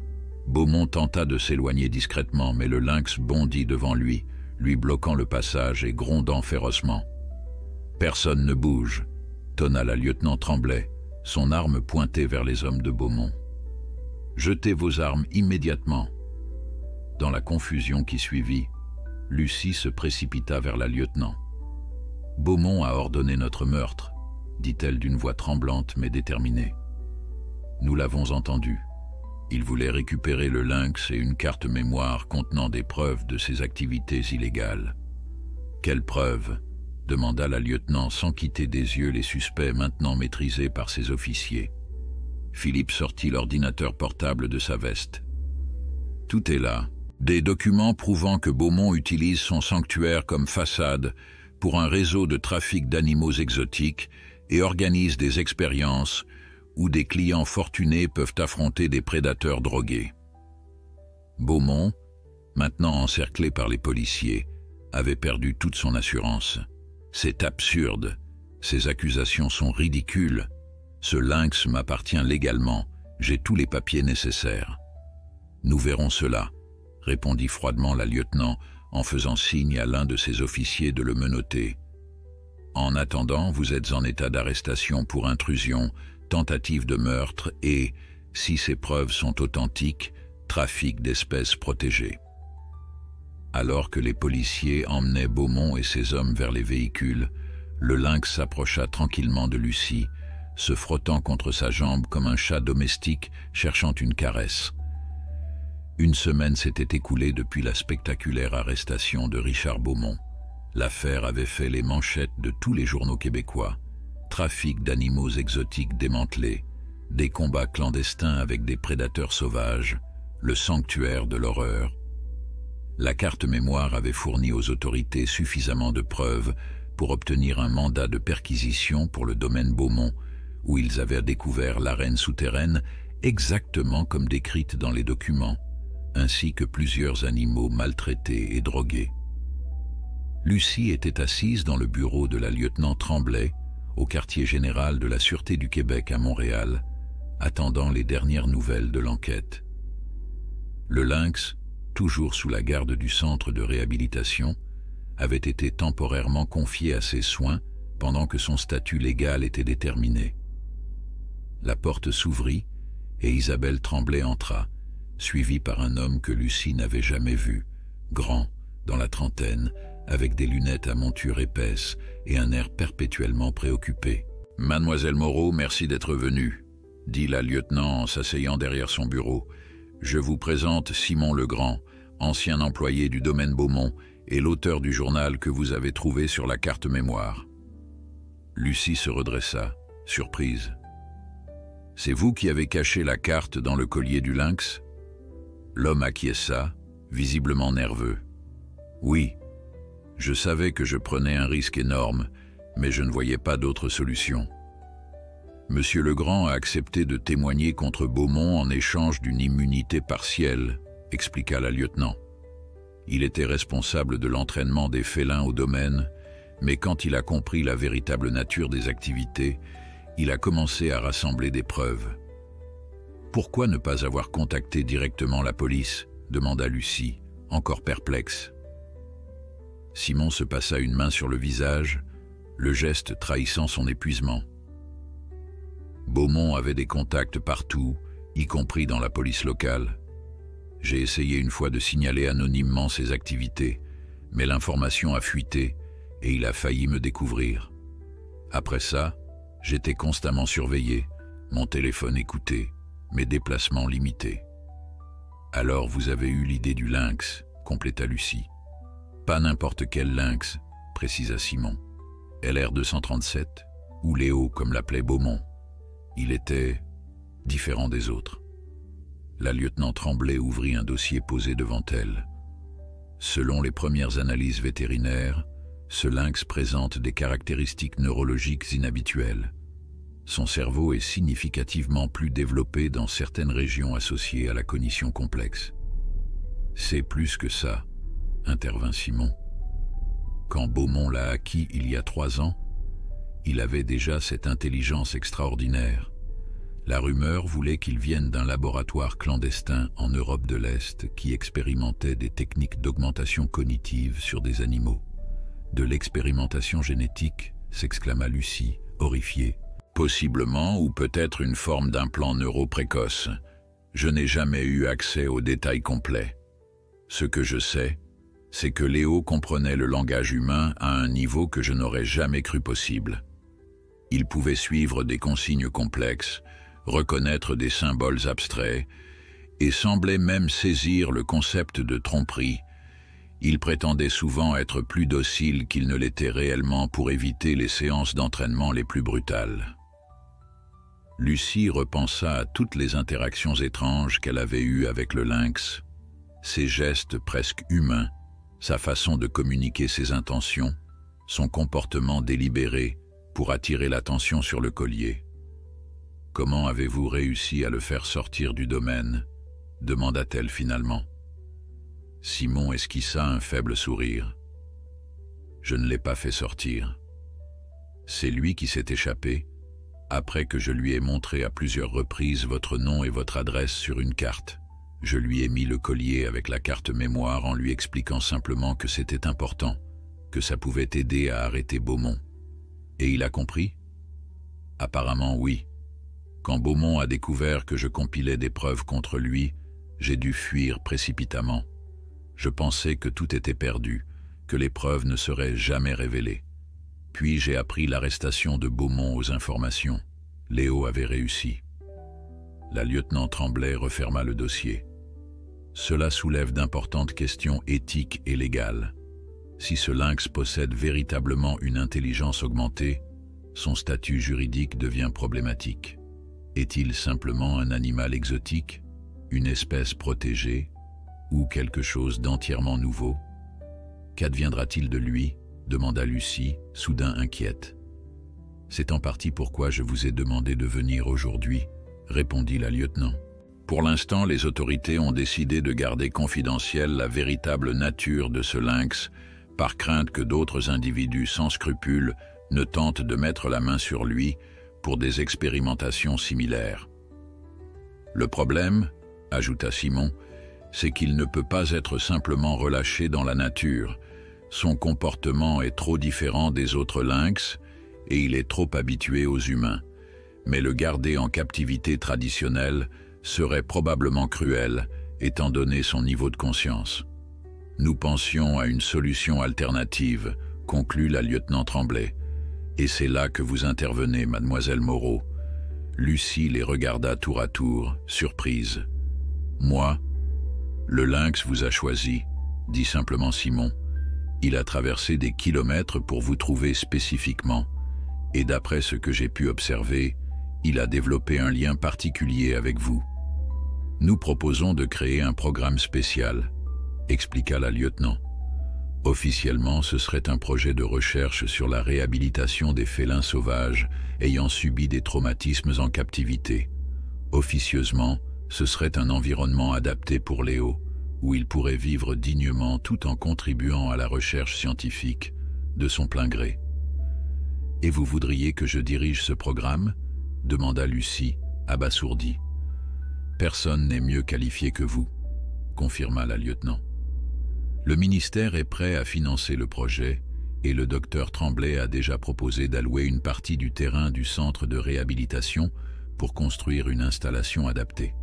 Beaumont tenta de s'éloigner discrètement, mais le lynx bondit devant lui, lui bloquant le passage et grondant férocement. « Personne ne bouge », tonna la lieutenant Tremblay, son arme pointée vers les hommes de Beaumont. « Jetez vos armes immédiatement ». Dans la confusion qui suivit, Lucie se précipita vers la lieutenant. « Beaumont a ordonné notre meurtre », dit-elle d'une voix tremblante mais déterminée. « Nous l'avons entendu. Il voulait récupérer le lynx et une carte mémoire contenant des preuves de ses activités illégales. »« Quelles preuves ?» demanda la lieutenant sans quitter des yeux les suspects maintenant maîtrisés par ses officiers. Philippe sortit l'ordinateur portable de sa veste. « Tout est là. Des documents prouvant que Beaumont utilise son sanctuaire comme façade pour un réseau de trafic d'animaux exotiques et organise des expériences où des clients fortunés peuvent affronter des prédateurs drogués. » Beaumont, maintenant encerclé par les policiers, avait perdu toute son assurance. « C'est absurde. Ces accusations sont ridicules. Ce lynx m'appartient légalement. J'ai tous les papiers nécessaires. »« Nous verrons cela, » répondit froidement la lieutenant en faisant signe à l'un de ses officiers de le menotter. « En attendant, vous êtes en état d'arrestation pour intrusion, tentative de meurtre et, si ces preuves sont authentiques, trafic d'espèces protégées. » Alors que les policiers emmenaient Beaumont et ses hommes vers les véhicules, le lynx s'approcha tranquillement de Lucie, se frottant contre sa jambe comme un chat domestique cherchant une caresse. Une semaine s'était écoulée depuis la spectaculaire arrestation de Richard Beaumont. L'affaire avait fait les manchettes de tous les journaux québécois. Trafic d'animaux exotiques démantelé, des combats clandestins avec des prédateurs sauvages, le sanctuaire de l'horreur. La carte mémoire avait fourni aux autorités suffisamment de preuves pour obtenir un mandat de perquisition pour le domaine Beaumont, où ils avaient découvert l'arène souterraine exactement comme décrite dans les documents, ainsi que plusieurs animaux maltraités et drogués. Lucie était assise dans le bureau de la lieutenant Tremblay, au quartier général de la Sûreté du Québec à Montréal, attendant les dernières nouvelles de l'enquête. Le lynx, toujours sous la garde du centre de réhabilitation, avait été temporairement confié à ses soins pendant que son statut légal était déterminé. La porte s'ouvrit et Isabelle Tremblay entra, suivie par un homme que Lucie n'avait jamais vu, grand, dans la trentaine, avec des lunettes à monture épaisse et un air perpétuellement préoccupé. « Mademoiselle Moreau, merci d'être venue, dit la lieutenant en s'asseyant derrière son bureau. Je vous présente Simon Legrand, ancien employé du domaine Beaumont et l'auteur du journal que vous avez trouvé sur la carte mémoire. Lucie se redressa, surprise. C'est vous qui avez caché la carte dans le collier du lynx? L'homme acquiesça, visiblement nerveux. Oui, je savais que je prenais un risque énorme, mais je ne voyais pas d'autre solution. Monsieur Legrand a accepté de témoigner contre Beaumont en échange d'une immunité partielle, expliqua la lieutenant. Il était responsable de l'entraînement des félins au domaine, mais quand il a compris la véritable nature des activités, il a commencé à rassembler des preuves. Pourquoi ne pas avoir contacté directement la police? Demanda Lucie, encore perplexe. Simon se passa une main sur le visage, le geste trahissant son épuisement. Beaumont avait des contacts partout, y compris dans la police locale. J'ai essayé une fois de signaler anonymement ses activités, mais l'information a fuité et il a failli me découvrir. Après ça, j'étais constamment surveillé, mon téléphone écouté, mes déplacements limités. Alors vous avez eu l'idée du lynx, compléta Lucie. Pas n'importe quel lynx, précisa Simon. LR 237, ou Léo comme l'appelait Beaumont. Il était différent des autres. La lieutenant Tremblay ouvrit un dossier posé devant elle. Selon les premières analyses vétérinaires, ce lynx présente des caractéristiques neurologiques inhabituelles. Son cerveau est significativement plus développé dans certaines régions associées à la cognition complexe. C'est plus que ça, intervint Simon. Quand Beaumont l'a acquis il y a 3 ans, il avait déjà cette intelligence extraordinaire. La rumeur voulait qu'il vienne d'un laboratoire clandestin en Europe de l'Est qui expérimentait des techniques d'augmentation cognitive sur des animaux. De l'expérimentation génétique, s'exclama Lucie, horrifiée. Possiblement, ou peut-être une forme d'implant neuroprécoce. Je n'ai jamais eu accès aux détails complets. Ce que je sais, c'est que Léo comprenait le langage humain à un niveau que je n'aurais jamais cru possible. Il pouvait suivre des consignes complexes, reconnaître des symboles abstraits, et semblait même saisir le concept de tromperie. Il prétendait souvent être plus docile qu'il ne l'était réellement pour éviter les séances d'entraînement les plus brutales. Lucie repensa à toutes les interactions étranges qu'elle avait eues avec le lynx, ses gestes presque humains, sa façon de communiquer ses intentions, son comportement délibéré pour attirer l'attention sur le collier. « Comment avez-vous réussi à le faire sortir du domaine ?» demanda-t-elle finalement. Simon esquissa un faible sourire. « Je ne l'ai pas fait sortir. C'est lui qui s'est échappé, après que je lui ai montré à plusieurs reprises votre nom et votre adresse sur une carte. Je lui ai mis le collier avec la carte mémoire en lui expliquant simplement que c'était important, que ça pouvait aider à arrêter Beaumont. Et il a compris? Apparemment oui. Quand Beaumont a découvert que je compilais des preuves contre lui, j'ai dû fuir précipitamment. Je pensais que tout était perdu, que les preuves ne seraient jamais révélées. Puis j'ai appris l'arrestation de Beaumont aux informations. Léo avait réussi. La lieutenant Tremblay referma le dossier. Cela soulève d'importantes questions éthiques et légales. Si ce lynx possède véritablement une intelligence augmentée, son statut juridique devient problématique. Est-il simplement un animal exotique, une espèce protégée, ou quelque chose d'entièrement nouveau? Qu'adviendra-t-il de lui? Demanda Lucie, soudain inquiète. C'est en partie pourquoi je vous ai demandé de venir aujourd'hui, répondit la lieutenant. Pour l'instant, les autorités ont décidé de garder confidentielle la véritable nature de ce lynx, par crainte que d'autres individus sans scrupules ne tentent de mettre la main sur lui pour des expérimentations similaires. Le problème, ajouta Simon, c'est qu'il ne peut pas être simplement relâché dans la nature. Son comportement est trop différent des autres lynx et il est trop habitué aux humains. Mais le garder en captivité traditionnelle serait probablement cruel, étant donné son niveau de conscience. Nous pensions à une solution alternative, conclut la lieutenant Tremblay. Et c'est là que vous intervenez, mademoiselle Moreau. Lucie les regarda tour à tour, surprise. Moi, le lynx vous a choisi, dit simplement Simon. Il a traversé des kilomètres pour vous trouver spécifiquement, et d'après ce que j'ai pu observer, il a développé un lien particulier avec vous. Nous proposons de créer un programme spécial, expliqua la lieutenant. Officiellement, ce serait un projet de recherche sur la réhabilitation des félins sauvages ayant subi des traumatismes en captivité. Officieusement, ce serait un environnement adapté pour Léo, où il pourrait vivre dignement tout en contribuant à la recherche scientifique de son plein gré. « Et vous voudriez que je dirige ce programme ?» demanda Lucie, abasourdie. « Personne n'est mieux qualifié que vous », confirma la lieutenant. Le ministère est prêt à financer le projet et le docteur Tremblay a déjà proposé d'allouer une partie du terrain du centre de réhabilitation pour construire une installation adaptée.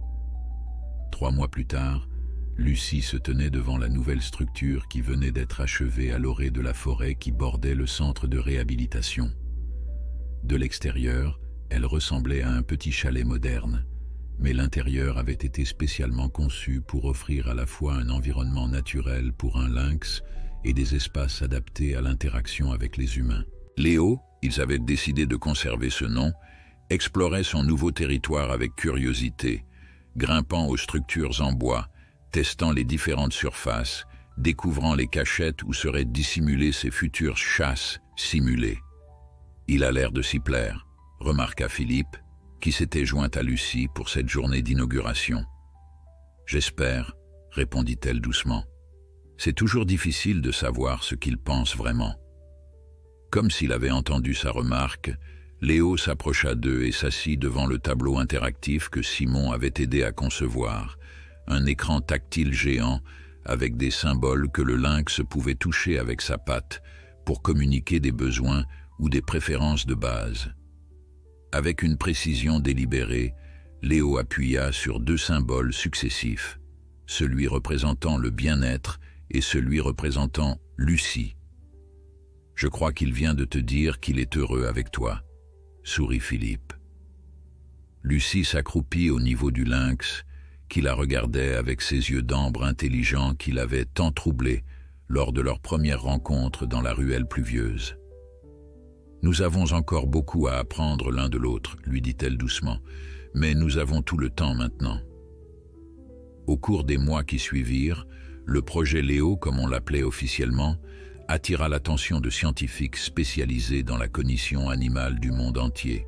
3 mois plus tard, Lucie se tenait devant la nouvelle structure qui venait d'être achevée à l'orée de la forêt qui bordait le centre de réhabilitation. De l'extérieur, elle ressemblait à un petit chalet moderne, mais l'intérieur avait été spécialement conçu pour offrir à la fois un environnement naturel pour un lynx et des espaces adaptés à l'interaction avec les humains. Léo, ils avaient décidé de conserver ce nom, explorait son nouveau territoire avec curiosité, grimpant aux structures en bois, testant les différentes surfaces, découvrant les cachettes où seraient dissimulées ses futures chasses simulées. Il a l'air de s'y plaire, remarqua Philippe, qui s'était joint à Lucie pour cette journée d'inauguration. « J'espère, » répondit-elle doucement. « C'est toujours difficile de savoir ce qu'il pense vraiment. » Comme s'il avait entendu sa remarque, Léo s'approcha d'eux et s'assit devant le tableau interactif que Simon avait aidé à concevoir, un écran tactile géant avec des symboles que le lynx pouvait toucher avec sa patte pour communiquer des besoins ou des préférences de base. Avec une précision délibérée, Léo appuya sur 2 symboles successifs, celui représentant le bien-être et celui représentant Lucie. « Je crois qu'il vient de te dire qu'il est heureux avec toi », sourit Philippe. Lucie s'accroupit au niveau du lynx, qui la regardait avec ses yeux d'ambre intelligents qui l'avaient tant troublé lors de leur première rencontre dans la ruelle pluvieuse. « Nous avons encore beaucoup à apprendre l'un de l'autre, » lui dit-elle doucement, « mais nous avons tout le temps maintenant. » Au cours des mois qui suivirent, le projet Léo, comme on l'appelait officiellement, attira l'attention de scientifiques spécialisés dans la cognition animale du monde entier.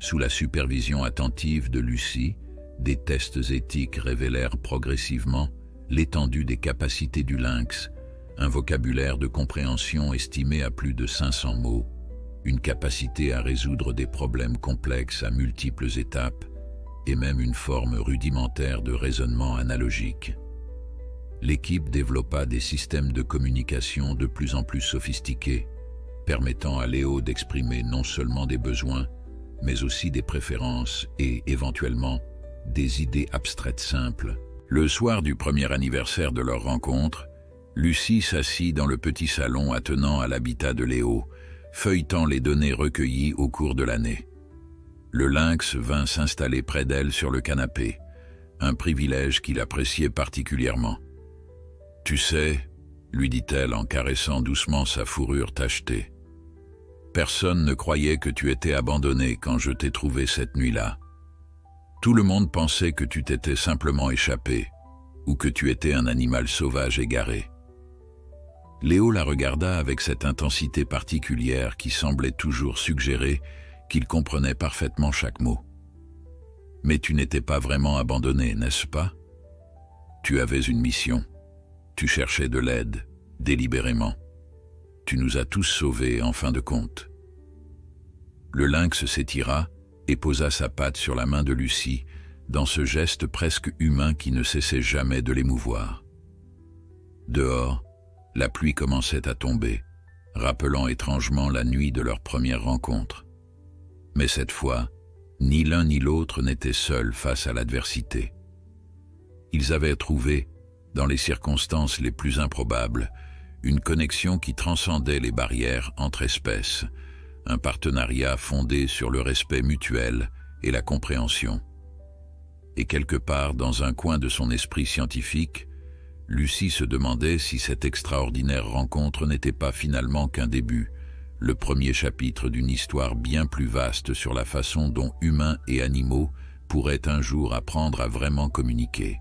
Sous la supervision attentive de Lucie, des tests éthiques révélèrent progressivement l'étendue des capacités du lynx, un vocabulaire de compréhension estimé à plus de 500 mots, une capacité à résoudre des problèmes complexes à multiples étapes, et même une forme rudimentaire de raisonnement analogique. L'équipe développa des systèmes de communication de plus en plus sophistiqués, permettant à Léo d'exprimer non seulement des besoins, mais aussi des préférences et, éventuellement, des idées abstraites simples. Le soir du premier anniversaire de leur rencontre, Lucie s'assit dans le petit salon attenant à l'habitat de Léo, feuilletant les données recueillies au cours de l'année. Le lynx vint s'installer près d'elle sur le canapé, un privilège qu'il appréciait particulièrement. « Tu sais, » lui dit-elle en caressant doucement sa fourrure tachetée, « personne ne croyait que tu étais abandonné quand je t'ai trouvé cette nuit-là. Tout le monde pensait que tu t'étais simplement échappé, ou que tu étais un animal sauvage égaré. » Léo la regarda avec cette intensité particulière qui semblait toujours suggérer qu'il comprenait parfaitement chaque mot. « Mais tu n'étais pas vraiment abandonné, n'est-ce pas? Tu avais une mission. Tu cherchais de l'aide, délibérément. Tu nous as tous sauvés en fin de compte. » Le lynx s'étira et posa sa patte sur la main de Lucie, dans ce geste presque humain qui ne cessait jamais de l'émouvoir. Dehors, la pluie commençait à tomber, rappelant étrangement la nuit de leur première rencontre. Mais cette fois, ni l'un ni l'autre n'étaient seuls face à l'adversité. Ils avaient trouvé, dans les circonstances les plus improbables, une connexion qui transcendait les barrières entre espèces, un partenariat fondé sur le respect mutuel et la compréhension. Et quelque part dans un coin de son esprit scientifique, Lucie se demandait si cette extraordinaire rencontre n'était pas finalement qu'un début, le premier chapitre d'une histoire bien plus vaste sur la façon dont humains et animaux pourraient un jour apprendre à vraiment communiquer.